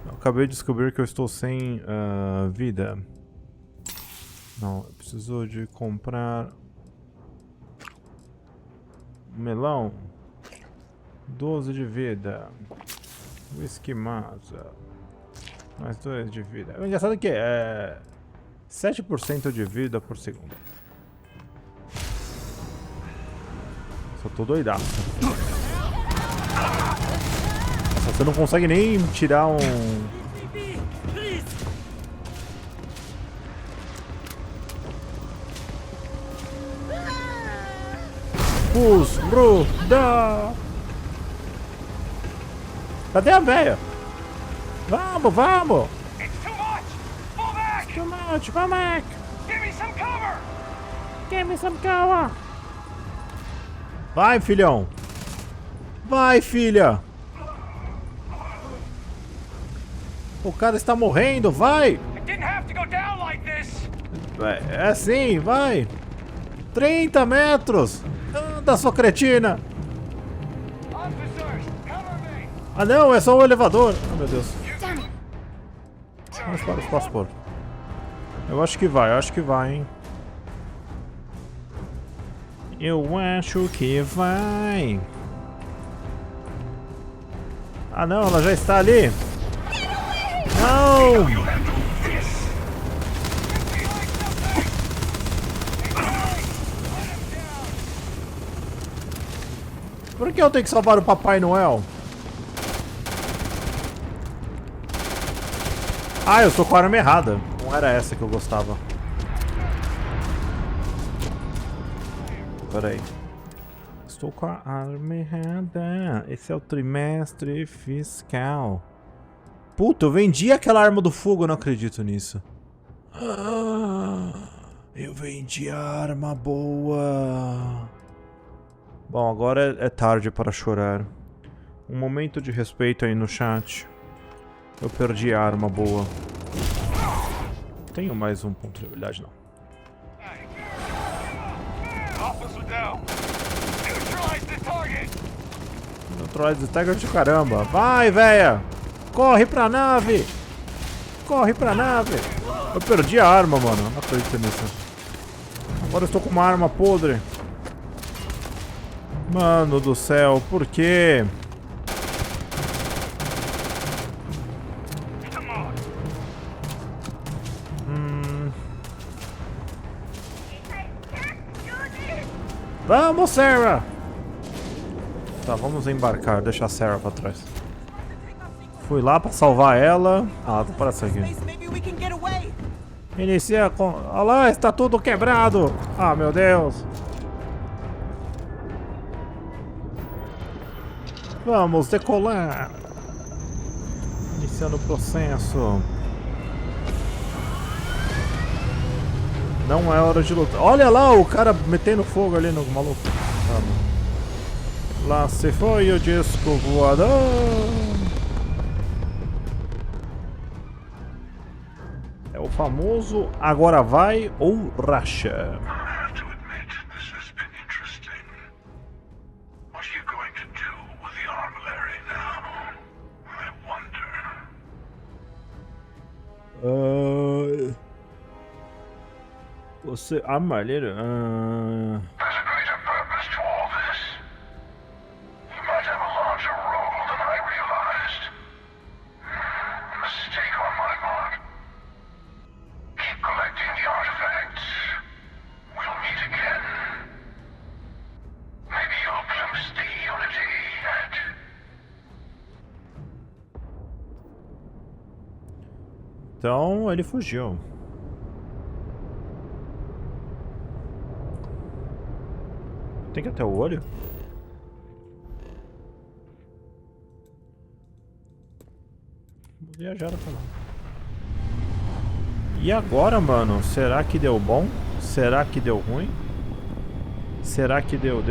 Eu acabei de descobrir que eu estou sem vida. Não, eu preciso de comprar um melão. 12 de vida. Whisky masa. Mais 2 de vida. O engraçado é que é 7% de vida por segundo. Só tô doidaço. Você não consegue nem tirar um... Ruda! Cadê a véia? Vamos, vamos! Too much, come back! Give me some cover! Give me some cover! Vai, filhão! Vai, filha! O cara está morrendo, vai! It didn't have to go down like this. É assim, vai! 30 metros! Anda, sua cretina! Ah não, é só o elevador! Oh meu Deus! Vamos para o passaporte. Eu acho que vai, hein? Eu acho que vai! Ah não, ela já está ali! Não! Por que eu tenho que salvar o Papai Noel? Ah, eu estou com a arma errada. Não era essa que eu gostava. Pera aí. Estou com a arma errada. Esse é o trimestre fiscal. Puta, eu vendi aquela arma do fogo, eu não acredito nisso. Eu vendi a arma boa. Bom, agora é tarde para chorar. Um momento de respeito aí no chat. Eu perdi a arma boa. Tenho mais um ponto de habilidade, não. Neutralize the target de caramba. Vai, véia! Corre pra nave! Corre pra nave! Eu perdi a arma, mano. Não acredito nisso. Agora eu estou com uma arma podre. Mano do céu, por quê? Vamos, Sarah! Tá, vamos embarcar. Deixa a Sarah pra trás. Fui lá pra salvar ela. Ah, ela tá parecendo aqui. Inicia com... Olha lá, está tudo quebrado. Ah, meu Deus. Vamos decolar. Iniciando o processo. Não é hora de lutar. Olha lá o cara metendo fogo ali no maluco. Lá se foi o disco voador. É o famoso agora vai ou racha. Você armalheiro. Então ele fugiu. Tem que ir até o olho? Vou viajar pra lá. E agora, mano? Será que deu bom? Será que deu ruim? Será que deu?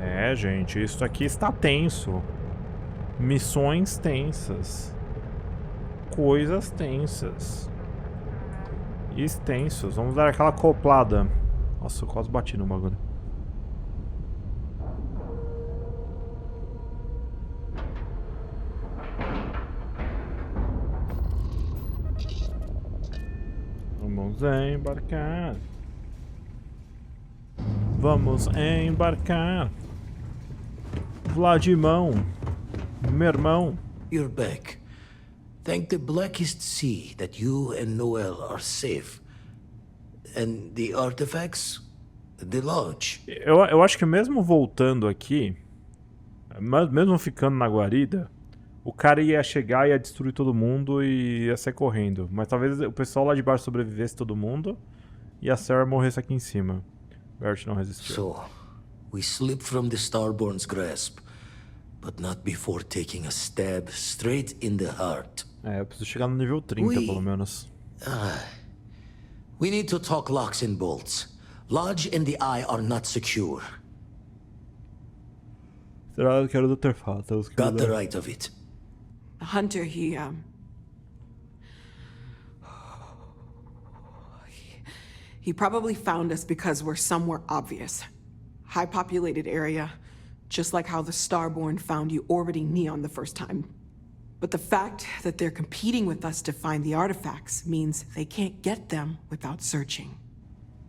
É, gente, isso aqui está tenso. Missões tensas. Coisas tensas. Extensos. Vamos dar aquela acoplada. Nossa, eu quase bati no bagulho. Vamos embarcar. Vamos embarcar. Vladimão. Meu irmão. You're back. Thank the blackest sea that you and Noel are safe. And the artifacts? The lodge. Eu acho que mesmo voltando aqui, mesmo ficando na guarida, o cara ia chegar e ia destruir todo mundo e ia sair correndo. Mas talvez o pessoal lá de baixo sobrevivesse todo mundo e a Sarah morresse aqui em cima. Bert não resistiu. So, we slip from the Starborn's grasp, but not before taking a stab straight in the heart. É, eu preciso chegar no nível 30, pelo menos. We need to talk locks and bolts. Lodge and the Eye are not secure. Será que era do Terfatos? Got the right of it. Hunter, he probably found us because we're somewhere obvious. High populated area, just like how the Starborn found you orbiting Neon the first time. But the fact that they're competing with us to find the artifacts means they can't get them without searching.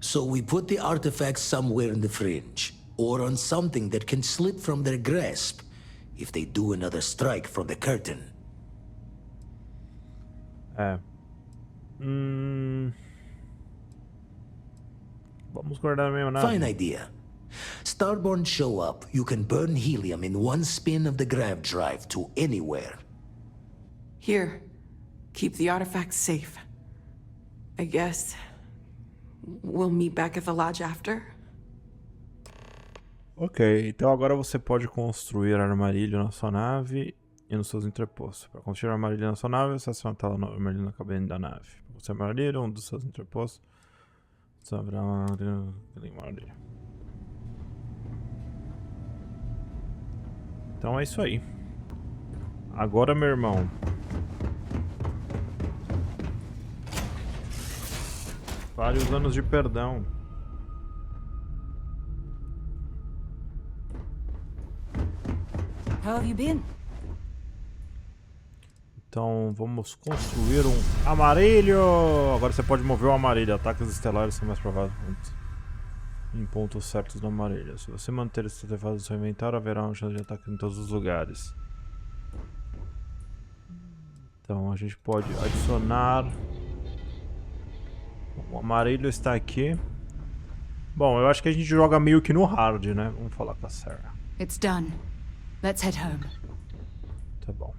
So we put the artifacts somewhere in the fringe, or on something that can slip from their grasp if they do another strike from the curtain. Vamos guardar a minha nave. Fine idea. Starborn show up, you can burn helium in one spin of the grav drive to anywhere. Here, keep the artifacts safe. I guess we'll meet back at the lodge after. Ok, então agora você pode construir armarilho na sua nave e nos seus entrepostos. Para construir armarilho na sua nave, você aciona a tela armarilho na cabine da nave. Para você armarilho, um dos seus entrepostos, você abre armarilho. Então é isso aí. Agora, meu irmão. Vários anos de perdão. How have you been? Então vamos construir um amarilho. Agora você pode mover o amarilho. Ataques estelares são mais prováveis em pontos certos no amarilho. Se você manter esse artefato no seu inventário, haverá uma chance de ataque em todos os lugares. Então a gente pode adicionar. O amarilho está aqui. Bom, eu acho que a gente joga meio que no hard, né? Vamos falar com a Sarah. It's done. Let's head home. Tá bom.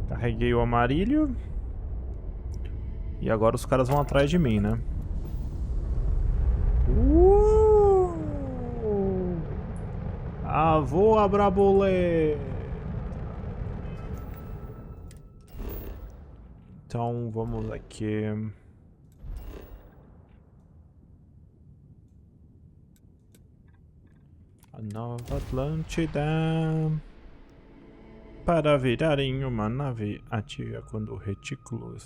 Carreguei o amarilho. E agora os caras vão atrás de mim, né? Avô Abrabulê! Então vamos aqui. A nova Atlântida. Para virar em uma nave, ativa quando o retículo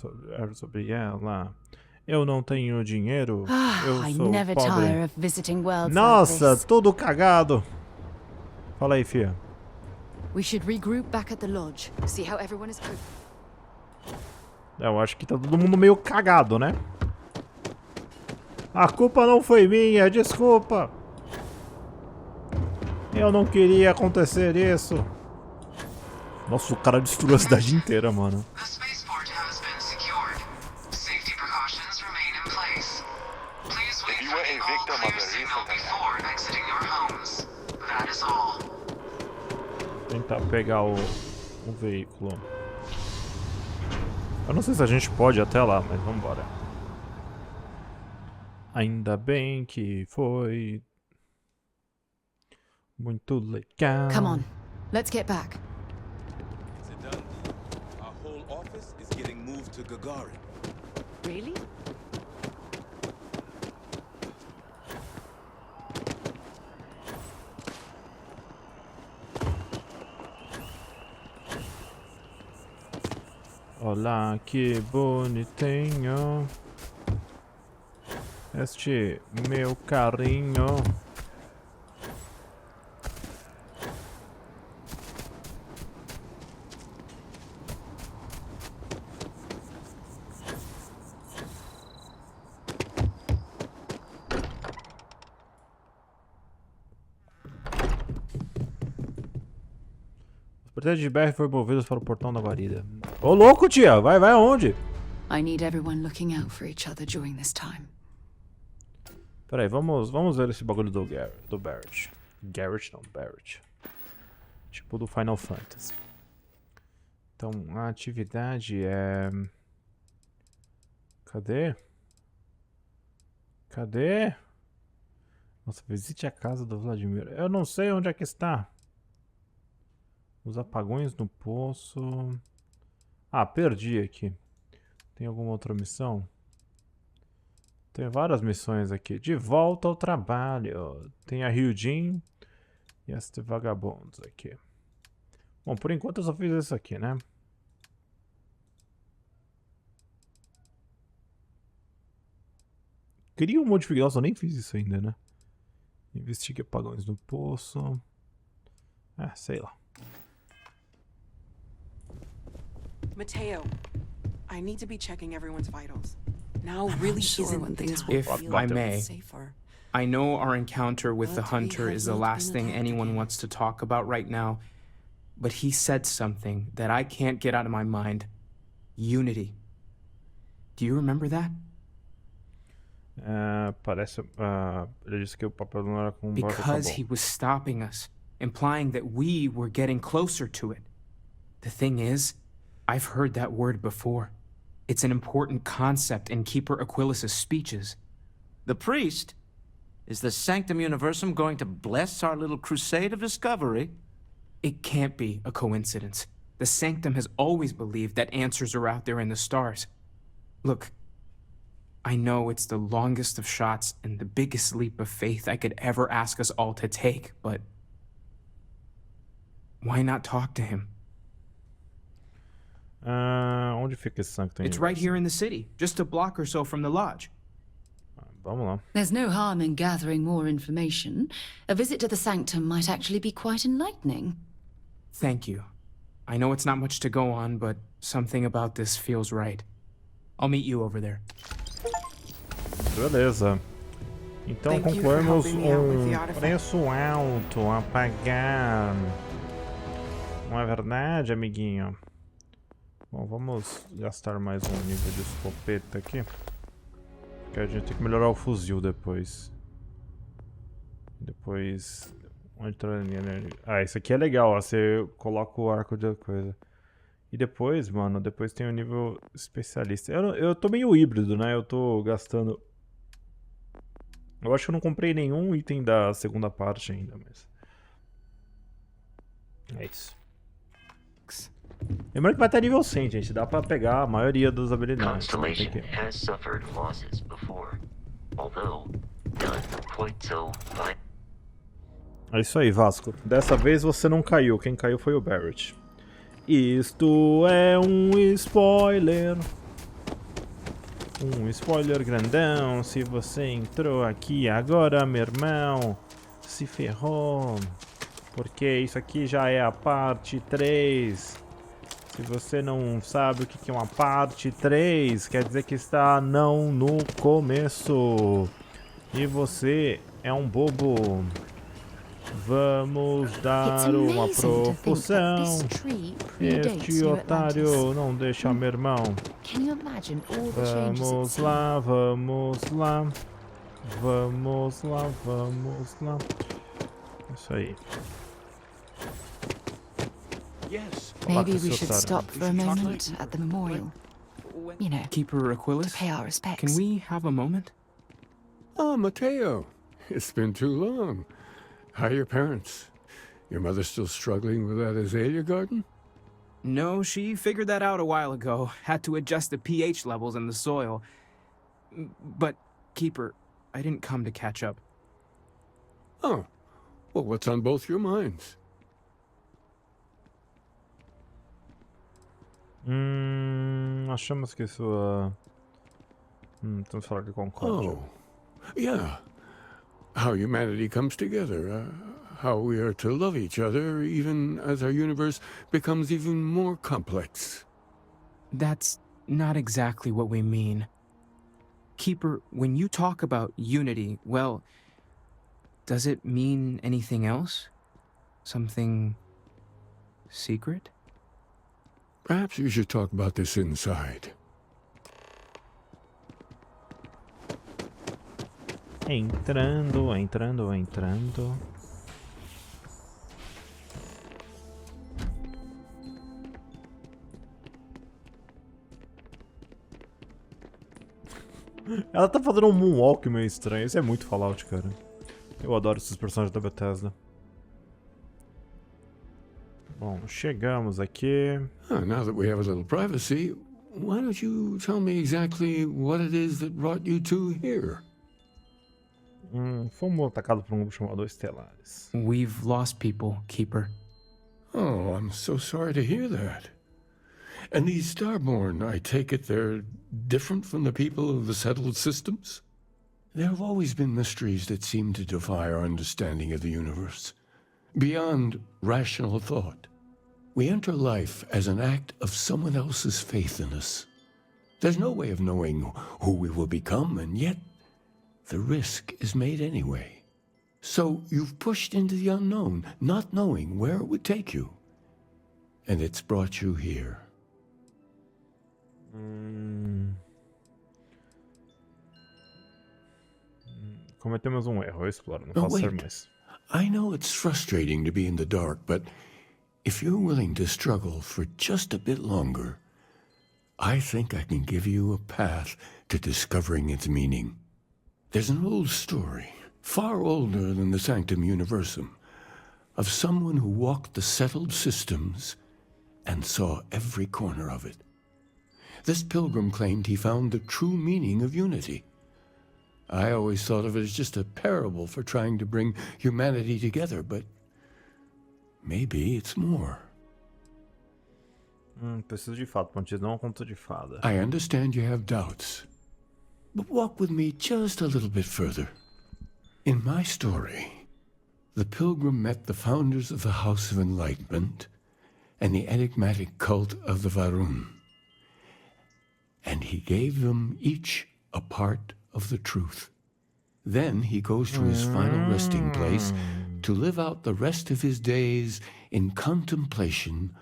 sobre ela. Eu não tenho dinheiro. Eu sou pobre. Nossa, tudo cagado. Fala aí, fia. We should regroup back at the lodge. See how everyone is coping. Eu acho que tá todo mundo meio cagado, né? A culpa não foi minha, desculpa. Eu não queria acontecer isso. Nossa, o cara destruiu a cidade inteira, mano. Tentar pegar o veículo. Eu não sei se a gente pode ir até lá, mas vamos embora. Ainda bem que foi muito legal. Come on, let's get back. It's a done deal. Our whole office is getting moved to Gagarin. Really? Olá, que bonitinho. Este meu carinho. Os pretendentes de BR foram movidos para o portão da guarida. Ô louco, tia! Vai aonde? I need everyone looking out for each other during this time. Peraí, vamos ver esse bagulho do Barrett. Garrett não, Barrett. Tipo do Final Fantasy. Então, a atividade é... Cadê? Nossa, visite a casa do Vladimir. Eu não sei onde é que está. Os apagões no poço... Ah, perdi aqui. Tem alguma outra missão? Tem várias missões aqui. De volta ao trabalho. Tem a Ryujin e este vagabundos aqui. Bom, por enquanto eu só fiz isso aqui, né? Queria um modificar. Nossa, eu nem fiz isso ainda, né? Investigue apagões no poço. Ah, sei lá. Mateo, I need to be checking everyone's vitals. Now really isn't the time. If I may, I know our encounter with the hunter is the last thing anyone wants to talk about right now, but he said something that I can't get out of my mind. Unity. Do you remember that? Parece... ele disse que o papel não era com Because he was stopping us, implying that we were getting closer to it. The thing is, I've heard that word before. It's an important concept in Keeper Aquilas's speeches. The priest? Is the Sanctum Universum going to bless our little crusade of discovery? It can't be a coincidence. The Sanctum has always believed that answers are out there in the stars. Look, I know it's the longest of shots and the biggest leap of faith I could ever ask us all to take, but why not talk to him? Onde fica esse Sanctum? It's right here in the city, just a block or so from the lodge. Vamos lá. There's no harm in gathering more information. A visit to the Sanctum might actually be quite enlightening. Thank you. I know it's not much to go on, but something about this feels right. I'll meet you over there. Beleza. Então concluímos preço alto a pagar. Não é verdade, amiguinho? Bom, vamos gastar mais um nível de escopeta aqui. Porque a gente tem que melhorar o fuzil depois. Depois... Onde tá a energia? Ah, isso aqui é legal, ó. Você coloca o arco de coisa. E depois, mano, depois tem o nível especialista. Eu tô meio híbrido, né? Eu tô gastando... Eu acho que eu não comprei nenhum item da segunda parte ainda, mas... É isso. Lembrando que vai até nível 100, gente. Dá pra pegar a maioria das habilidades. Constellation has suffered losses before, although none quite so violent. É isso aí, Vasco. Dessa vez você não caiu. Quem caiu foi o Barrett. Isto é um spoiler. Um spoiler grandão. Se você entrou aqui agora, meu irmão, se ferrou. Porque isso aqui já é a parte 3. Se você não sabe o que é uma parte 3, quer dizer que está não no começo. E você é um bobo. Vamos dar uma propulsão. Este otário não deixa meu irmão. Vamos lá, vamos lá. Vamos lá, vamos lá. Isso aí. Maybe we should stop for a moment at the memorial. You know, Keeper Aquilus, to pay our respects. can we have a moment? Oh, Mateo. It's been too long. How are your parents? Your mother still struggling with that azalea garden? No, she figured that out a while ago. Had to adjust the pH levels in the soil. But, Keeper, I didn't come to catch up. Oh. Well, what's on both your minds? Achamos que isso... Temos que falar de Concórdia. Oh, yeah. How humanity comes together. How we are to love each other even as our universe becomes even more complex. That's not exactly what we mean. Keeper, when you talk about unity, well, does it mean anything else? Something secret? Perhaps you should talk about this inside. Entrando. Ela tá fazendo um moonwalk meio estranho. Isso é muito Fallout, cara. Eu adoro esses personagens da Bethesda. Bom, chegamos aqui. Now that we have a little privacy, why don't you tell me exactly what it is that brought you two here? Fomos atacados por um grupo chamado Estelares. We've lost people, Keeper. Oh, I'm so sorry to hear that. And these Starborn, I take it they're different from the people of the settled systems? There have always been mysteries that seem to defy our understanding of the universe. Beyond rational thought. We enter life as an act of someone else's faith in us. There's no way of knowing who we will become, and yet the risk is made anyway. So you've pushed into the unknown, not knowing where it would take you. And it's brought you here. Cometemos um erro, eu exploro, não posso ser mais. I know it's frustrating to be in the dark, but if you're willing to struggle for just a bit longer, I think I can give you a path to discovering its meaning. There's an old story, far older than the Sanctum Universum, of someone who walked the settled systems and saw every corner of it. This pilgrim claimed he found the true meaning of unity. I always thought of it as just a parable for trying to bring humanity together, but maybe it's more. Preciso de fato, Pontes, não é um conto de fada. I understand you have doubts, but walk with me just a little bit further. In my story, the pilgrim met the founders of the House of Enlightenment and the enigmatic cult of the Varun. And he gave them each a part of the truth. Then he goes to his final resting place to live out the rest of his days in contemplation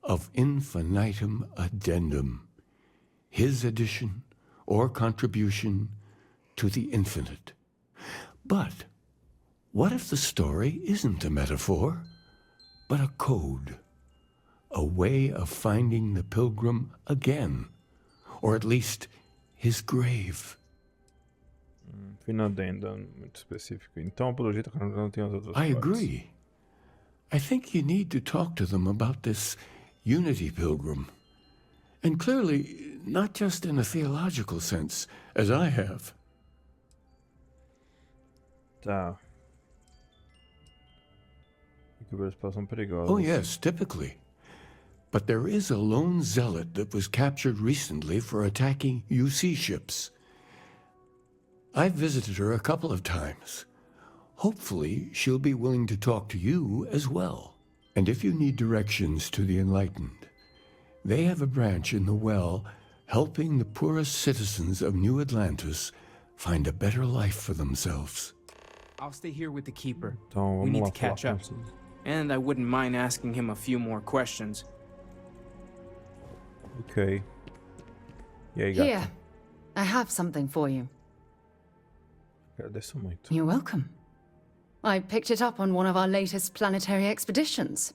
of infinitum addendum, his addition or contribution to the infinite. But what if the story isn't a metaphor, but a code? A way of finding the pilgrim again, or at least his grave. Fino addendum, muito específico. Então, pelo jeito, não tem as outras I partes. agree. I think you need to talk to them about this unity pilgrim. And clearly, not just in a theological sense, as I have. Tá. Equipes são perigosas. Oh yes, typically. But there is a lone zealot that was captured recently for attacking UC ships. I've visited her a couple of times. Hopefully, she'll be willing to talk to you as well. And if you need directions to the enlightened, they have a branch in the well helping the poorest citizens of New Atlantis find a better life for themselves. I'll stay here with the Keeper. Então, We vamos need lá to catch falar up. com vocês. And I wouldn't mind asking him a few more questions. Ok. E aí, gata? Here, I have something for you. Agradeço muito. You're welcome. I picked it up on one of our latest planetary expeditions.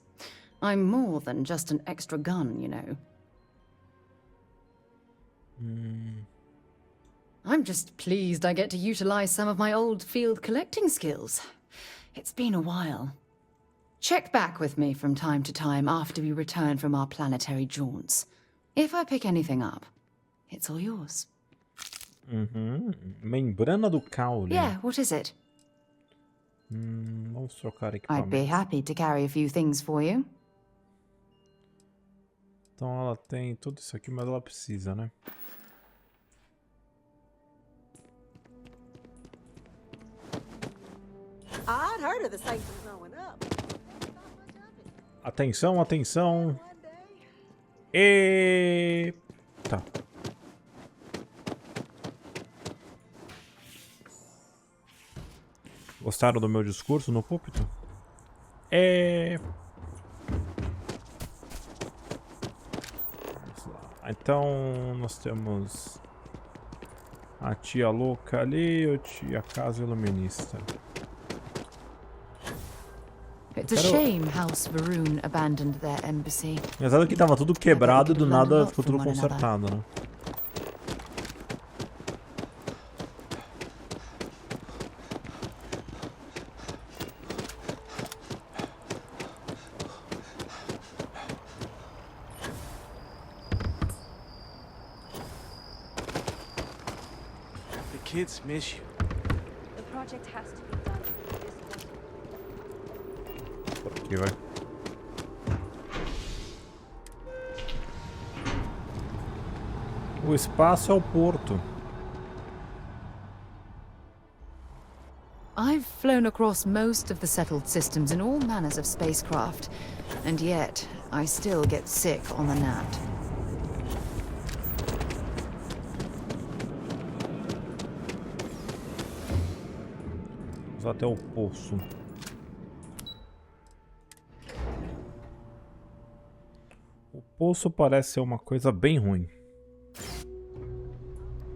I'm more than just an extra gun, you know. I'm just pleased I get to utilize some of my old field collecting skills. It's been a while. Check back with me from time to time after we return from our planetary jaunts. If I pick anything up, it's all yours. Membrana do caule. Yeah, what is it? Vamos trocar I'd equipamento. be happy to carry a few things for you. Então ela tem tudo isso aqui, mas ela precisa, né? I'd heard of the sanctions going up. Atenção, atenção. Tá. Gostaram do meu discurso no púlpito? Vamos lá. Então, nós temos a tia louca ali e a casa iluminista. It's a shame House Varun abandoned their embassy. Engraçado que tava tudo quebrado e do nada ficou tudo consertado, né? The kids miss you. The project has to be done. Por aqui vai. O espaço é o porto. I've flown across most of the settled systems in all manners of spacecraft, and yet I still get sick on the gnat. Vamos até o poço. O poço parece ser uma coisa bem ruim.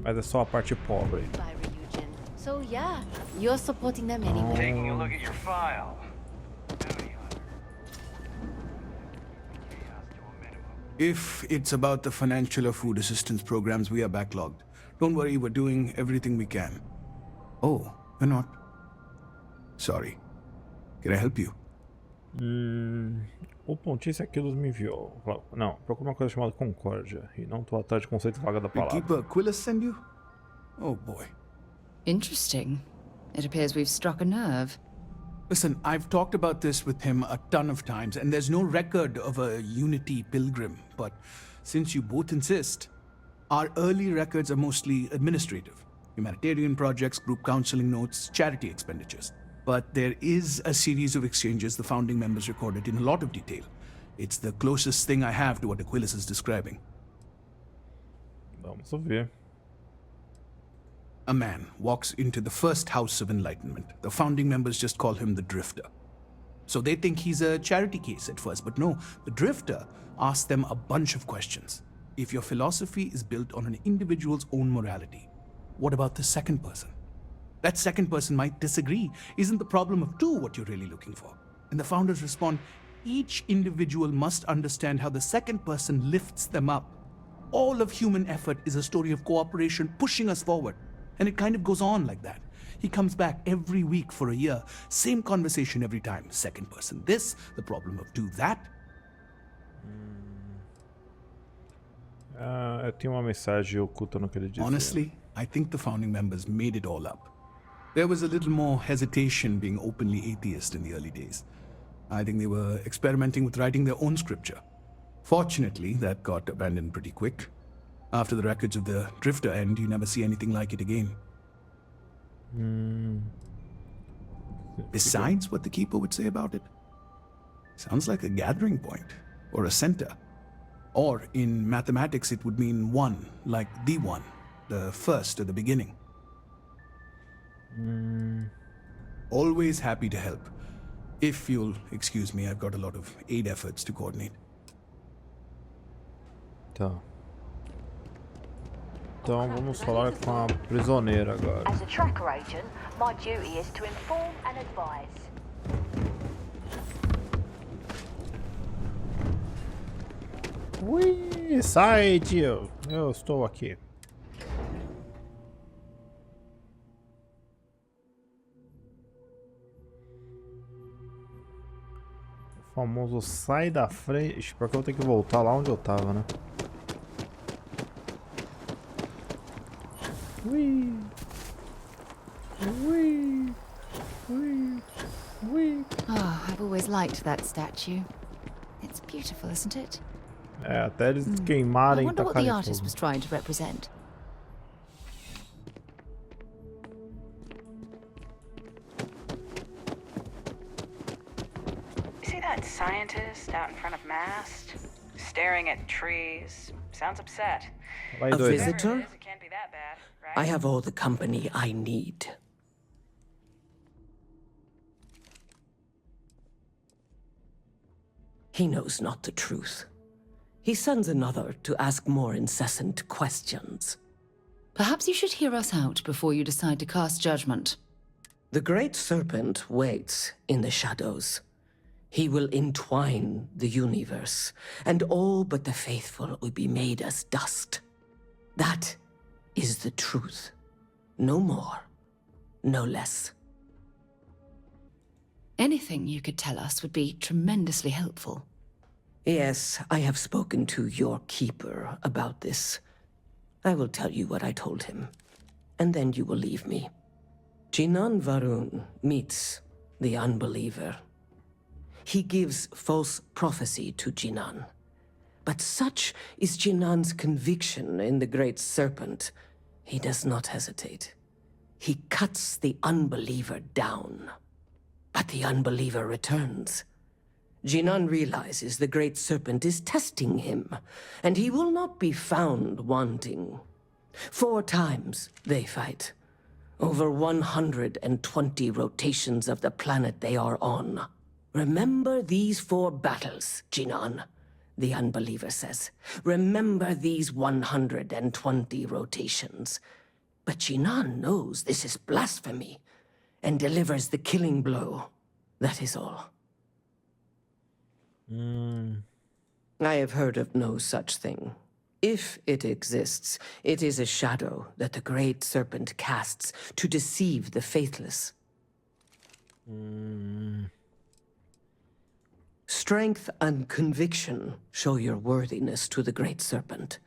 Mas é só a parte pobre. So yeah, you're supporting them anyway. Taking a look at your file. If it's about the financial or food assistance programs, we are backlogged. Don't worry, we're doing everything we can. Oh, we're not. Sorry. Can I help you? O Pontício Aquilos me enviou. Não, procura uma coisa chamada concórdia. E não tô atrás de conceito vaga da Did palavra. Keeper Aquilus send you? Oh boy. Interesting. It appears we've struck a nerve. Listen, I've talked about this with him a ton of times, and there's no record of a Unity pilgrim. But since you both insist, our early records are mostly administrative. Humanitarian projects, group counseling notes, charity expenditures. But there is a series of exchanges the founding members recorded in a lot of detail. It's the closest thing I have to what Aquilus is describing. Vamos ver. A man walks into the first House of Enlightenment. The founding members just call him the Drifter. So they think he's a charity case at first, but no, the Drifter asks them a bunch of questions. If your philosophy is built on an individual's own morality, what about the second person? That second person might disagree. Isn't the problem of two what you're really looking for? And the founders respond, each individual must understand how the second person lifts them up. All of human effort is a story of cooperation pushing us forward. And it kind of goes on like that. He comes back every week for a year. Same conversation every time. Second person this, the problem of two that. Eu tenho uma mensagem oculta no que ele dizia. Honestly, I think the founding members made it all up. There was a little more hesitation being openly atheist in the early days. I think they were experimenting with writing their own scripture. Fortunately, that got abandoned pretty quick. After the records of the Drifter end, you never see anything like it again. Besides what the Keeper would say about it, sounds like a gathering point, or a center. Or in mathematics, it would mean one, like the one, the first or the beginning. Always happy to help. If you'll excuse me, I've got a lot of aid efforts to coordinate. Tá. Então vamos falar com a prisioneira agora. As a tracker agent, my duty is to inform and advise. Ui, sai, tio. Eu estou aqui. O famoso sai da frente. Ixi, porque eu tenho que voltar lá onde eu tava, né? Ui. Ui. Ui. Ui. Oh, I've always liked that statue. It's beautiful, isn't it? É, até eles I queimarem e wonder what the tacarem artist fogo. was trying to represent. See that scientist out in front of mast? Staring at trees. Sounds upset. Vai, A doido. visitor? I have all the company I need. He knows not the truth. He sends another to ask more incessant questions. Perhaps you should hear us out before you decide to cast judgment. The Great Serpent waits in the shadows. He will entwine the universe, and all but the faithful will be made as dust. That is the truth. No more, no less. Anything you could tell us would be tremendously helpful. Yes, I have spoken to your keeper about this. I will tell you what I told him, and then you will leave me. Jinan Varun meets the unbeliever. He gives false prophecy to Jinan. But such is Jinan's conviction in the Great Serpent, he does not hesitate. He cuts the unbeliever down. But the unbeliever returns. Jinan realizes the Great Serpent is testing him, and he will not be found wanting. 4 times they fight. Over 120 rotations of the planet they are on. Remember these 4 battles, Jinan, the unbeliever says. Remember these 120 rotations. But Jinan knows this is blasphemy, and delivers the killing blow. That is all. I have heard of no such thing. If it exists, it is a shadow that the Great Serpent casts to deceive the faithless. Strength and conviction show your worthiness to the Great Serpent.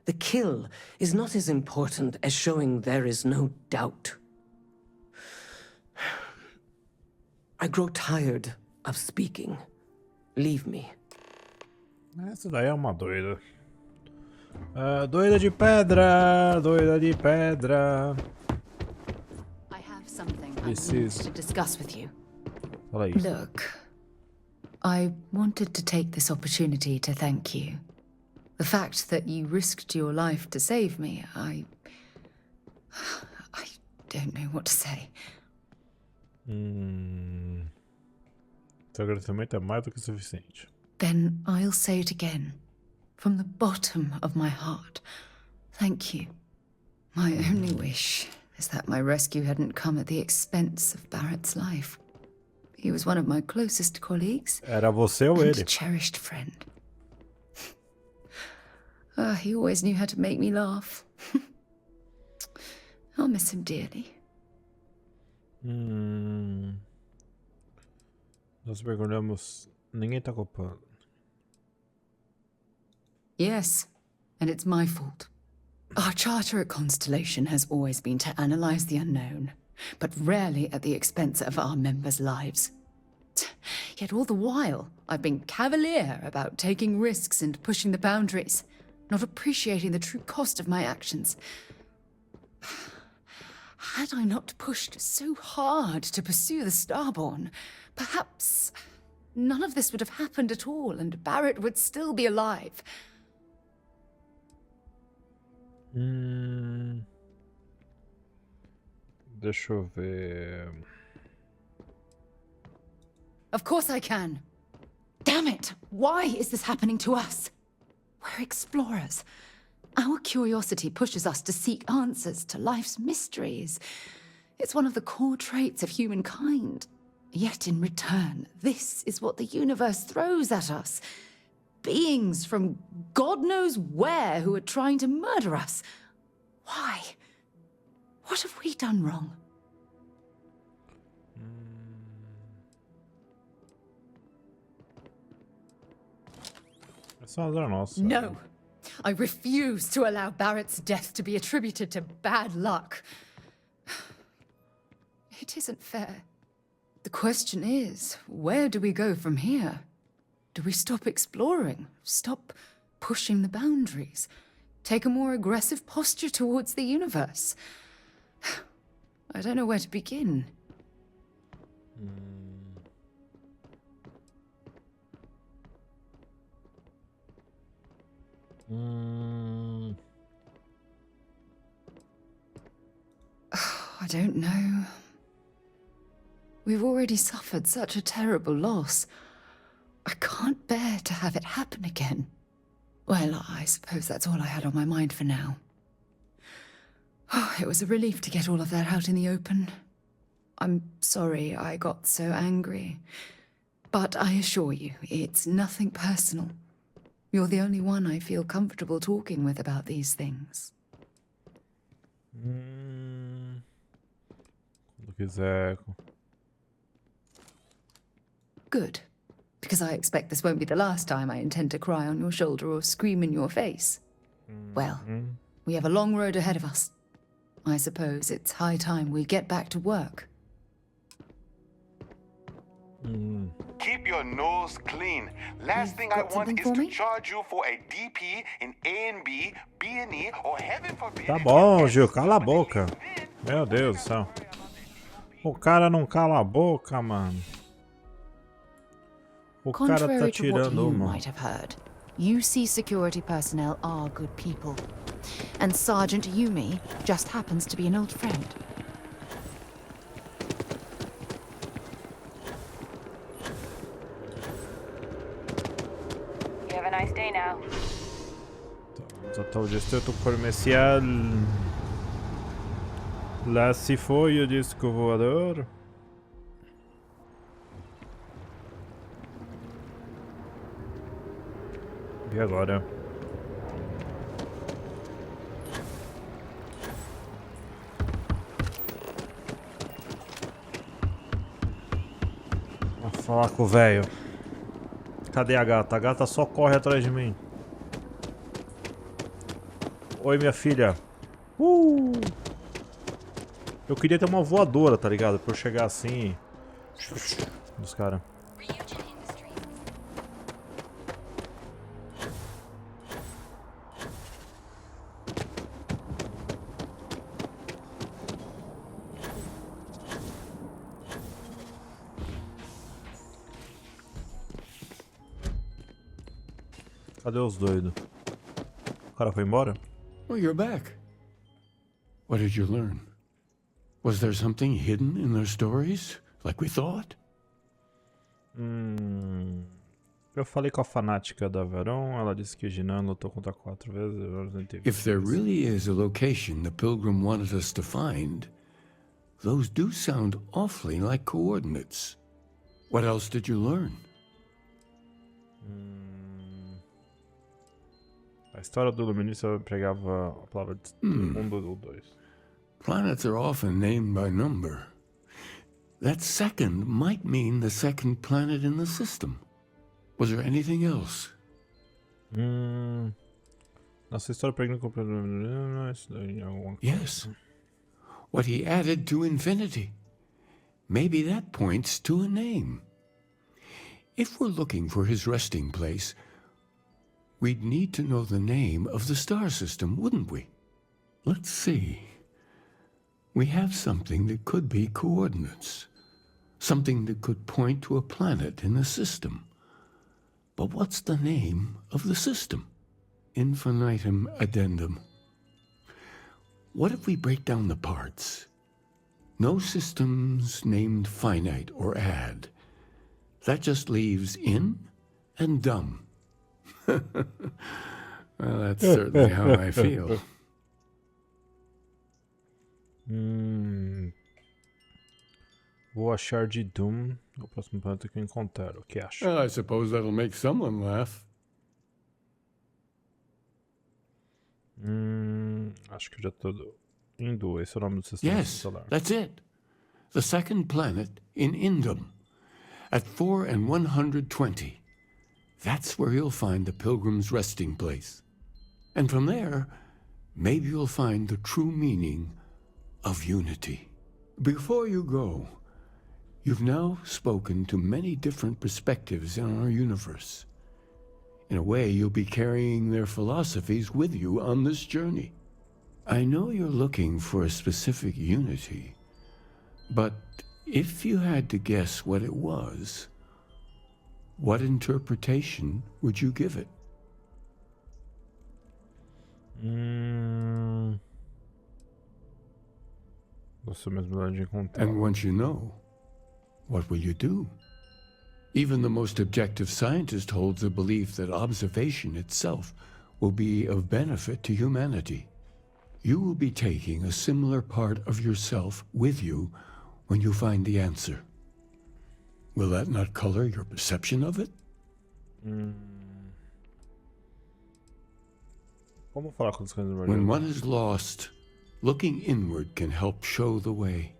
The kill is not as important as showing there is no doubt. I grow tired of speaking. Leave me. Essa daí é uma doida. Doida de pedra, doida de pedra. I have something This I need is- to discuss with you. Fala isso. Look, I wanted to take this opportunity to thank you. The fact that you risked your life to save me, I don't know what to say. Teu agradecimento é mais do que suficiente. Then I'll say it again. From the bottom of my heart. Thank you. My only wish is that my rescue hadn't come at the expense of Barrett's life. He was one of my closest colleagues. Era você ou ele? And cherished friend. He always knew how to make me laugh. I'll miss him dearly. Nós mergulhamos. Ninguém tá culpando. Yes, and it's my fault. Our charter at Constellation has always been to analyze the unknown, but rarely at the expense of our members' lives. Yet all the while, I've been cavalier about taking risks and pushing the boundaries, not appreciating the true cost of my actions. Had I not pushed so hard to pursue the Starborn, perhaps none of this would have happened at all, and Barrett would still be alive. Deixa eu ver. Of course I can. Damn it! Why is this happening to us? We're explorers. Our curiosity pushes us to seek answers to life's mysteries. It's one of the core traits of humankind. Yet in return, this is what the universe throws at us. Beings from God knows where who are trying to murder us. Why? What have we done wrong? No. I refuse to allow Barrett's death to be attributed to bad luck. It isn't fair. The question is, where do we go from here? Do we stop exploring? Stop pushing the boundaries? Take a more aggressive posture towards the universe? I don't know where to begin. I don't know. We've already suffered such a terrible loss. I can't bear to have it happen again. Well, I suppose that's all I had on my mind for now. It was a relief to get all of that out in the open. I'm sorry I got so angry. But I assure you, it's nothing personal. You're the only one I feel comfortable talking with about these things. Quando quiser. Good. Because I expect this won't be the last time I intend to cry on your shoulder or scream in your face. Well, we have a long road ahead of us. I suppose it's high time we get back to work. Keep your nose clean. Last thing I want is to charge you for a DP in A and B, B and E, or heaven forbid. Tá bom, Gil, cala a boca. Meu Deus do céu. O cara não cala a boca, mano. O cara tá Contrary to what tirando you uma. might have heard, UC security personnel are good people. And Sergeant Yumi just happens to be an old friend. You have a nice day now. Został distrito comercial. Lá se foi o disco voador. E agora? Vou falar com o velho. Cadê a gata? A gata só corre atrás de mim. Oi, minha filha. Eu queria ter uma voadora, tá ligado? Pra eu chegar assim. Dos caras. Cadê os doidos? O cara foi embora? Well, you're back. What did you learn? Was there something hidden in their stories, like we thought? Eu falei com a fanática da Veron, ela disse que Jinan lutou contra 4 vezes. If there really is a location the Pilgrim wanted us to find, those do sound awfully like coordinates. What else did you learn? A história do Luminista empregava a palavra mundo ou 2. Planets are often named by number. That second might mean the second planet in the system. Was there anything else? Nossa história pregando com Yes. What he added to infinity. Maybe that points to a name. If we're looking for his resting place, we'd need to know the name of the star system, wouldn't we? Let's see. We have something that could be coordinates. Something that could point to a planet in the system. But what's the name of the system? Infinitum addendum. What if we break down the parts? No systems named finite or add. That just leaves in and dumb. Well, that's certainly how I feel. Vou achar de Doom o próximo planeta que eu encontrar. O que acha? Well, I suppose that'll make someone laugh. Acho que eu já tô indo. Esse é o nome do sistema solar. Yes, that's it. The second planet in Indum. At 4 and 120. That's where you'll find the Pilgrim's resting place. And from there, maybe you'll find the true meaning of unity. Before you go, you've now spoken to many different perspectives in our universe. In a way, you'll be carrying their philosophies with you on this journey. I know you're looking for a specific unity, but if you had to guess what it was, what interpretation would you give it? And once you know, what will you do? Even the most objective scientist holds the belief that observation itself will be of benefit to humanity. You will be taking a similar part of yourself with you when you find the answer. Will that not color your perception of it? When one is lost, looking inward can help show the way.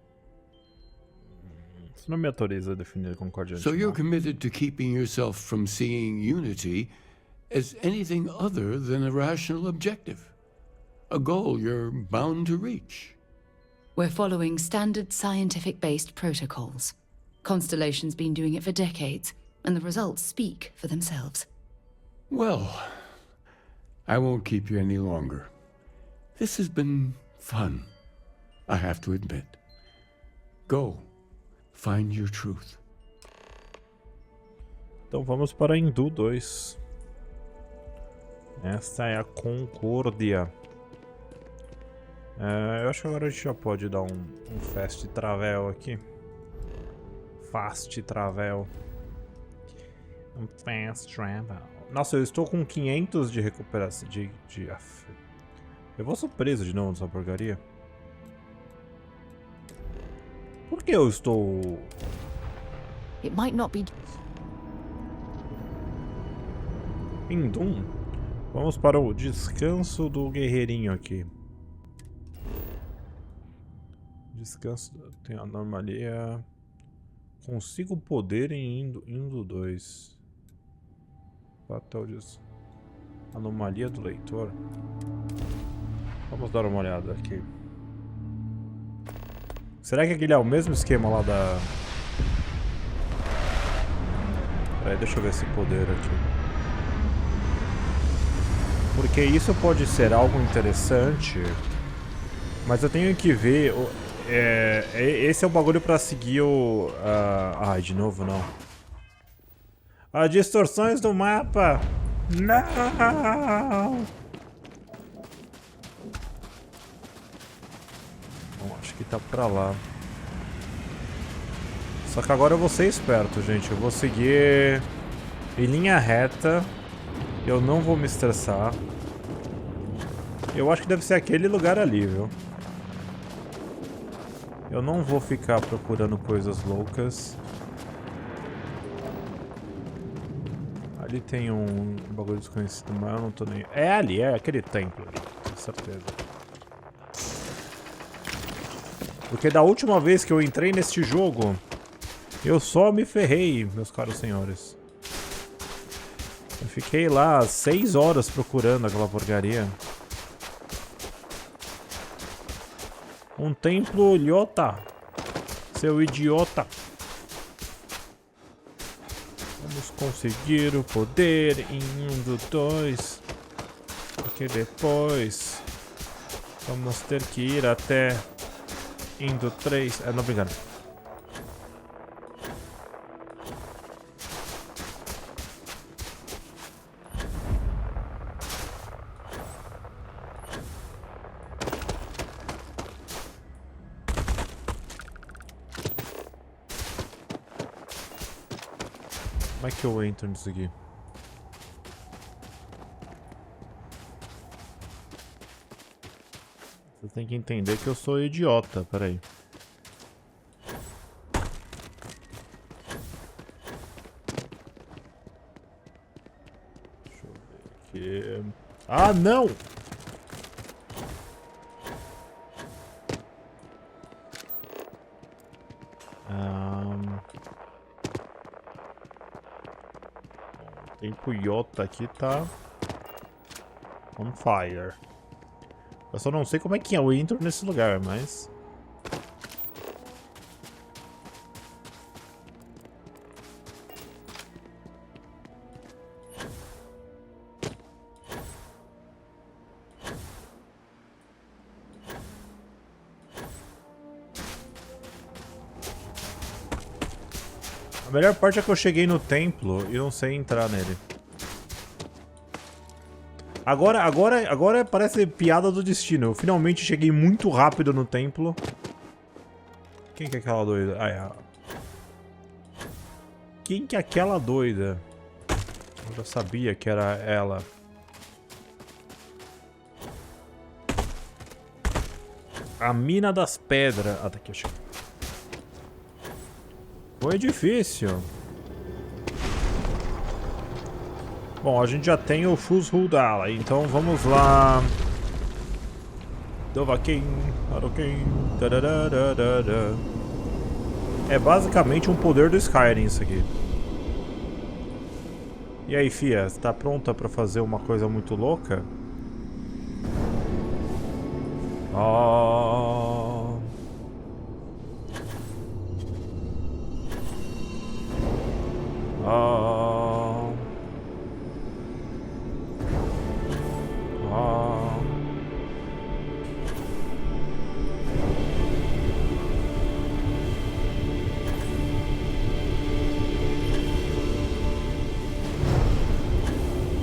Isso não me autoriza a definir concordante. So you're committed to keeping yourself from seeing unity as anything other than a rational objective, a goal you're bound to reach. We're following standard scientific-based protocols. Constellation's been doing it for decades, and the results speak for themselves. Well, I won't keep you any longer. This has been fun, I have to admit. Go, find your truth. Então vamos para Hindu 2. Esta é a Concórdia. Eu acho que agora a gente já pode dar um fast travel aqui. Fast travel. Um fast travel. Nossa, eu estou com 500 de recuperação. Eu vou surpreso de novo nessa porcaria. Por que eu estou... It might not be... Em Doom? Vamos para o descanso do guerreirinho aqui. Descanso... Tem a anomalia... Consigo poder em Indo 2. Papel de... Anomalia do leitor. Vamos dar uma olhada aqui. Será que aquele é o mesmo esquema lá da... Peraí, deixa eu ver esse poder aqui. Porque isso pode ser algo interessante. Mas eu tenho que ver... esse é o bagulho pra seguir o... de novo não. As distorções do mapa! Não! Bom, acho que tá pra lá. Só que agora eu vou ser esperto, gente. Eu vou seguir Em linha reta. Eu não vou me estressar. Eu acho que deve ser aquele lugar ali, viu? Eu não vou ficar procurando coisas loucas. Ali tem um bagulho desconhecido, mas eu não tô nem... É ali, é aquele templo ali, com certeza. Porque da última vez que eu entrei neste jogo, eu só me ferrei, meus caros senhores. Eu fiquei lá 6 horas procurando aquela porcaria. Um templo ilhota, seu idiota. Vamos conseguir o poder em 1 do 2. Porque depois vamos ter que ir até indo 3. Não, obrigado. Como é que eu entro nisso aqui? Você tem que entender que eu sou idiota, peraí. Deixa eu ver aqui. Ah, não! O tempo idiota aqui tá on fire. Eu só não sei como é que eu entro nesse lugar, mas... A melhor parte é que eu cheguei no templo e não sei entrar nele. Agora parece piada do destino. Eu finalmente cheguei muito rápido no templo. Quem que é aquela doida? Ah, é. Quem que é aquela doida? Eu já sabia que era ela. A mina das pedras. Ah, tá aqui, achei. Foi difícil. Bom, a gente já tem o Fuzhuldala, então vamos lá. Dovaquim, Haruquim, tararararara. É basicamente um poder do Skyrim isso aqui. E aí, fia, você tá pronta pra fazer uma coisa muito louca? Ah... Ah... Ah...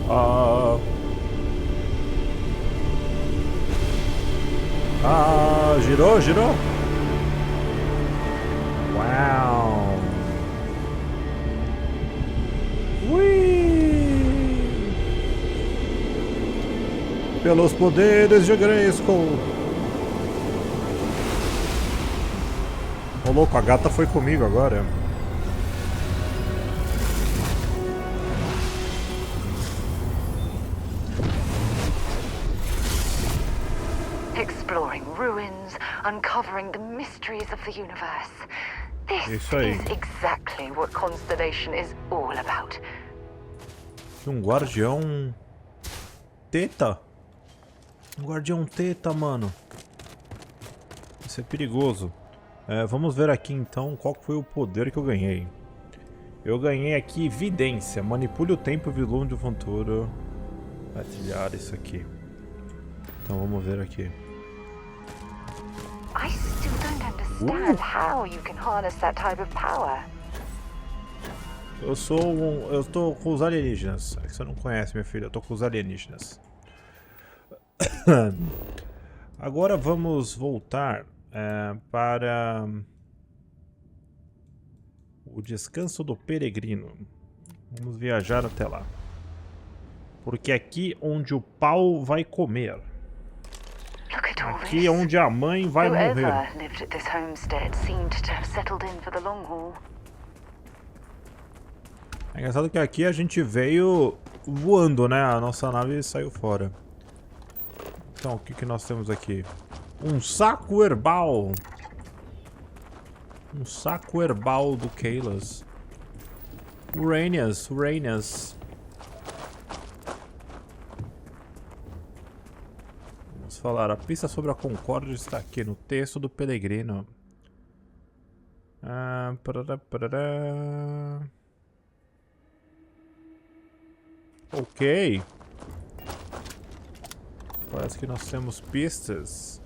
Ah... Ah, girou, girou. Uau. Ui. Pelos poderes de Grayskull. Ô louco, a gata foi comigo agora. Exploring ruins, uncovering the mysteries of the universe. This Isso aí. is exactly what Constellation is all about. Um guardião... Teta? Um guardião teta, mano. Isso é perigoso. Vamos ver aqui então qual foi o poder que eu ganhei. Eu ganhei aqui vidência. Manipule o tempo e vilão do futuro. Vai trilhar isso aqui. Então vamos ver aqui. I still don't understand how you can harness that type of power. Eu tô com os alienígenas. É que você não conhece, minha filha. Eu tô com os alienígenas. Agora vamos voltar para o descanso do peregrino. Vamos viajar até lá. Porque aqui onde o pau vai comer. Aqui onde a mãe vai morrer. Whoever lived at this homestead seemed to have settled in for the long haul. É engraçado que aqui a gente veio voando, né? A nossa nave saiu fora. Então, o que que nós temos aqui? Um saco herbal. Um saco herbal do Kailas. Uranias. Vamos falar. A pista sobre a Concórdia está aqui no texto do Pelegrino. Ok. Parece que nós temos pistas.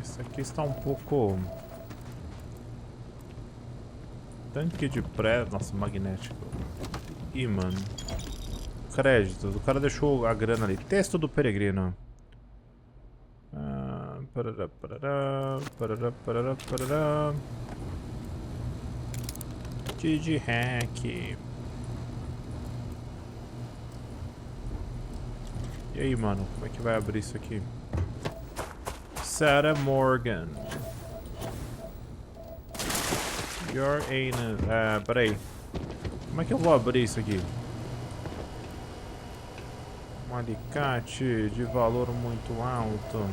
Isso aqui está um pouco... Tanque de pré... Nossa, magnético. Ih, mano. Créditos. O cara deixou a grana ali. Texto do Peregrino. De hack. E aí, mano, como é que vai abrir isso aqui? Sarah Morgan. Your anus. Peraí. Como é que eu vou abrir isso aqui? Um alicate de valor muito alto.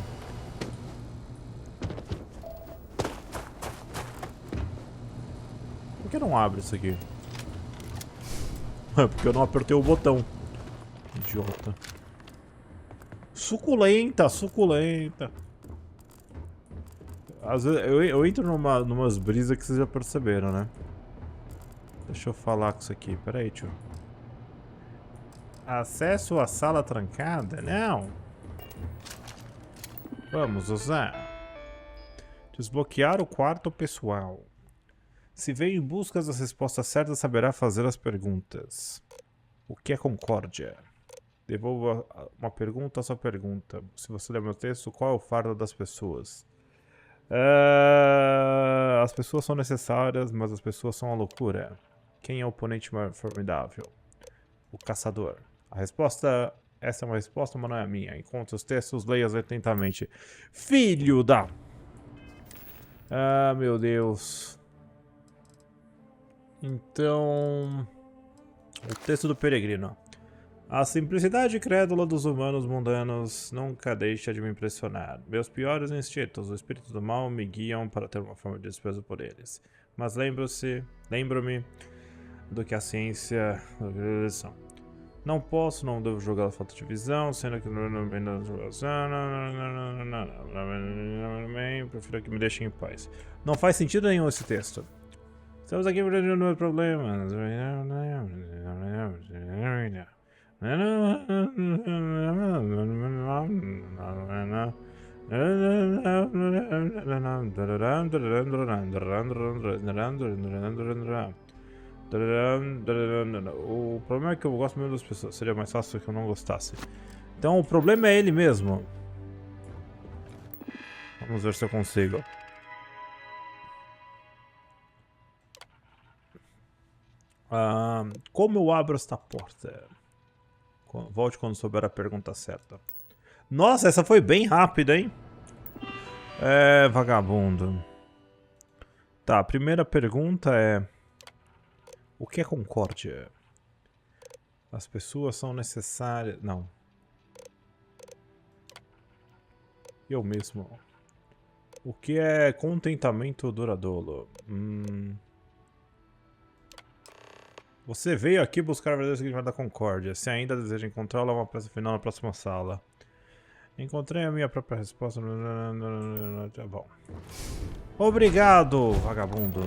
Por que não abre isso aqui? Porque eu não apertei o botão. Idiota. Suculenta. Às vezes eu entro numas brisas que vocês já perceberam, né? Deixa eu falar com isso aqui. Pera aí, tio. Acesso à sala trancada? Não. Vamos usar. Desbloquear o quarto pessoal. Se veio em busca das respostas certas, saberá fazer as perguntas. O que é concórdia? Devolva uma pergunta à sua pergunta. Se você ler meu texto, qual é o fardo das pessoas? As pessoas são necessárias, mas as pessoas são a loucura. Quem é o oponente mais formidável? O caçador. A resposta... Essa é uma resposta, mas não é a minha. Encontre os textos, leia-os atentamente. Filho da... Ah, meu Deus. Então... O texto do Peregrino. A simplicidade crédula dos humanos mundanos nunca deixa de me impressionar. Meus piores instintos, o espírito do mal, me guiam para ter uma forma de desprezo por eles. Mas lembro-me do que a ciência... Não devo jogar a falta de visão, sendo que... Prefiro que me deixem em paz. Não faz sentido nenhum esse texto. Estamos aqui para resolver meus problemas. O problema é que eu gosto mesmo das pessoas. Seria mais fácil que eu não gostasse. Então o problema é ele mesmo. Vamos ver se eu consigo. Como eu abro esta porta? Volte quando souber a pergunta certa. Nossa, essa foi bem rápida, hein? Vagabundo. Tá, a primeira pergunta é... O que é concórdia? As pessoas são necessárias... Não. Eu mesmo. O que é contentamento duradouro? Você veio aqui buscar o verdadeiro significado da concórdia. Se ainda deseja encontrá-la, uma peça final na próxima sala. Encontrei a minha própria resposta. Tá bom. Obrigado, vagabundo.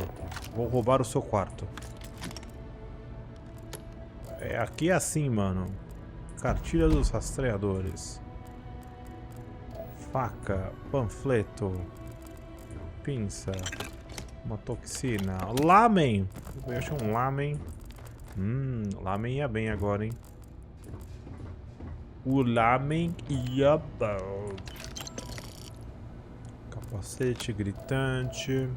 Vou roubar o seu quarto. Aqui é assim, mano. Cartilha dos rastreadores. Faca, panfleto, pinça, uma toxina. Lamen! Eu achei um lamen. Lamen ia bem agora, hein? O lamen ia bom. Capacete gritante.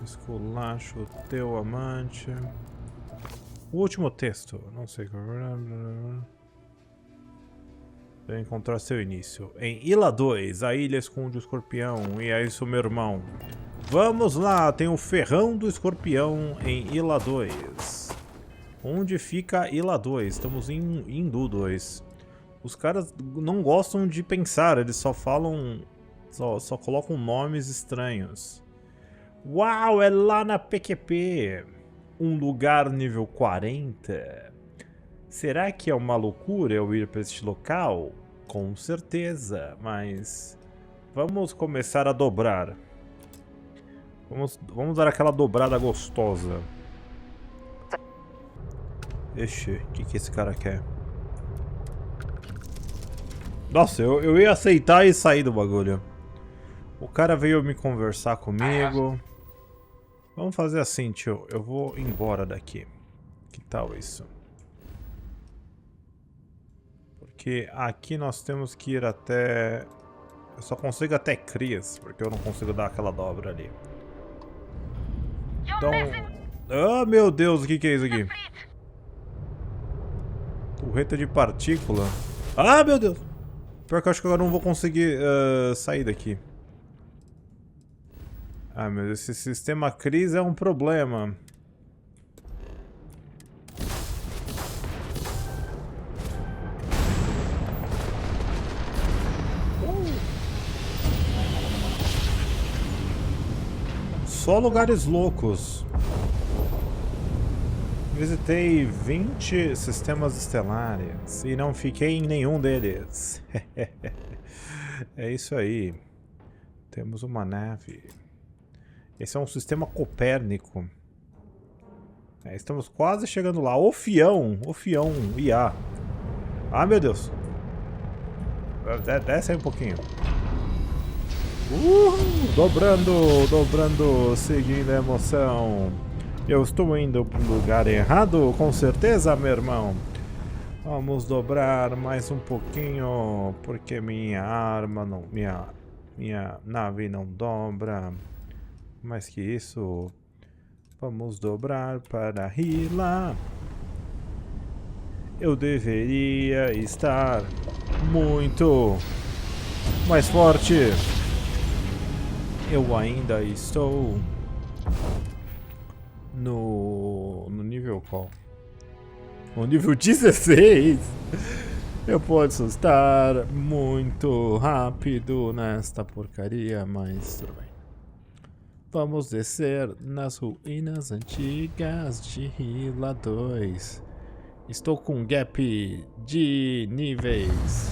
Esculacho teu amante. O último texto. Não sei. Deve encontrar seu início. Em Ilha 2, a ilha esconde o escorpião. E é isso, meu irmão. Vamos lá, tem o ferrão do escorpião em Ilha 2. Onde fica Ilha 2? Estamos em Hindu 2. Os caras não gostam de pensar, eles só falam... Só colocam nomes estranhos. Uau, é lá na PQP. Um lugar nível 40. Será que é uma loucura eu ir para este local? Com certeza, mas... Vamos começar a dobrar. Vamos dar aquela dobrada gostosa. Ixi, o que esse cara quer? Nossa, eu ia aceitar e sair do bagulho. O cara veio me conversar comigo. Vamos fazer assim, tio. Eu vou embora daqui. Que tal isso? Porque aqui nós temos que ir até... Eu só consigo até Cris, porque eu não consigo dar aquela dobra ali. Então... Ah, meu Deus, o que é isso aqui? Torreta de partícula. Ah, meu Deus! Pior que eu acho que eu não vou conseguir sair daqui. Ah, meu Deus, esse sistema Cris é um problema. Só lugares loucos. Visitei 20 sistemas estelares e não fiquei em nenhum deles. É isso aí. Temos uma nave. Esse é um sistema Copérnico. Estamos quase chegando lá. O fião IA. Ah, meu Deus. Desce aí um pouquinho. Dobrando, seguindo a emoção. Eu estou indo para o lugar errado, com certeza, meu irmão. Vamos dobrar mais um pouquinho, porque minha arma não... Minha nave não dobra. Mais que isso, vamos dobrar para Hila. Eu deveria estar muito mais forte. Eu ainda estou no nível qual? No nível 16. Eu posso estar muito rápido nesta porcaria, mas tudo bem. Vamos descer nas ruínas antigas de Hila 2. Estou com um gap de níveis.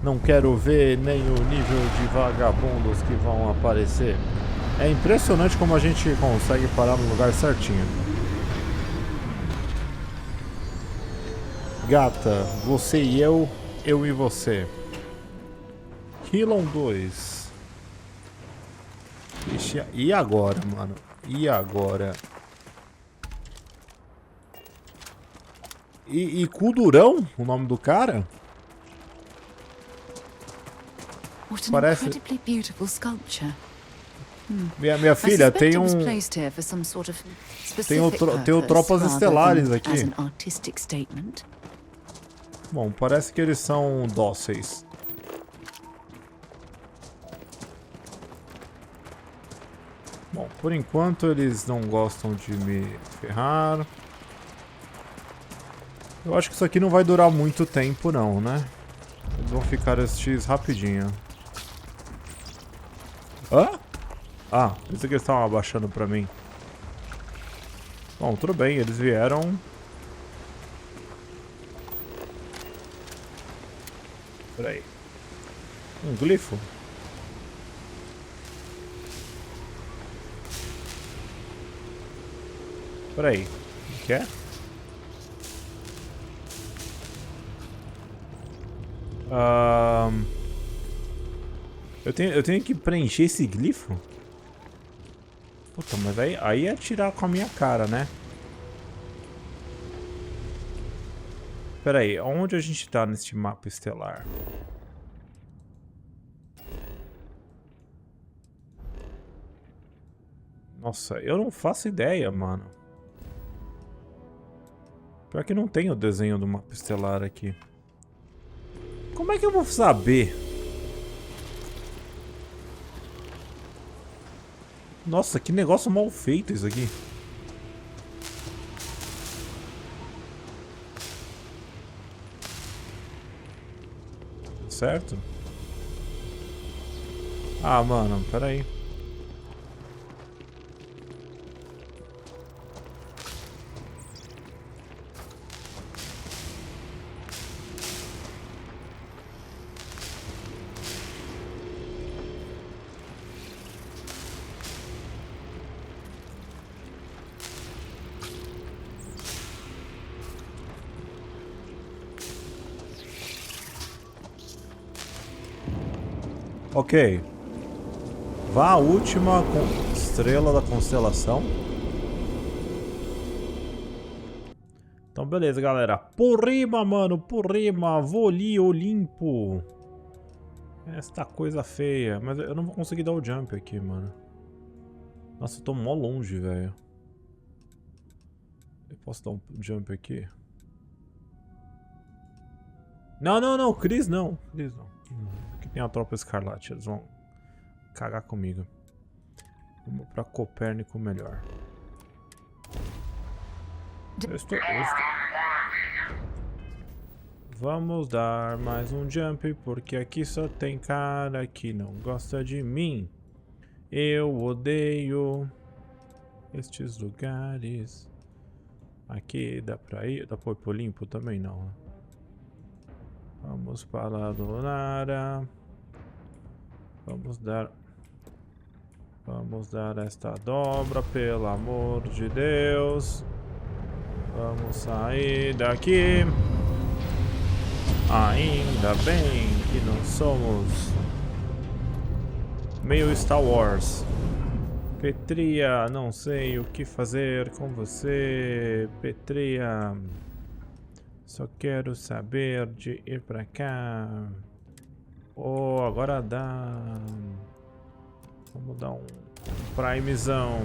Não quero ver nem o nível de vagabundos que vão aparecer. É impressionante como a gente consegue parar no lugar certinho. Gata, você e eu e você. Hila 2. Ixi, e agora, mano? E agora? E Kudurão, o nome do cara? What an Parece... incredibly beautiful sculpture. Minha filha, tem um... Tem o Tropas Estelares aqui. Bom, parece que eles são dóceis. Bom, por enquanto eles não gostam de me ferrar. Eu acho que isso aqui não vai durar muito tempo não, né? Eles vão ficar estes rapidinho. Hã? Ah, pensei que eles estavam abaixando pra mim. Bom, tudo bem, eles vieram. Peraí. Um glifo? Peraí. O que é? Eu tenho que preencher esse glifo? Puta, mas aí é tirar com a minha cara, né? Pera aí, onde a gente tá neste mapa estelar? Nossa, eu não faço ideia, mano. Pior que não tem o desenho do mapa estelar aqui. Como é que eu vou saber? Nossa, que negócio mal feito isso aqui. Certo? Ah, mano, peraí. Ok. Vá à última estrela da constelação. Então, beleza, galera. Por rima, mano. Por rima. Vou ali, Olimpo. Esta coisa feia. Mas eu não vou conseguir dar o jump aqui, mano. Nossa, eu tô mó longe, velho. Eu posso dar um jump aqui? Não, não, não. Cris, não. Cris, não. Aqui tem a tropa escarlate. Eles vão cagar comigo. Vamos pra Copérnico melhor. Vamos dar mais um jump, porque aqui só tem cara que não gosta de mim. Eu odeio estes lugares. Aqui dá pra ir? Dá pra ir pro Olimpo também não, né? Vamos para lá do Nara. Vamos dar esta dobra, pelo amor de Deus. Vamos sair daqui. Ainda bem que não somos meio Star Wars. Petria, não sei o que fazer com você, Petria. Só quero saber de ir pra cá. Oh, agora dá. Vamos dar um primezão.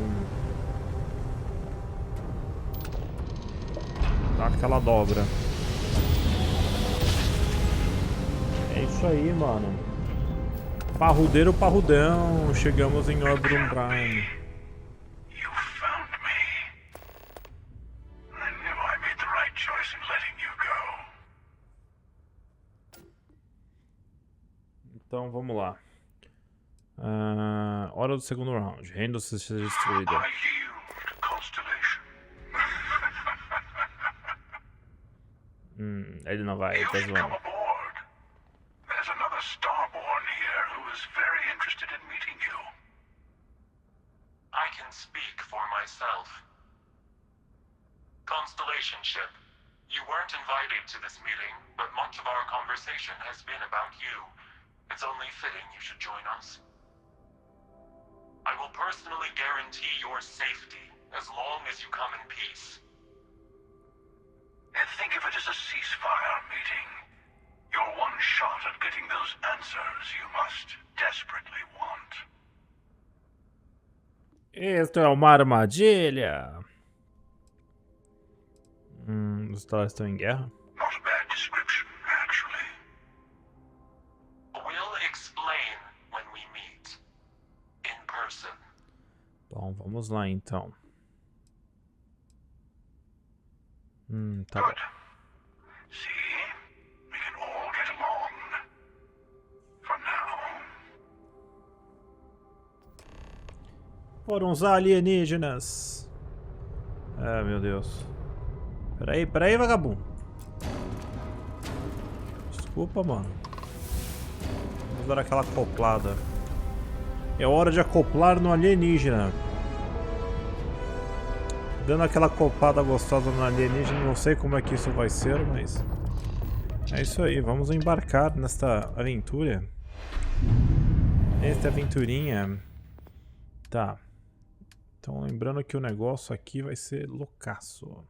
Dá aquela dobra. É isso aí, mano. Parrudeiro, parrudão. Chegamos em Orbrum Prime. Então vamos lá. Hora do segundo round. Reino seja destruído. Ele não vai, tá zoando. There's another Starborn here who is very interested in meeting you. I can speak for myself. Constellation ship, you weren't invited to this meeting, but much of our conversation has been about you. It's only fitting you should join us. I will personally guarantee your safety as long as you come in peace. Think of it as a ceasefire meeting. Your one shot at getting those answers you must desperately want. Isto é uma armadilha. Os Estados estão em guerra? Not a bad description, actually. We'll explain when we meet. In person. Bom, vamos lá então. Tá bom. Foram os alienígenas. Ah, meu Deus. Peraí, vagabundo. Desculpa, mano. Vamos dar aquela acoplada. É hora de acoplar no alienígena. Dando aquela acoplada gostosa no alienígena. Não sei como é que isso vai ser, mas... é isso aí, vamos embarcar nesta aventura. Esta aventurinha. Tá. Então lembrando que o negócio aqui vai ser loucaço.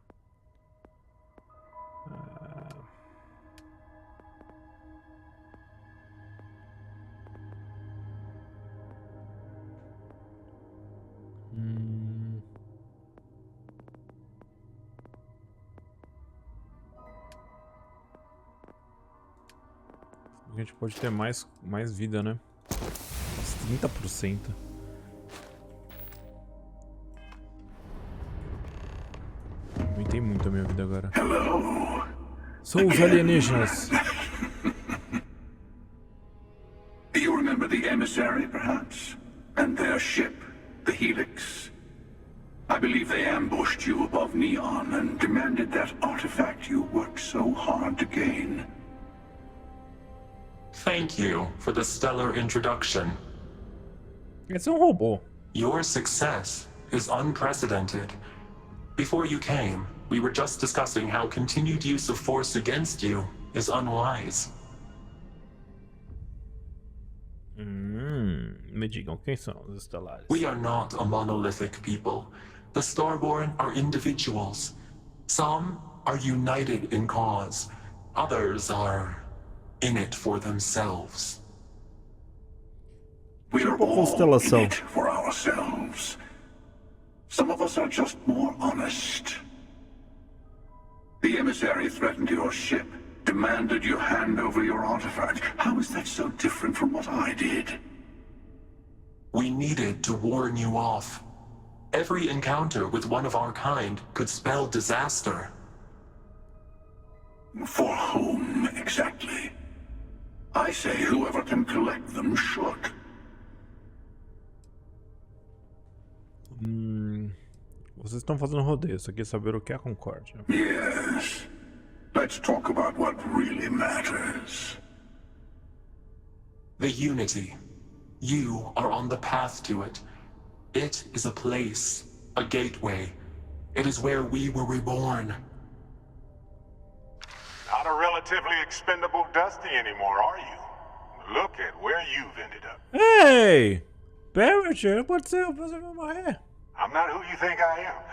A gente pode ter mais vida, né? 30%. Aumentei muito a minha vida agora. Hello. São os alienígenas. You remember the emissary, perhaps? And their ship, the Helix? I believe they ambushed you above Neon and demanded that artifact you worked so hard to gain. Thank you for the stellar introduction. It's a robô. Your success is unprecedented. Before you came, we were just discussing how continued use of force against you is unwise. Me digam, quem são os estelares? We are not a monolithic people. The Starborn are individuals. Some are united in cause. Others are in it for themselves. We are all in it for ourselves. Some of us are just more honest. The emissary threatened your ship, demanded you hand over your artifact. How is that so different from what I did? We needed to warn you off. Every encounter with one of our kind could spell disaster. For whom, exactly? I say whoever can collect them should. Vocês estão fazendo rodeio, só quer saber o que é a Concórdia. Yes. Let's talk about what really matters. The Unity. You are on the path to it. It is a place, a gateway. It is where we were reborn. Not a relatively expendable Dusty anymore, are you? Look at where you've ended up. Hey! Permite, pode ser, você vai morrer. I'm not who you think I am.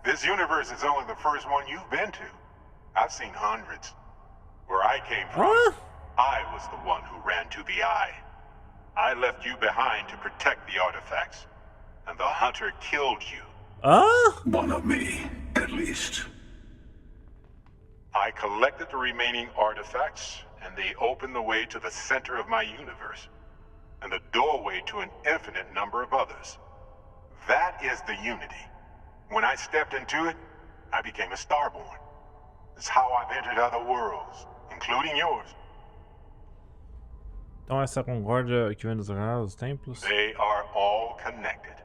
This universe is only the first one you've been to. I've seen hundreds. Where I came from, I was the one who ran to the Eye. I left you behind to protect the artifacts, and the Hunter killed you. One of me, at least. I collected the remaining artifacts, and they opened the way to the center of my universe, and the doorway to an infinite number of others. That is the Unity. When I stepped into it, I became a Starborn. It's how I've entered other worlds, including yours. Então essa concórdia que vem dos templos? They are all connected.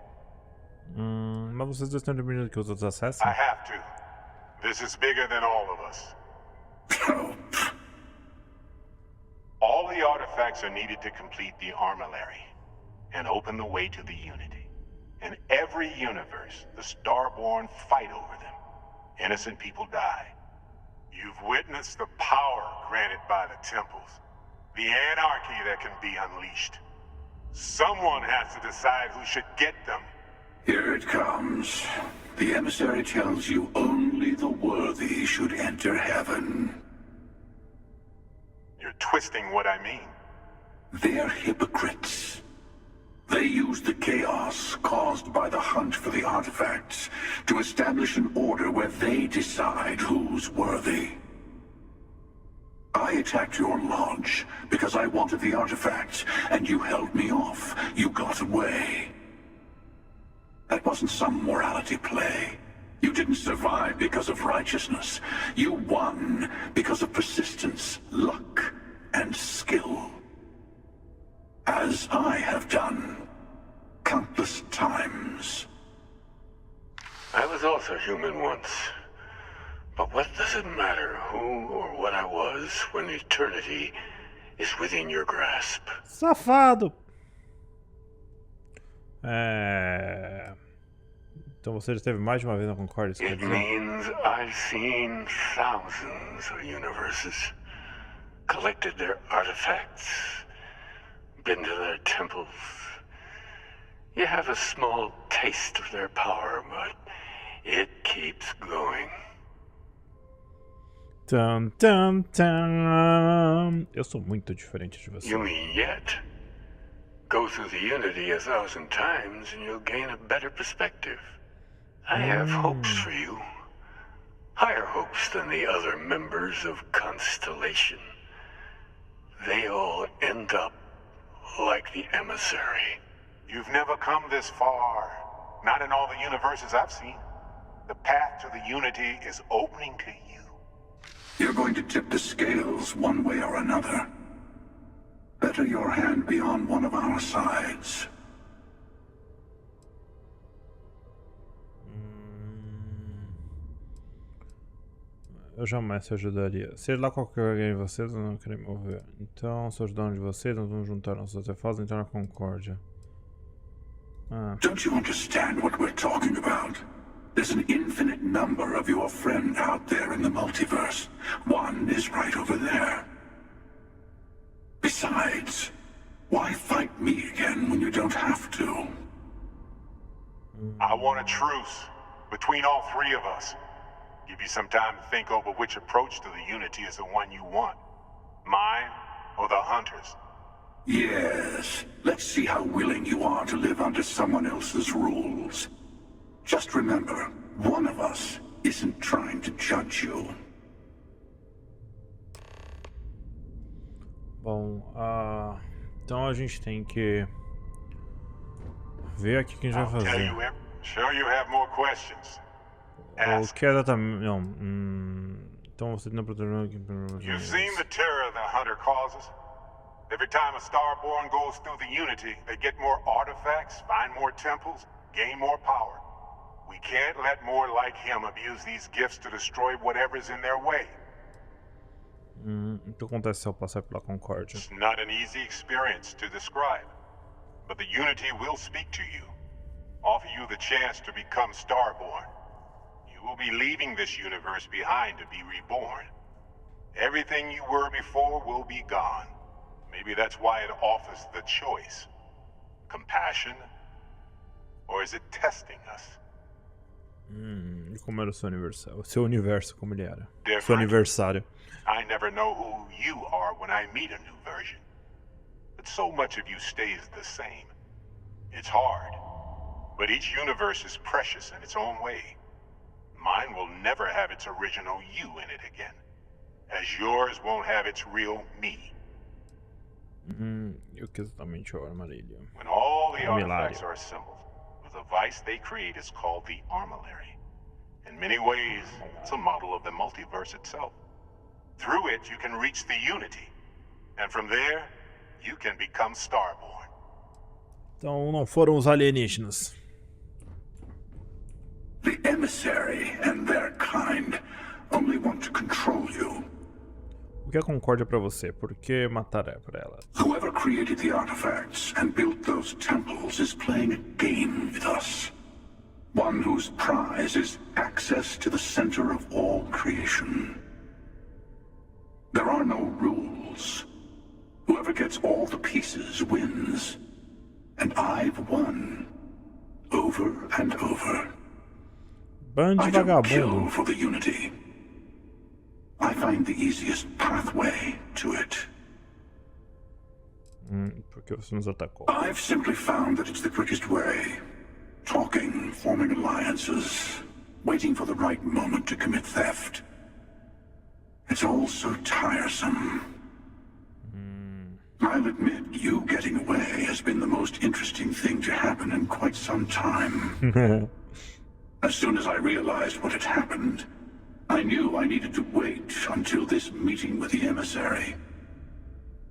Mas vocês dois estão impedindo que os outros acessem? I have to. This is bigger than all of us. All the artifacts are needed to complete the armillary and open the way to the Unity. In every universe, the Starborn fight over them. Innocent people die. You've witnessed the power granted by the temples. The anarchy that can be unleashed. Someone has to decide who should get them. Here it comes. The emissary tells you only the worthy should enter heaven. You're twisting what I mean. They're hypocrites. They use the chaos caused by the hunt for the artifacts to establish an order where they decide who's worthy. I attacked your lodge because I wanted the artifacts, and you held me off. You got away. That wasn't some morality play. You didn't survive because of righteousness. You won because of persistence, luck, and skill. As I have done countless times. I was also human once. But what does it matter who or what I was when eternity is within your grasp? Safado! Então você já esteve mais de uma vez na Concórdia, isso quer It dizer? means I've seen thousands of universes, collected their artifacts, been to their temples. You have a small taste of their power, but it keeps going. Tum, tum, tum. Eu sou muito diferente de você. You mean yet? Go through the Unity 1,000 times and you'll gain a better perspective. I have hopes for you. Higher hopes than the other members of Constellation. they'll end up like the emissary. You've never come this far. Not in all the universes I've seen. The path to the Unity is opening to you. You're going to tip the scales one way or another. Better your hand be on one of our sides. Eu jamais te ajudaria. Seja lá qualquer alguém de vocês, eu não queria me mover. Então, sou ajudando de vocês, nós vamos juntar nossos artefatos e entrar na concórdia. Don't you understand what we're talking about? There's an infinite number of your friend out there in the multiverse. One is right over there. Besides, why fight me again when you don't have to? I want a truce between all three of us. Give you some time to think over which approach to the Unity is the one you want. Mine or the Hunters? Yes. Let's see how willing you are to live under someone else's rules. Just remember, one of us isn't trying to judge you. Bom, então a gente tem que ver aqui o que a gente vai fazer. Sure you have more questions. O que é exatamente... Não, então você não protegeu aqui... You've seen the terror the Hunter causes? Every time a Starborn goes through the Unity, they get more artifacts, find more temples, gain more power. We can't let more like him abuse these gifts to destroy whatever's in their way. O que acontece se eu passar pela concórdia? It's not an easy experience to describe, but the Unity will speak to you, offer you the chance to become Starborn. You will be leaving this universe behind to be reborn. Everything you were before will be gone. Maybe that's why it offers the choice. Compassion? Or is it testing us? Como era o seu universo, como ele era. Different. Seu aniversário. I never know who you are when I meet a new version. But so much of you stays the same. It's hard. But each universe is precious in its own way. Mine will never have its original you in it again. As yours won't have its real me. Eu que exatamente o armarilho. When all the artifacts are assembled, the device they create is called the Armillary. In many ways, it's a model of the multiverse itself. Through it, you can reach the Unity. And from there, you can become Starborn. Então não foram os alienígenas. The emissary and their kind only want to control you. O que é concórdia pra você? Por que matar pra ela? Whoever created the artifacts and built those temples is playing a game with us. One whose prize is access to the center of all creation. There are no rules. Whoever gets all the pieces wins. And I've won. Over and over. Bando de I don't vagabundo. kill for the Unity. I find the easiest pathway to it. Porque você nos atacou. I've simply found that it's the quickest way. Talking, forming alliances, waiting for the right moment to commit theft. It's all so tiresome. I'll admit, you getting away has been the most interesting thing to happen in quite some time. As soon as I realized what had happened, I knew I needed to wait until this meeting with the emissary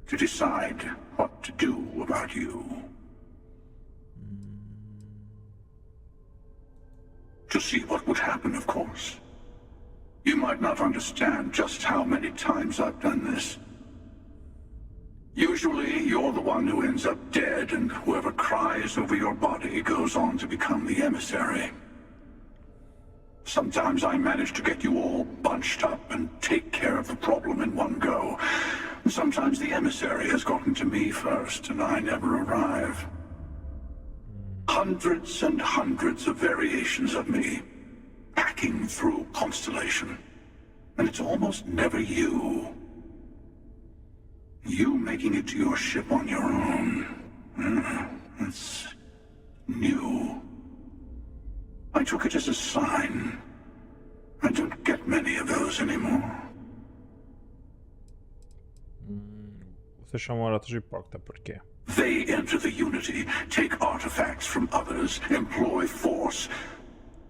to decide what to do about you. To see what would happen, of course. You might not understand just how many times I've done this. Usually, you're the one who ends up dead, and whoever cries over your body goes on to become the emissary. Sometimes I manage to get you all bunched up and take care of the problem in one go. Sometimes the emissary has gotten to me first, and I never arrive. Hundreds and hundreds of variations of me, hacking through Constellation. And it's almost never you. You making it to your ship on your own. It's new. I took it as a sign. I don't get many of those anymore. Você chamou a Rota de hipócrita, por quê? They enter the Unity, take artifacts from others, employ force.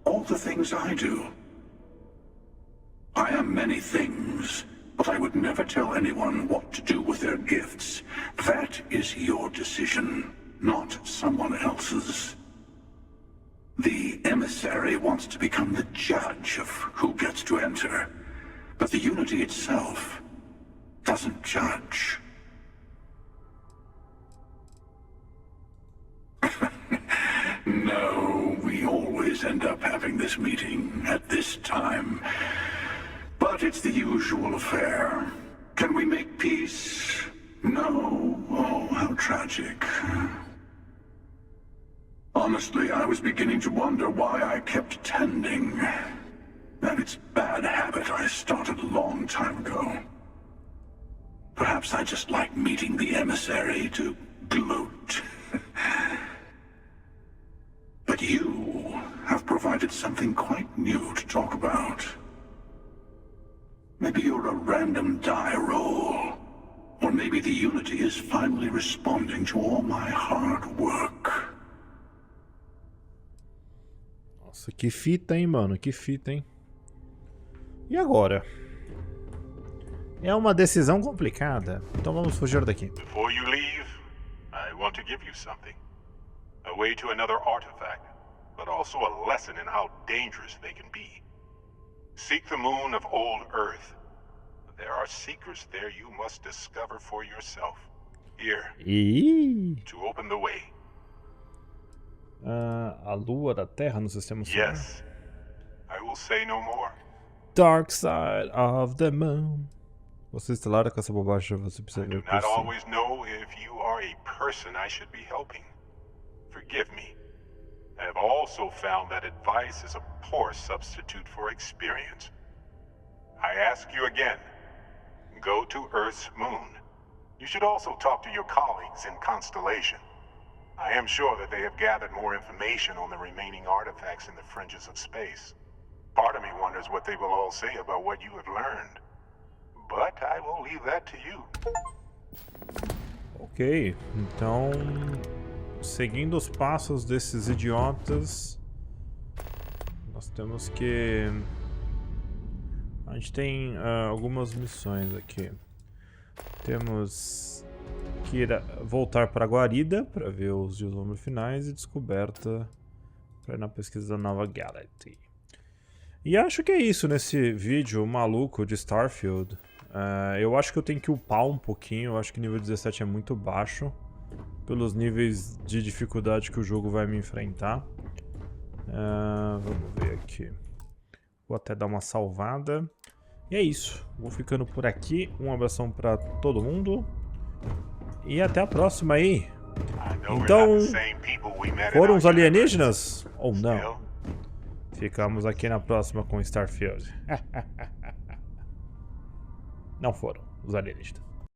All the things I do. I am many things, but I would never tell anyone what to do with their gifts. That is your decision, not someone else's. The emissary wants to become the judge of who gets to enter, but the Unity itself doesn't judge. No, we always end up having this meeting at this time. But it's the usual affair. Can we make peace? No. Oh, how tragic. Honestly, I was beginning to wonder why I kept tending. And it's a bad habit I started a long time ago. Perhaps I just like meeting the emissary to gloat. But you have provided something quite new to talk about. Maybe you're a random die roll. Or maybe the Unity is finally responding to all my hard work. Nossa, que fita, hein, mano? Que fita, hein? E agora? É uma decisão complicada. Então vamos fugir daqui. Before you leave, I want to give you something. A way to another artifact, but also a lesson in how dangerous they can be. Seek the moon of old Earth. There are secrets there you must discover for yourself. Here, to open the way. A lua da Terra no sistema solar. Yes, I will say no more. Dark side of the moon. Você estelar com essa bobagem, você precisa ver I do not always know if you are a person I should be helping. Forgive me. I have also found that advice is a poor substitute for experience. I ask you again, go to Earth's moon. You should also talk to your colleagues in Constellation. I am sure that they have gathered more information on the remaining artifacts in the fringes of space. Part of me wonders what they will all say about what you have learned. But I will leave that to you. Ok, então, seguindo os passos desses idiotas, nós temos que... A gente tem algumas missões aqui. Temos que voltar para Guarida para ver os vislumbres finais e descoberta para ir na pesquisa da nova Galaxy. E acho que é isso nesse vídeo maluco de Starfield. Eu acho que eu tenho que upar um pouquinho, eu acho que nível 17 é muito baixo, pelos níveis de dificuldade que o jogo vai me enfrentar. Vamos ver aqui. Vou até dar uma salvada. E é isso, vou ficando por aqui, um abração pra todo mundo. E até a próxima aí. Então, foram os alienígenas? Ou não? Ficamos aqui na próxima com Starfield. Não foram os alienígenas.